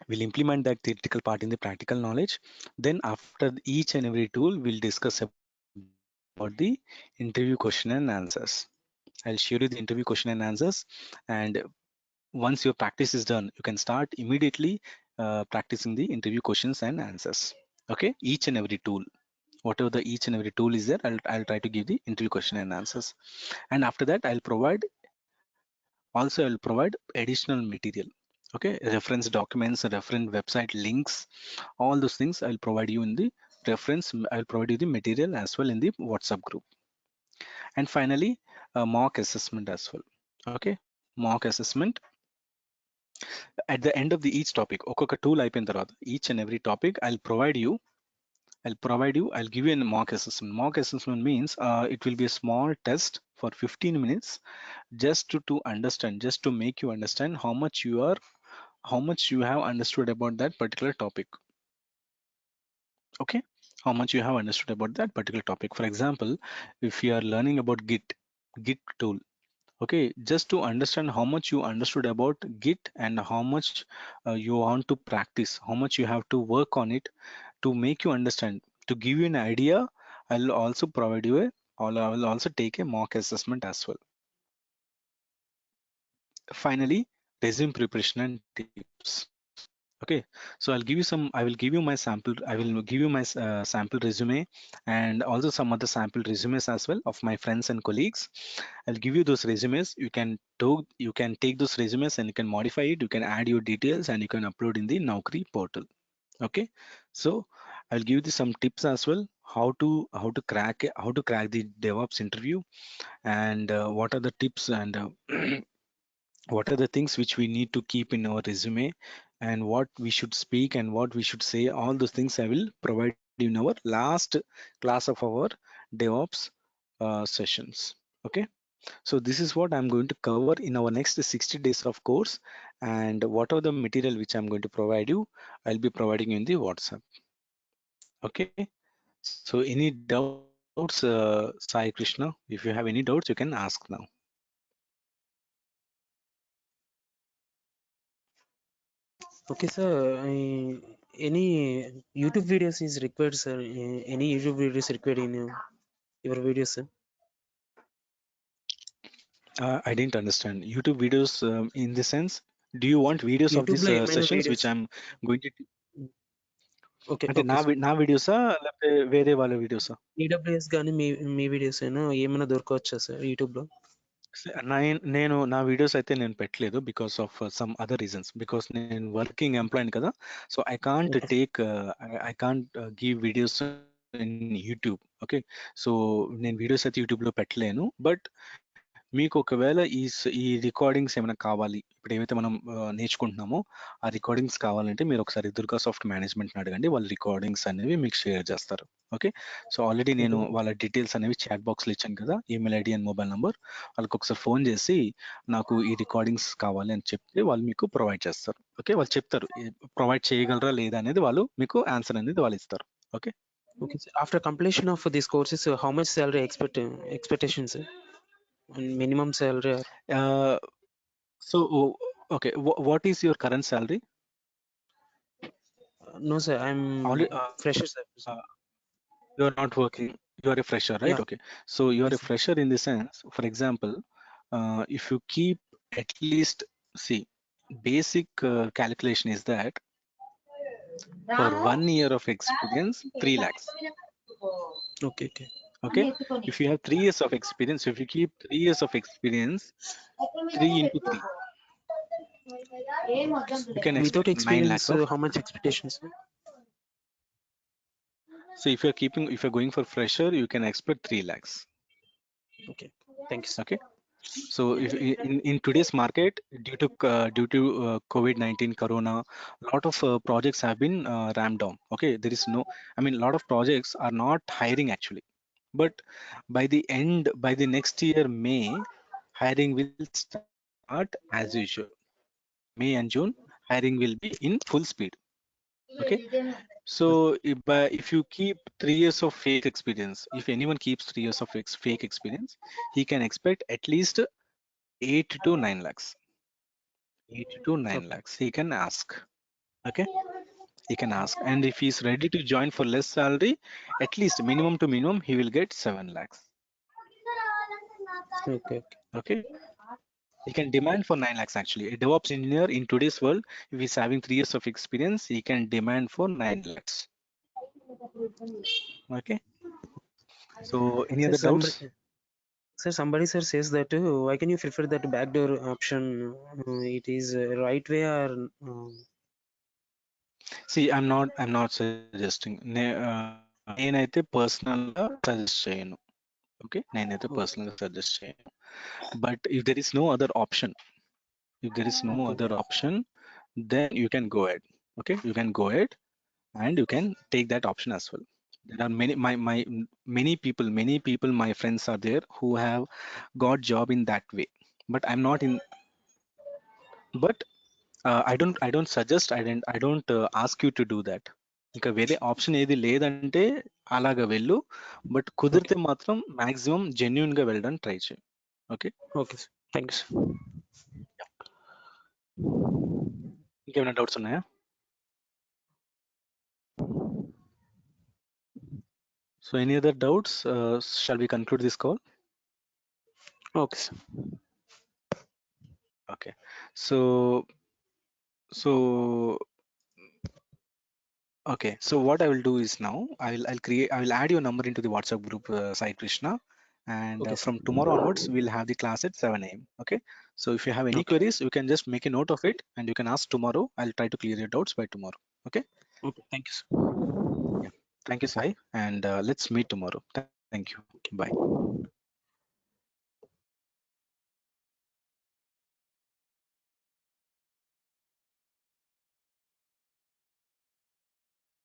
we'll implement that theoretical part in the practical knowledge. Then after each and every tool, we'll discuss about the interview question and answers. I'll share you the interview question and answers, and once your practice is done, you can start immediately practicing the interview questions and answers. Okay, each and every tool, whatever the each and every tool is there, I'll try to give the interview question and answers. And after that I'll provide additional material. Okay, reference documents, reference website links, all those things I'll provide you in the I'll provide you the material as well in the WhatsApp group. And finally, a mock assessment as well. Okay, mock assessment at the end of the each topic. ఒక్కొక్క tool అయిపోయిన తర్వాత each and every topic I'll give you a mock assessment. Mock assessment means it will be a small test for 15 minutes just to understand, just to make you understand how much you have understood about that particular topic. Okay, how much you have understood about that particular topic. For example, if you are learning about Git tool, okay, just to understand how much you understood about Git and how much you want to practice, how much you have to work on it, to make you understand, to give you an idea, I'll also provide you I will also take a mock assessment as well. finally, resume preparation and tips. Okay, so I will give you my sample. I will give you my sample resume and also some other sample resumes as well of my friends and colleagues. I'll give you those resumes. You can take those resumes and you can modify it. You can add your details and you can upload in the Naukri portal. Okay, so I'll give you some tips as well. How to crack the DevOps interview, and what are the tips and what are the things which we need to keep in our resume, and what we should speak and what we should say. All those things I will provide you in our last class of our DevOps sessions. Okay, so this is what I'm going to cover in our next 60 days of course, and whatever the material which I'm going to provide you, I'll be providing you in the WhatsApp. Okay, so any doubts, Sai Krishna? If you have any doubts, you can ask now. Okay, sir. Any YouTube videos is required, sir? Any YouTube videos required in your videos, sir? I didn't understand. YouTube videos in the sense, do you want videos of YouTube these లో ఏమైనా sessions which videos? I'm going to okay అంటే okay sir. నా వీడియోసా లేకపోతే వేరే వాళ్ళ వీడియోసా? AWS కానీ మీ videos అయినా ఏమైనా దొరకవచ్చా సార్ యూట్యూబ్లో? నా వీడియోస్ అయితే నేను పెట్టలేదు because of some other reasons. Because నేను వర్కింగ్ ఎంప్లాయ్ కదా, so I can't okay take I can't give videos in YouTube. Okay, so నేను వీడియోస్ అయితే యూట్యూబ్ లో పెట్టలేను. బట్ మీకు ఒకవేళ ఈ రికార్డింగ్స్ ఏమైనా కావాలి, ఇప్పుడు ఏమైతే మనం నేర్చుకుంటున్నామో ఆ రికార్డింగ్స్ కావాలంటే మీరు ఒకసారి దుర్గా సాఫ్ట్ మేనేజ్మెంట్ అడగండి, వాళ్ళ రికార్డింగ్స్ అనేవి మీకు షేర్ చేస్తారు. ఓకే, సో ఆల్రెడీ నేను వాళ్ళ డీటెయిల్స్ అనేవి చాట్ బాక్స్లో ఇచ్చాను కదా, email ID and mobile number. వాళ్ళకి ఒకసారి ఫోన్ చేసి నాకు ఈ రికార్డింగ్స్ కావాలి అని చెప్తే వాళ్ళు మీకు ప్రొవైడ్ చేస్తారు. ఓకే, వాళ్ళు చెప్తారు ప్రొవైడ్ చేయగలరా లేదా అనేది, వాళ్ళు మీకు ఆన్సర్ అనేది వాళ్ళు ఇస్తారు. Okay, okay sir. After completion of this courses how much salary expectations and minimum salary? So okay, what is your current salary? No sir, I'm fresher sir. You are not working, you are a fresher, right? Yeah. Okay, so you are Yes, a sir. fresher in the sense, for example, if you keep at least, see, basic calculation is that for 1 year of experience 3 lakhs. Okay, okay. Okay, if you have 3 years of experience, if you keep 3 years of experience, 3 into 3, you can Without expect 9 experience, lakhs of. how much expectations? So if you're going for fresher, you can expect 3 lakhs. Okay, thank you, sir. Okay, so if in today's market, due to COVID-19 corona, a lot of projects have been ramped down. Okay, there is no, I mean, a lot of projects are not hiring actually, but by the next year May, hiring will start as usual. May and June, hiring will be in full speed. Okay, so if you keep 3 years of fake experience, if anyone keeps 3 years of fake experience, he can expect at least 8 to 9 lakhs. 8 to 9 Okay, lakhs he can ask. Okay, he can ask, and if he's ready to join for less salary, at least minimum to minimum he will get 7 lakhs. okay, okay. Okay, he can demand for 9 lakhs actually. A DevOps engineer in today's world, if he's having 3 years of experience, he can demand for 9 lakhs. Okay, so any Sir, other doubts? somebody sir says that why can you prefer that backdoor option? It is right way or See, I'm not suggesting. నేనైతే personal గా suggest చేయను. Okay, నేనైతే okay, personal గా suggest చేయను. But if there is no other option, if there is no okay, other option, then you can go ahead. Okay, you can go ahead and you can take that option as well. There are my many people, my friends are there who have got job in that way, but I'm not in. But I don't suggest, I don't ask you to do that. ఇంకా వేరే option ఏది లేదంటే అలాగా వెళ్ళు, but కుదిరితే okay, మాత్రం maximum genuine గా వెళ్ళడానికి ట్రై చేయి. Okay, okay, sir. Thank you, sir. ఇంకేమైనా డౌట్స్ ఉన్నాయా? So any other doubts? Shall we conclude this call? Okay, sir. Okay. So so okay. So what I will do is now I will add your number into the WhatsApp group, Sai Krishna, and Okay, sir. from tomorrow onwards we'll have the class at 7 a.m. Okay. So if you have any Okay. queries, you can just make a note of it and you can ask tomorrow. I'll try to clear your doubts by tomorrow. Okay. Okay. Thank you, sir. Yeah. Thank you, Sai, and let's meet tomorrow. Thank you. Bye.